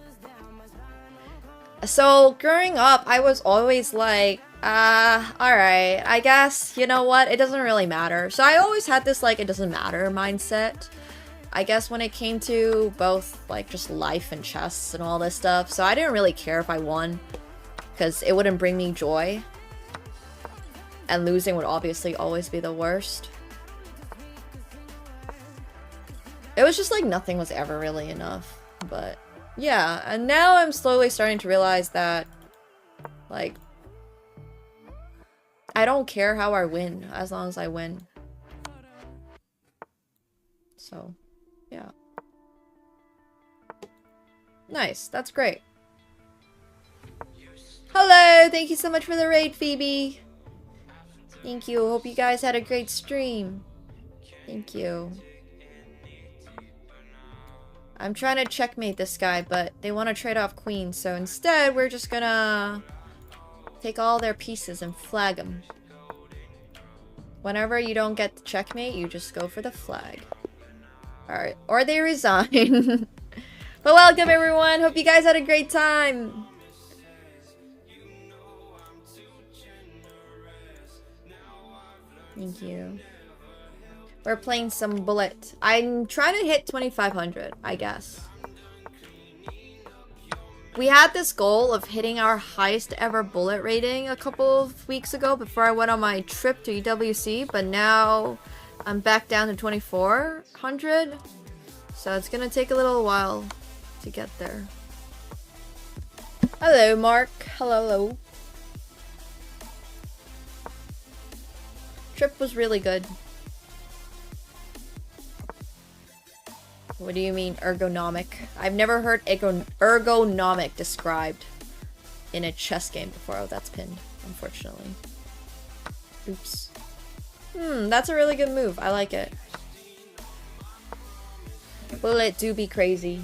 So, growing up, I was always like, alright, I guess, you know what, it doesn't really matter. So I always had this, like, it doesn't matter mindset, I guess, when it came to both, like, just life and chess and all this stuff. So I didn't really care if I won, because it wouldn't bring me joy. And losing would obviously always be the worst. It was just like nothing was ever really enough, but... yeah, and now I'm slowly starting to realize that, like, I don't care how I win, as long as I win. So, yeah. Nice, that's great. Hello, thank you so much for the raid, Phoebe. Thank you, hope you guys had a great stream. Thank you. I'm trying to checkmate this guy, but they want to trade off queens, so instead we're just gonna take all their pieces and flag them. Whenever you don't get the checkmate, you just go for the flag. Alright, or they resign. But welcome everyone, hope you guys had a great time. Thank you. We're playing some bullet. I'm trying to hit 2500, I guess. We had this goal of hitting our highest ever bullet rating a couple of weeks ago before I went on my trip to EWC, but now I'm back down to 2400. So it's gonna take a little while to get there. Hello, Mark. Hello. Trip was really good. What do you mean, ergonomic? I've never heard ergonomic described in a chess game before. Oh, that's pinned, unfortunately. Oops. That's a really good move. I like it. Bullet do be crazy.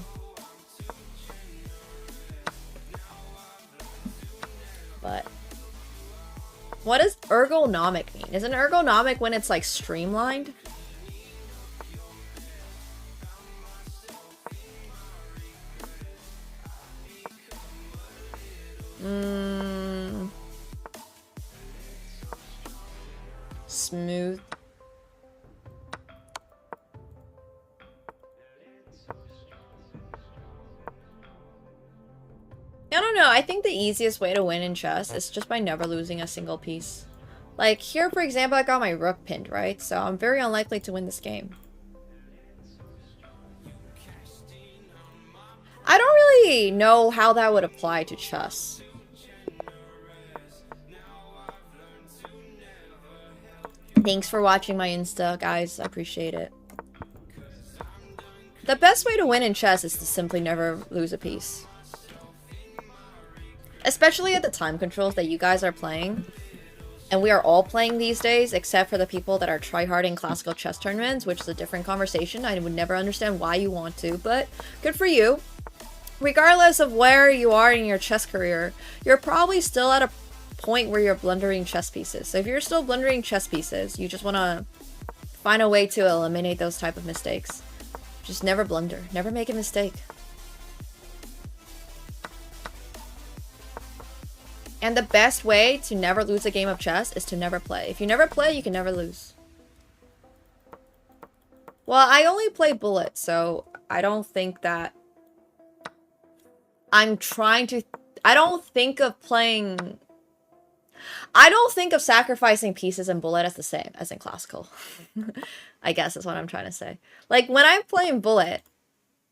But what does ergonomic mean? Isn't ergonomic when it's like streamlined? Smooth. I don't know, I think the easiest way to win in chess is just by never losing a single piece. Like, here for example, I got my rook pinned, right? So I'm very unlikely to win this game. I don't really know how that would apply to chess. Thanks for watching my Insta, guys. I appreciate it. The best way to win in chess is to simply never lose a piece. Especially at the time controls that you guys are playing. And we are all playing these days, except for the people that are tryharding classical chess tournaments, which is a different conversation. I would never understand why you want to, but good for you. Regardless of where you are in your chess career, you're probably still at a point where you're blundering chess pieces. So if you're still blundering chess pieces, you just want to find a way to eliminate those type of mistakes. Just never blunder. Never make a mistake. And the best way to never lose a game of chess is to never play. If you never play, you can never lose. Well, I only play bullet, so I don't think that... I don't think of playing... I don't think of sacrificing pieces in Bullet as the same as in Classical. I guess is what I'm trying to say. Like, when I'm playing Bullet,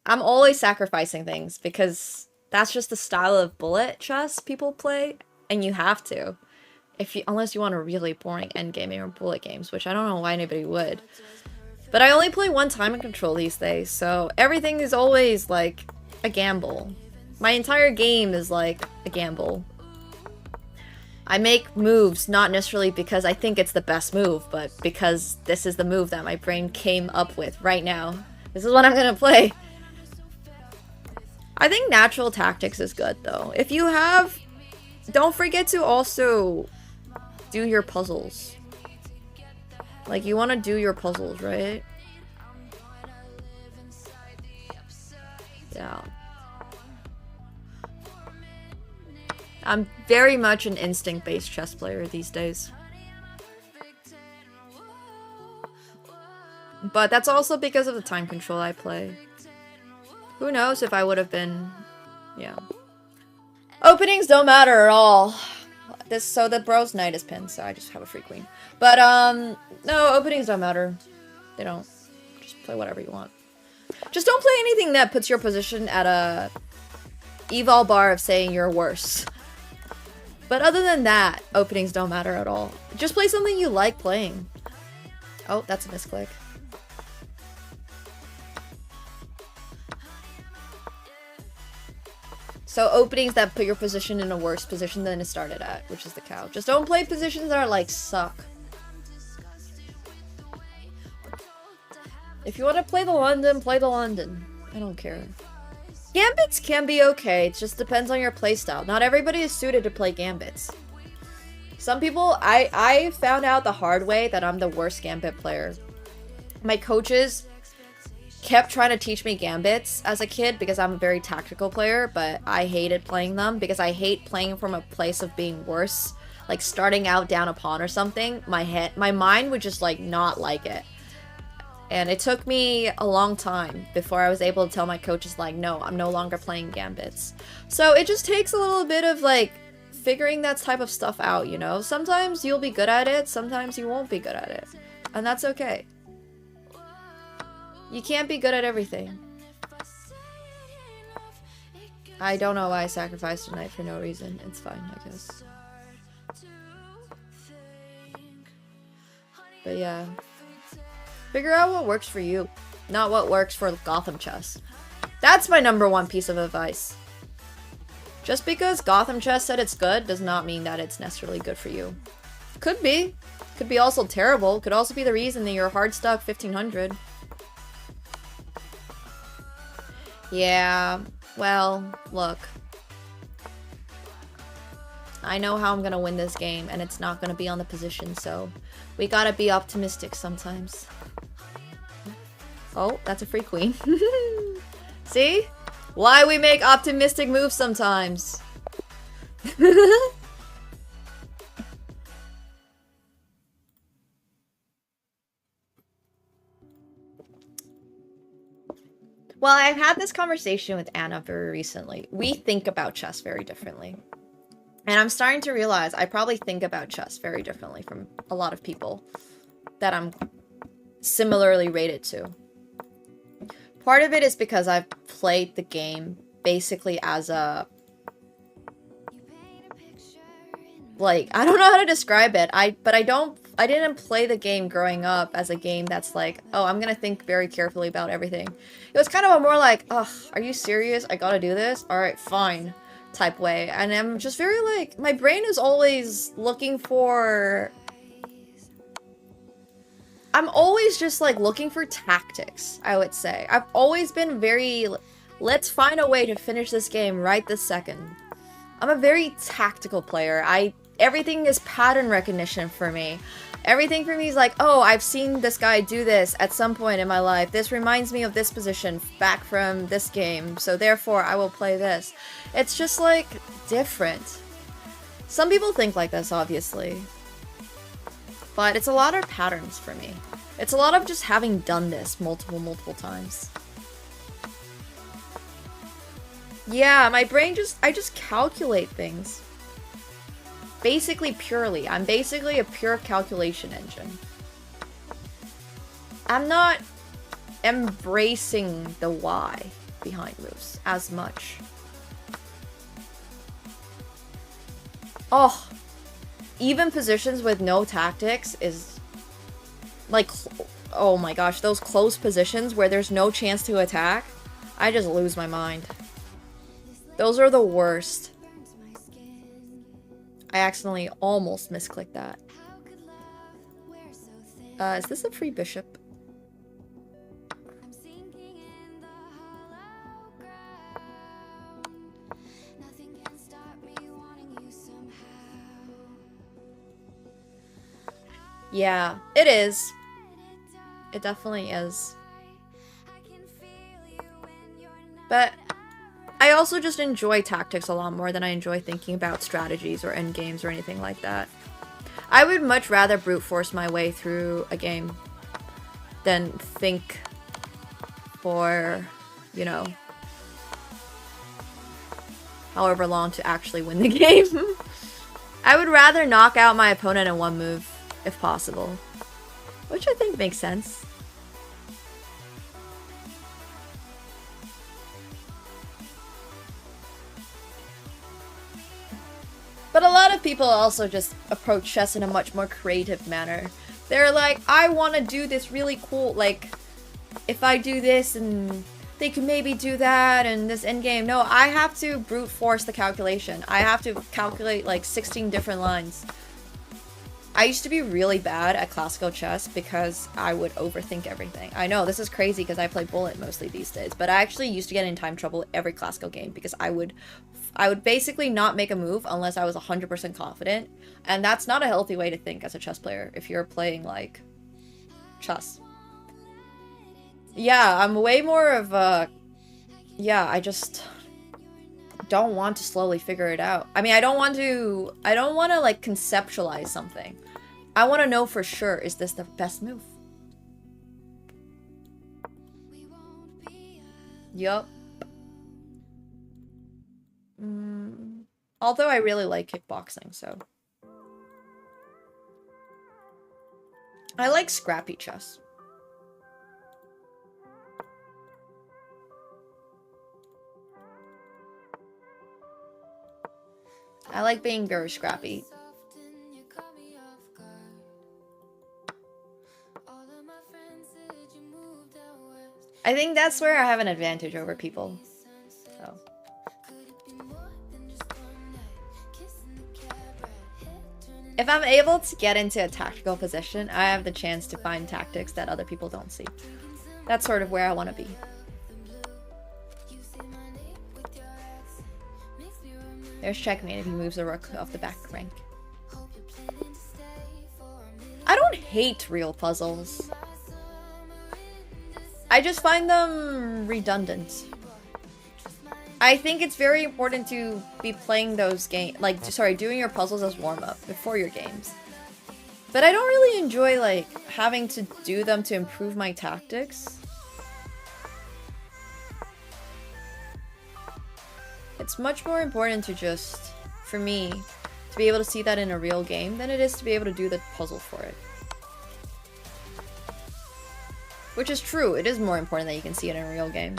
I'm always sacrificing things because that's just the style of Bullet chess people play, and you have to. Unless you want a really boring endgame or Bullet games, which I don't know why anybody would. But I only play one time and control these days, so everything is always, like, a gamble. My entire game is, like, a gamble. I make moves not necessarily because I think it's the best move, but because this is the move that my brain came up with right now. This is what I'm gonna play. I think natural tactics is good, though. If you have... Don't forget to also do your puzzles. Like, you want to do your puzzles, right? Yeah. I'm very much an instinct-based chess player these days. But that's also because of the time control I play. Who knows if I would have been... Yeah. Openings don't matter at all. So the bro's knight is pinned, so I just have a free queen. But, no, openings don't matter. They don't. Just play whatever you want. Just don't play anything that puts your position at a eval bar of saying you're worse. But other than that, openings don't matter at all. Just play something you like playing. Oh, that's a misclick. So openings that put your position in a worse position than it started at, which is the cow. Just don't play positions that are like, suck. If you want to play the London, play the London. I don't care. Gambits can be okay, it just depends on your playstyle. Not everybody is suited to play gambits. Some people, I found out the hard way that I'm the worst gambit player. My coaches kept trying to teach me gambits as a kid because I'm a very tactical player, but I hated playing them because I hate playing from a place of being worse. Like starting out down a pawn or something, my mind would just like not like it. And it took me a long time before I was able to tell my coaches like, no, I'm no longer playing gambits. So it just takes a little bit of like figuring that type of stuff out, you know? Sometimes you'll be good at it, sometimes you won't be good at it. And that's okay. You can't be good at everything. I don't know why I sacrificed a knight for no reason. It's fine, I guess. But yeah. Figure out what works for you, not what works for Gotham chess. That's my #1 piece of advice. Just because Gotham chess said it's good does not mean that it's necessarily good for you. Could be. Could be also terrible. Could also be the reason that you're hard stuck 1500. Yeah, well, look. I know how I'm gonna win this game, and it's not gonna be on the position, so we gotta be optimistic sometimes. Oh, that's a free queen. See? Why we make optimistic moves sometimes. Well, I've had this conversation with Anna very recently. We think about chess very differently. And I'm starting to realize I probably think about chess very differently from a lot of people that I'm similarly rated to. Part of it is because I've played the game basically as a... Like, I don't know how to describe it. I didn't play the game growing up as a game that's like, oh, I'm gonna think very carefully about everything. It was kind of a more like, ugh, are you serious? I gotta do this? Alright, fine. Type way. And I'm just very like, my brain is always looking for... I'm always just like looking for tactics, I would say. I've always been very, let's find a way to finish this game right this second. I'm a very tactical player. Everything is pattern recognition for me. Everything for me is like, oh, I've seen this guy do this at some point in my life. This reminds me of this position back from this game, so therefore I will play this. It's just like different. Some people think like this, obviously. But it's a lot of patterns for me. It's a lot of just having done this multiple times. Yeah, my brain I just calculate things. basically purely. I'm basically a pure calculation engine. I'm not embracing the why behind moves as much. Oh, even positions with no tactics is like, oh my gosh, those close positions where there's no chance to attack, I just lose my mind. Those are the worst. I accidentally almost misclicked that. Is this a free bishop? Yeah, it is. It definitely is. But I also just enjoy tactics a lot more than I enjoy thinking about strategies or endgames or anything like that. I would much rather brute force my way through a game than think for, you know, however long to actually win the game. I would rather knock out my opponent in one move, if possible. Which I think makes sense. But a lot of people also just approach chess in a much more creative manner. They're like, I want to do this really cool, like, if I do this and they can maybe do that and this endgame. No, I have to brute force the calculation. I have to calculate like 16 different lines. I used to be really bad at classical chess because I would overthink everything. I know, this is crazy because I play bullet mostly these days, but I actually used to get in time trouble every classical game because I would basically not make a move unless I was 100% confident, and that's not a healthy way to think as a chess player if you're playing, like, chess. Yeah, I'm way more of a... Yeah, I just don't want to slowly figure it out. I mean, I don't want to, like, conceptualize something. I want to know for sure, is this the best move? Yup. Although I really like kickboxing, so. I like scrappy chess. I like being very scrappy. I think that's where I have an advantage over people. So. If I'm able to get into a tactical position, I have the chance to find tactics that other people don't see. That's sort of where I want to be. There's checkmate if he moves the rook off the back rank. I don't hate real puzzles. I just find them redundant. I think it's very important to be playing those games, like, sorry, doing your puzzles as warm-up before your games. But I don't really enjoy, like, having to do them to improve my tactics. It's much more important to just, for me, to be able to see that in a real game than it is to be able to do the puzzle for it. Which is true, it is more important that you can see it in a real game.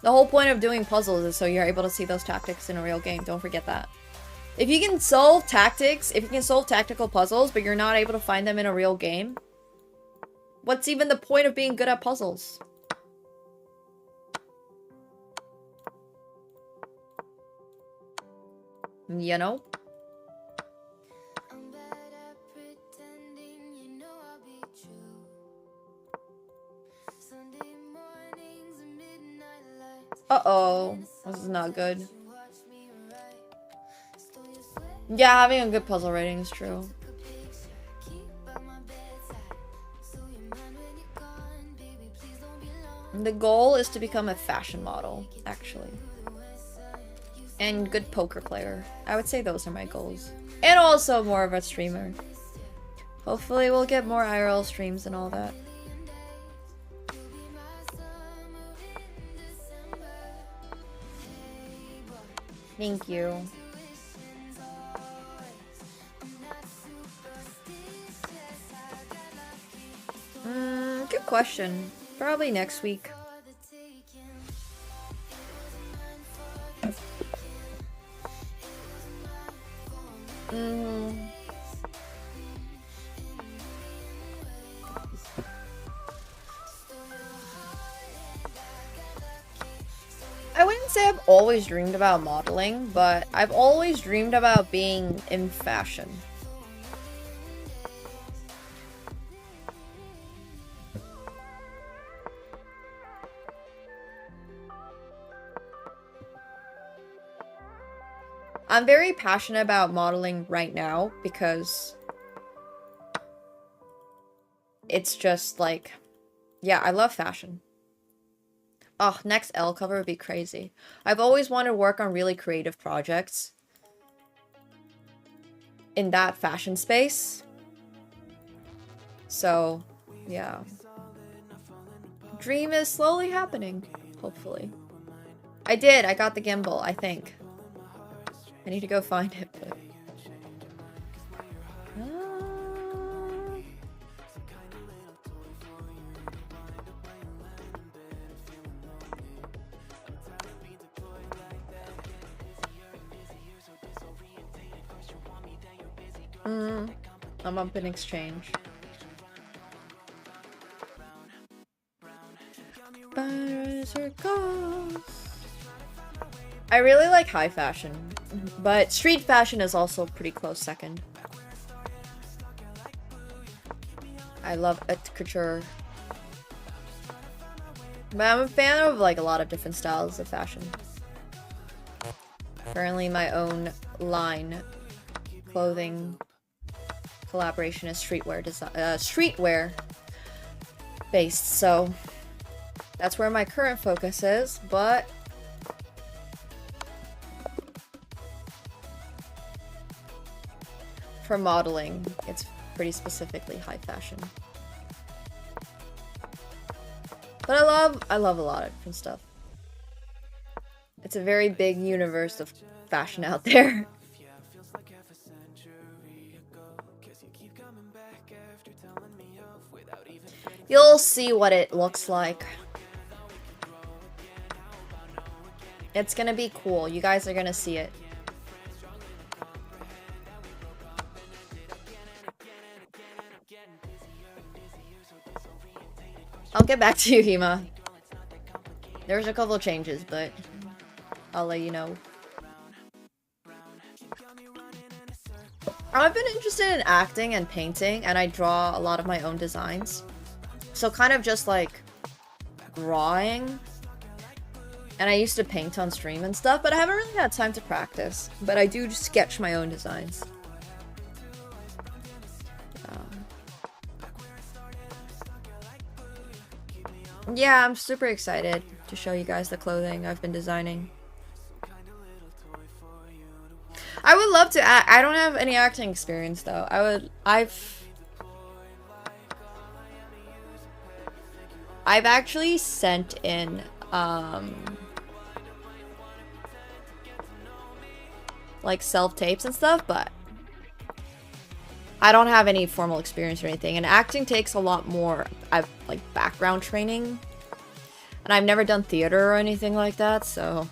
The whole point of doing puzzles is so you're able to see those tactics in a real game, don't forget that. If you can solve tactics, if you can solve tactical puzzles, but you're not able to find them in a real game, what's even the point of being good at puzzles? You know? Uh-oh. This is not good. Yeah, having a good puzzle rating is true. The goal is to become a fashion model, actually. And good poker player. I would say those are my goals. And also more of a streamer. Hopefully we'll get more IRL streams and all that. Thank you. question. Probably next week. I wouldn't say I've always dreamed about modeling, but I've always dreamed about being in fashion. I'm very passionate about modeling right now because it's just like, yeah, I love fashion. Oh, next L cover would be crazy. I've always wanted to work on really creative projects in that fashion space. So, yeah. Dream is slowly happening, hopefully. I got the gimbal, I think. I need to go find it, but... I'm up in exchange. I really like high fashion, but street fashion is also pretty close second. I love haute couture. But I'm a fan of like a lot of different styles of fashion. Currently my own line clothing collaboration is streetwear design, streetwear based, so that's where my current focus is, but for modeling, it's pretty specifically high fashion. But I love a lot of different stuff. It's a very big universe of fashion out there. You'll see what it looks like. It's gonna be cool. You guys are gonna see it. I'll get back to you, Hema. There's a couple of changes, but I'll let you know. I've been interested in acting and painting, and I draw a lot of my own designs. So kind of just like drawing. And I used to paint on stream and stuff, but I haven't really had time to practice. But I do sketch my own designs. Yeah, I'm super excited to show you guys the clothing I've been designing. I would love to act. I don't have any acting experience though. I've actually sent in like self-tapes and stuff, but I don't have any formal experience or anything, and acting takes a lot more like background training, and I've never done theater or anything like that, so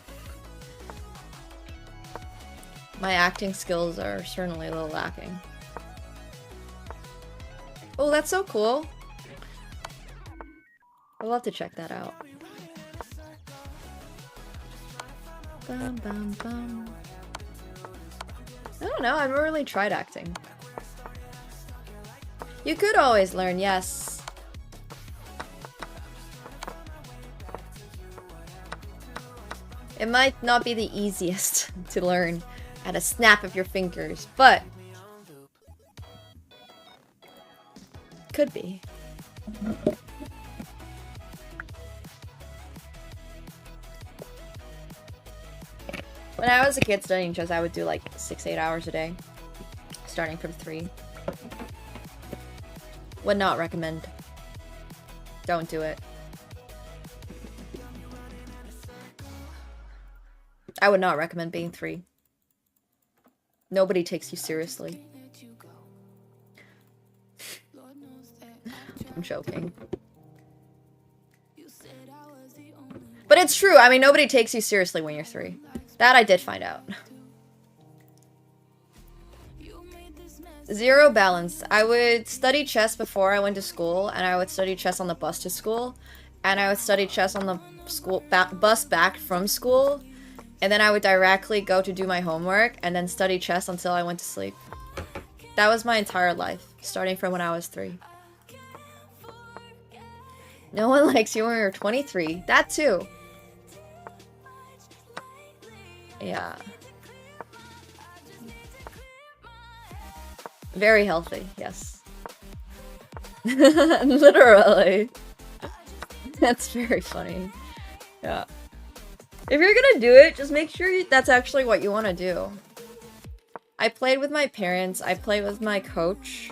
my acting skills are certainly a little lacking. Oh, that's so cool. I'd love to check that out. Bum, bum, bum. I don't know, I've never really tried acting. You could always learn, yes. It might not be the easiest to learn at a snap of your fingers, but could be. When I was a kid studying chess, I would do like 6-8 hours a day, starting from 3. Would not recommend. Don't do it. I would not recommend being 3. Nobody takes you seriously. I'm joking. But it's true. I mean, nobody takes you seriously when you're 3. That I did find out. Zero balance. I would study chess before I went to school, and I would study chess on the bus to school, and I would study chess on the bus back from school, and then I would directly go to do my homework, and then study chess until I went to sleep. That was my entire life, starting from when I was 3. No one likes you when you're 23. That too. Yeah. Very healthy, yes. Literally. That's very funny. Yeah. If you're gonna do it, just make sure that's actually what you want to do. I played with my parents. I played with my coach.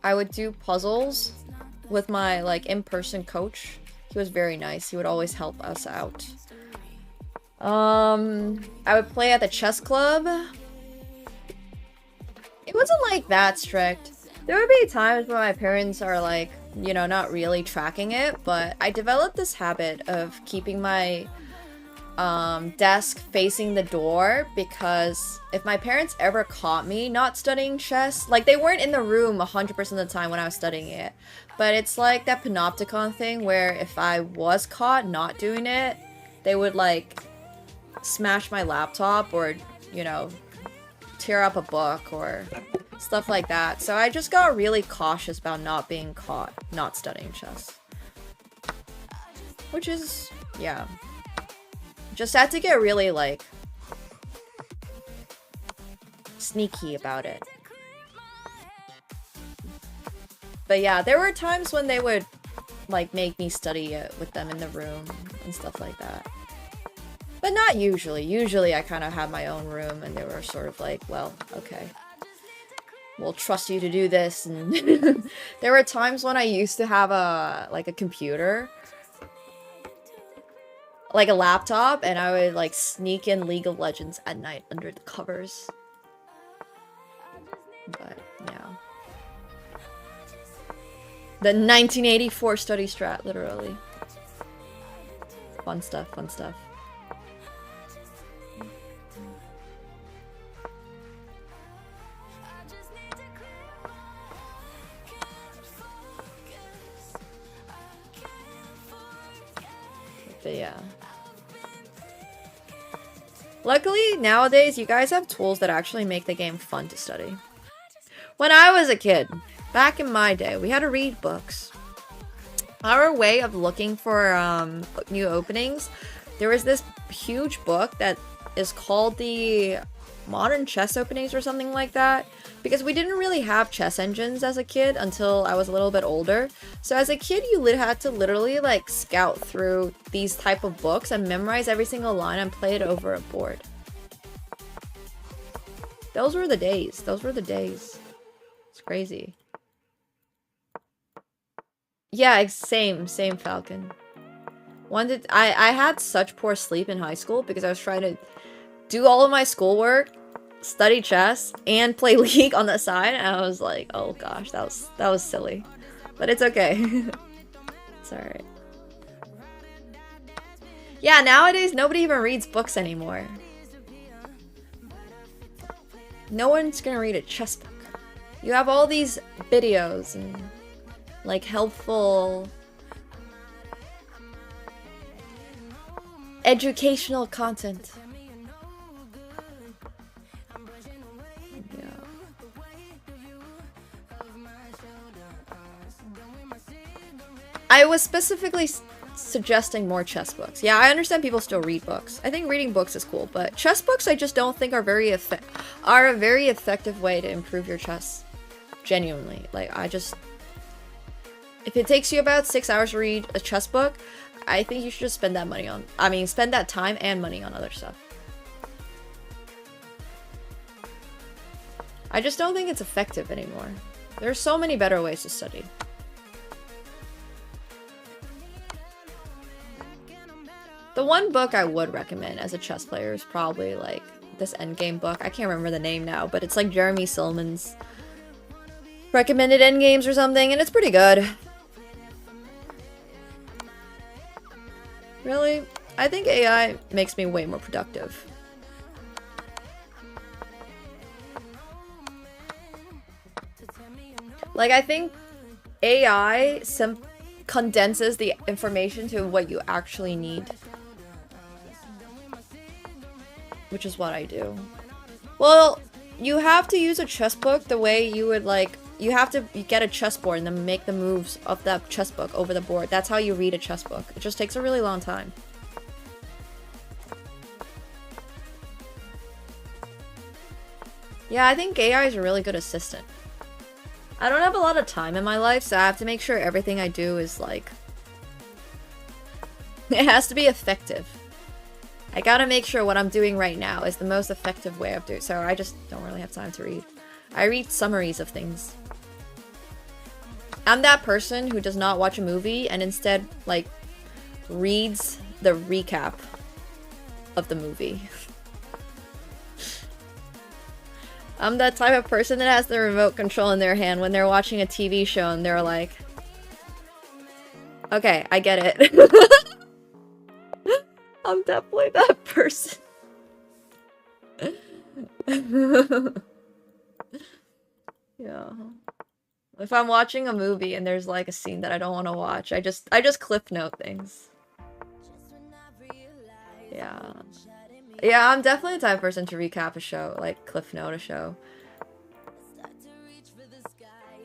I would do puzzles with my, like, in-person coach. He was very nice. He would always help us out. I would play at the chess club. It wasn't, like, that strict. There would be times where my parents are, like, you know, not really tracking it, but I developed this habit of keeping my desk facing the door, because if my parents ever caught me not studying chess, like, they weren't in the room 100% of the time when I was studying it, but it's like that panopticon thing where if I was caught not doing it, they would, like, smash my laptop or, you know, tear up a book or stuff like that. So I just got really cautious about not being caught not studying chess. Which is, yeah. Just had to get really, like, sneaky about it. But yeah, there were times when they would, like, make me study it with them in the room and stuff like that. But not usually. Usually I kind of had my own room and they were sort of like, well, okay. We'll trust you to do this. And there were times when I used to have a computer, like a laptop, and I would, like, sneak in League of Legends at night under the covers. But, yeah. The 1984 study strat, literally. Fun stuff, fun stuff. But yeah. Luckily, nowadays, you guys have tools that actually make the game fun to study. When I was a kid, back in my day, we had to read books. Our way of looking for new openings, there was this huge book that is called the Modern Chess Openings or something like that, because we didn't really have chess engines as a kid until I was a little bit older. So as a kid, you had to literally, like, scout through these type of books and memorize every single line and play it over a board. Those were the days. Those were the days. It's crazy. Yeah, same Falcon. I had such poor sleep in high school because I was trying to do all of my schoolwork, study chess, and play League on the side, and I was like, oh gosh, that was silly. But it's okay. It's alright. Yeah, nowadays nobody even reads books anymore. No one's gonna read a chess book. You have all these videos and, like, helpful educational content. Yeah. I was specifically suggesting more chess books. Yeah, I understand people still read books. I think reading books is cool, but chess books I just don't think are a very effective way to improve your chess. Genuinely. Like, if it takes you about 6 hours to read a chess book, I think you should just spend that time and money on other stuff. I just don't think it's effective anymore. There's so many better ways to study. The one book I would recommend as a chess player is probably, like, this endgame book. I can't remember the name now, but it's like Jeremy Silman's recommended endgames or something, and it's pretty good. Really? I think AI makes me way more productive. Like, I think AI condenses the information to what you actually need. Which is what I do. Well, you have to use a chess book the way you would, like, you have to get a chessboard and then make the moves of that chess book over the board. That's how you read a chess book. It just takes a really long time. Yeah, I think AI is a really good assistant. I don't have a lot of time in my life, so I have to make sure everything I do is, like... it has to be effective. I gotta make sure what I'm doing right now is the most effective way of doing it, so I just don't really have time to read. I read summaries of things. I'm that person who does not watch a movie and instead, like, reads the recap of the movie. I'm that type of person that has the remote control in their hand when they're watching a TV show and they're like, okay, I get it. I'm definitely that person. Yeah. If I'm watching a movie and there's like a scene that I don't want to watch, I just cliff note things. Yeah. Yeah, I'm definitely the type of person to recap a show, like cliff note a show.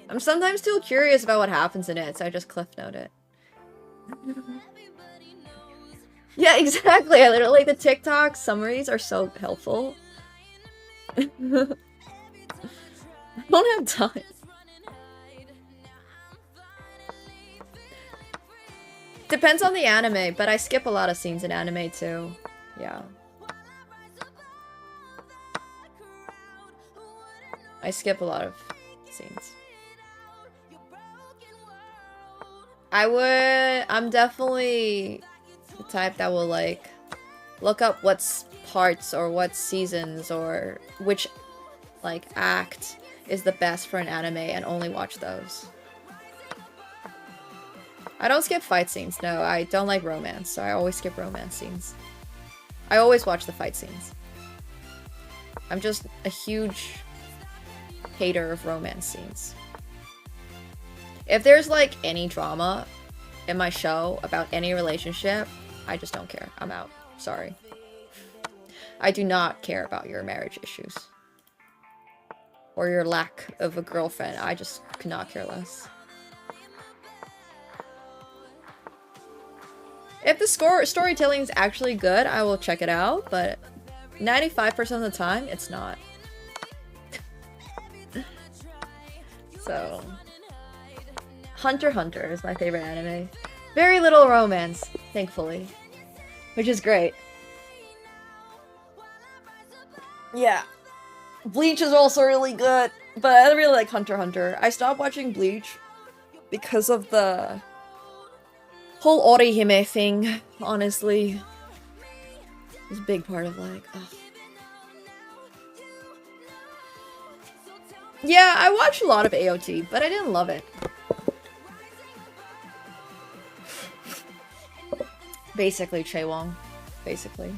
I'm sometimes too curious about what happens in it, so I just cliff note it. Yeah, exactly. I literally, the TikTok summaries are so helpful. I don't have time. Depends on the anime, but I skip a lot of scenes in anime too. Yeah. I skip a lot of scenes. I'm definitely the type that will like look up what's parts or what seasons or which like act is the best for an anime and only watch those. I don't skip fight scenes, no, I don't like romance, so I always skip romance scenes. I always watch the fight scenes. I'm just a huge hater of romance scenes. If there's like any drama in my show about any relationship, I just don't care. I'm out. Sorry. I do not care about your marriage issues. Or your lack of a girlfriend. I just could not care less. If the storytelling is actually good, I will check it out, but 95% of the time, it's not. So, Hunter x Hunter is my favorite anime. Very little romance, thankfully, which is great. Yeah. Bleach is also really good, but I really like Hunter x Hunter. I stopped watching Bleach because of the whole Orihime thing, honestly. It's a big part of like, ugh. Yeah, I watched a lot of AOT, but I didn't love it. Basically, Chaewon. Basically.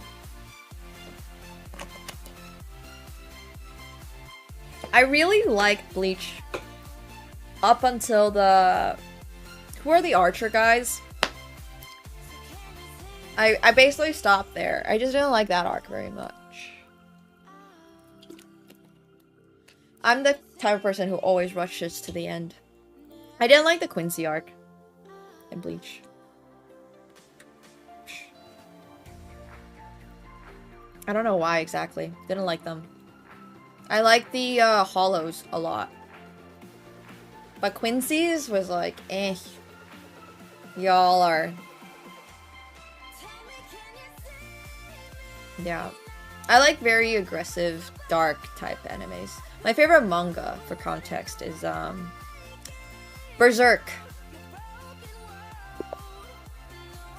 I really like Bleach up until the... Who are the Archer guys? I basically stopped there. I just didn't like that arc very much. I'm the type of person who always rushes to the end. I didn't like the Quincy arc in Bleach. I don't know why exactly. Didn't like them. I like the Hollows a lot. But Quincy's was like, eh. Y'all are... Yeah. I like very aggressive, dark type animes. My favorite manga, for context, is Berserk.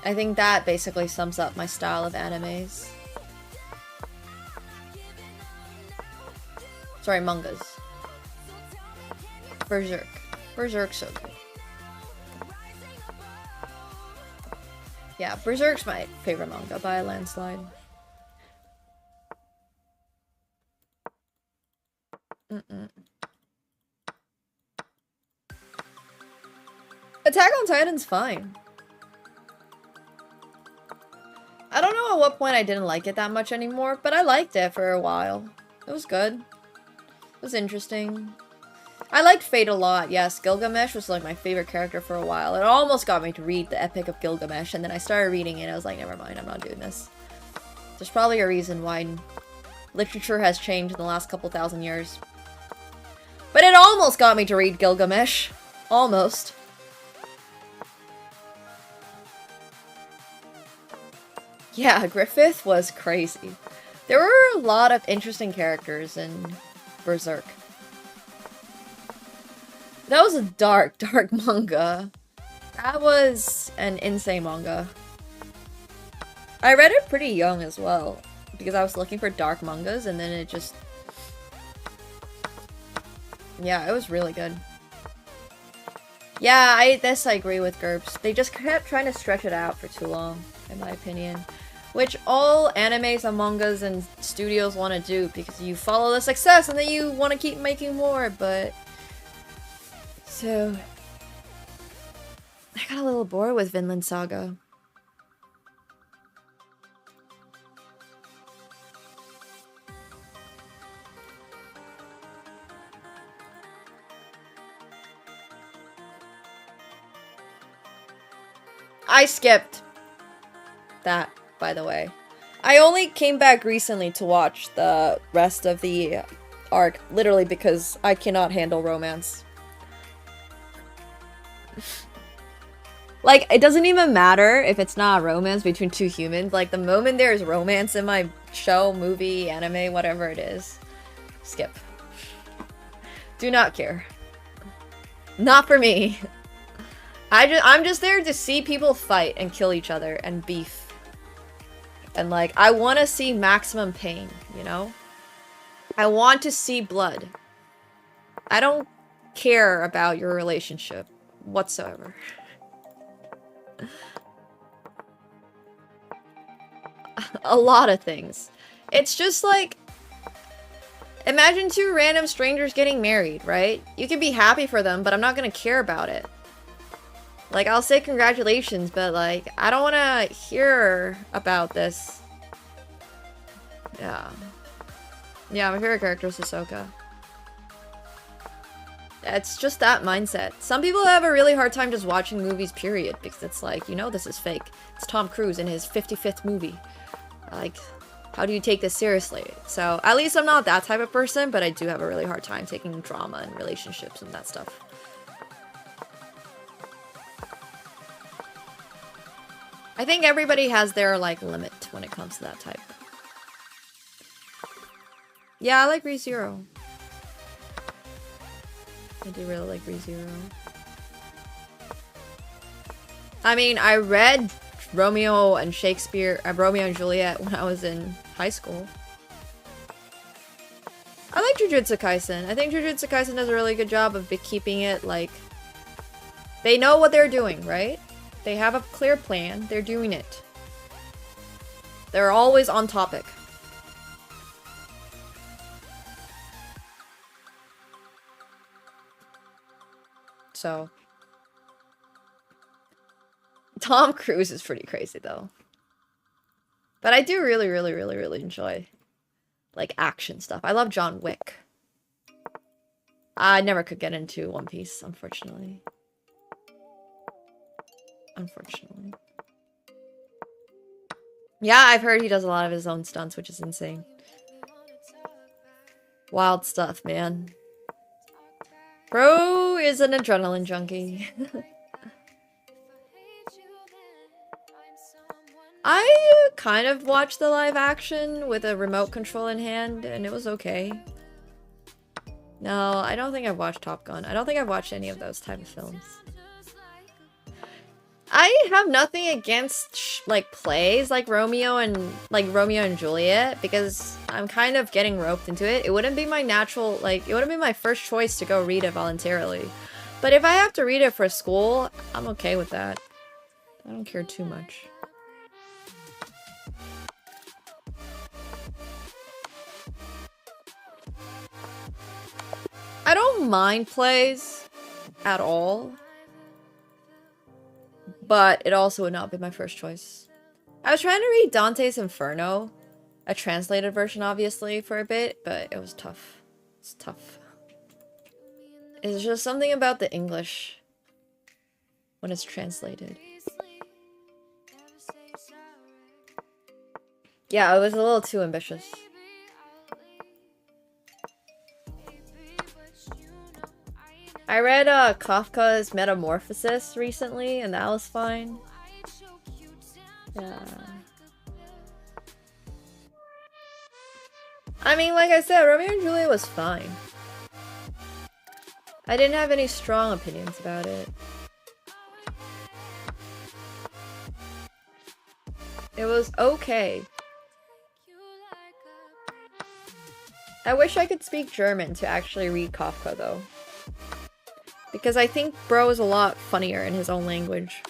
I think that basically sums up my style of animes. Sorry, mangas. Berserk. Berserk's so good. Yeah, Berserk's my favorite manga by a landslide. Attack on Titan's fine. I don't know at what point I didn't like it that much anymore, but I liked it for a while. It was good. It was interesting. I liked Fate a lot, yes. Gilgamesh was like my favorite character for a while. It almost got me to read the Epic of Gilgamesh, and then I started reading it and I was like, never mind, I'm not doing this. There's probably a reason why literature has changed in the last couple thousand years. But it almost got me to read Gilgamesh. Almost. Yeah, Griffith was crazy. There were a lot of interesting characters in Berserk. That was a dark, dark manga. That was an insane manga. I read it pretty young as well, because I was looking for dark mangas, and then it just... Yeah, it was really good. Yeah, I agree with GURPS. They just kept trying to stretch it out for too long, in my opinion. Which all animes and mangas and studios want to do, because you follow the success and then you want to keep making more, but... So... I got a little bored with Vinland Saga. I skipped that, by the way. I only came back recently to watch the rest of the arc, literally because I cannot handle romance. Like, it doesn't even matter if it's not a romance between two humans. Like, the moment there's romance in my show, movie, anime, whatever it is, skip. Do not care. Not for me. I'm just there to see people fight and kill each other and beef. And like, I want to see maximum pain, you know? I want to see blood. I don't care about your relationship whatsoever. A lot of things. It's just like, imagine two random strangers getting married, right? You can be happy for them, but I'm not gonna care about it. Like, I'll say congratulations, but like, I don't want to hear about this. Yeah. Yeah, my favorite character is Hisoka. It's just that mindset. Some people have a really hard time just watching movies, period, because it's like, you know, this is fake. It's Tom Cruise in his 55th movie. Like, how do you take this seriously? So, at least I'm not that type of person, but I do have a really hard time taking drama and relationships and that stuff. I think everybody has their, like, limit when it comes to that type. Yeah, I like ReZero. I do really like ReZero. I mean, I read Romeo and Romeo and Juliet when I was in high school. I like Jujutsu Kaisen. I think Jujutsu Kaisen does a really good job of keeping it, like... They know what they're doing, right? They have a clear plan. They're doing it. They're always on topic. So. Tom Cruise is pretty crazy, though. But I do really, really, really, really enjoy, like, action stuff. I love John Wick. I never could get into One Piece, unfortunately. Unfortunately. Yeah, I've heard he does a lot of his own stunts, which is insane. Wild stuff, man. Bro is an adrenaline junkie. I kind of watched the live action with a remote control in hand, and it was okay. No, I don't think I've watched Top Gun. I don't think I've watched any of those type of films. I have nothing against like plays like Romeo and Juliet, because I'm kind of getting roped into it. It wouldn't be my natural, like, it wouldn't be my first choice to go read it voluntarily. But if I have to read it for school, I'm okay with that. I don't care too much. don't mind plays at all, but it also would not be my first choice. I was trying to read Dante's Inferno, a translated version obviously, for a bit, but it was tough. It's tough. It's just something about the English when it's translated. Yeah, it was a little too ambitious. I read Kafka's Metamorphosis recently, and that was fine. Yeah. I mean, like I said, Romeo and Juliet was fine. I didn't have any strong opinions about it. It was okay. I wish I could speak German to actually read Kafka, though. Because I think Bro is a lot funnier in his own language.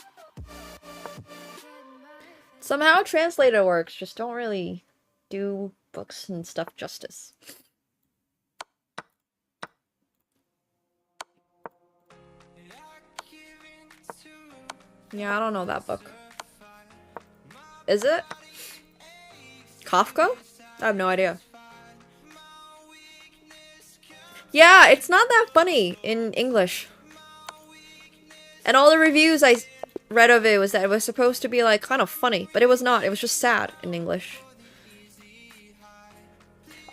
Somehow translated works just don't really do books and stuff justice. Yeah, I don't know that book. Is it? Kafka? I have no idea. Yeah, it's not that funny in English. And all the reviews I read of it was that it was supposed to be like kind of funny, but it was not. It was just sad in English.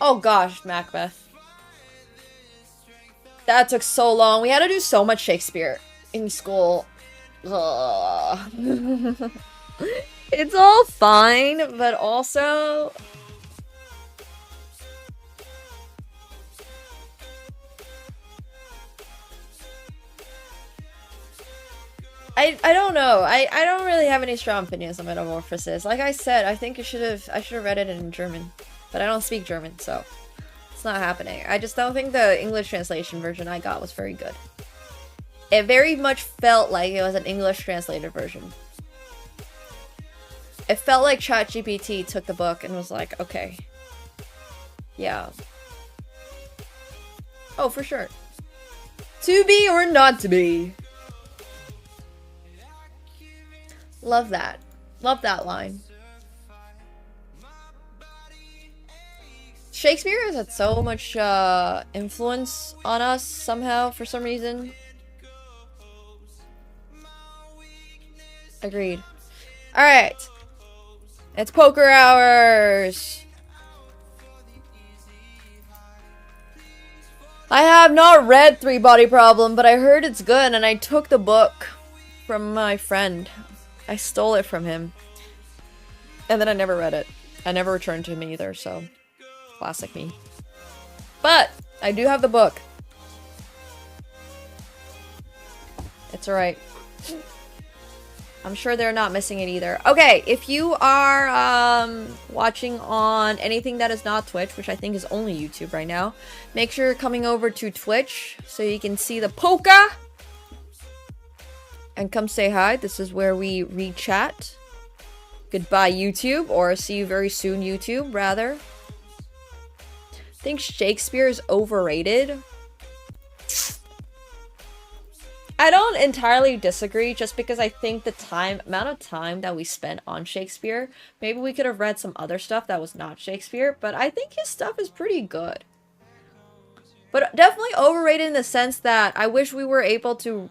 Oh gosh, Macbeth. That took so long. We had to do so much Shakespeare in school. Ugh. It's all fine, but also... I don't know. I don't really have any strong opinions on Metamorphosis. Like I said, I think I should have read it in German. But I don't speak German, so it's not happening. I just don't think the English translation version I got was very good. It very much felt like it was an English translated version. It felt like ChatGPT took the book and was like, okay. Yeah. Oh, for sure. To be or not to be. Love that. Love that line. Shakespeare has had so much influence on us somehow for some reason. Agreed. Alright. It's poker hours. I have not read Three Body Problem, but I heard it's good and I took the book from my friend. I stole it from him. And then I never read it. I never returned to him either, so... Classic me. But I do have the book. It's alright. I'm sure they're not missing it either. Okay, if you are watching on anything that is not Twitch, which I think is only YouTube right now, make sure you're coming over to Twitch so you can see the polka. And come say hi. This is where we re-chat. Goodbye, YouTube. Or see you very soon, YouTube, rather. Think Shakespeare is overrated? I don't entirely disagree, just because I think the amount of time that we spent on Shakespeare, maybe we could have read some other stuff that was not Shakespeare, but I think his stuff is pretty good. But definitely overrated in the sense that I wish we were able to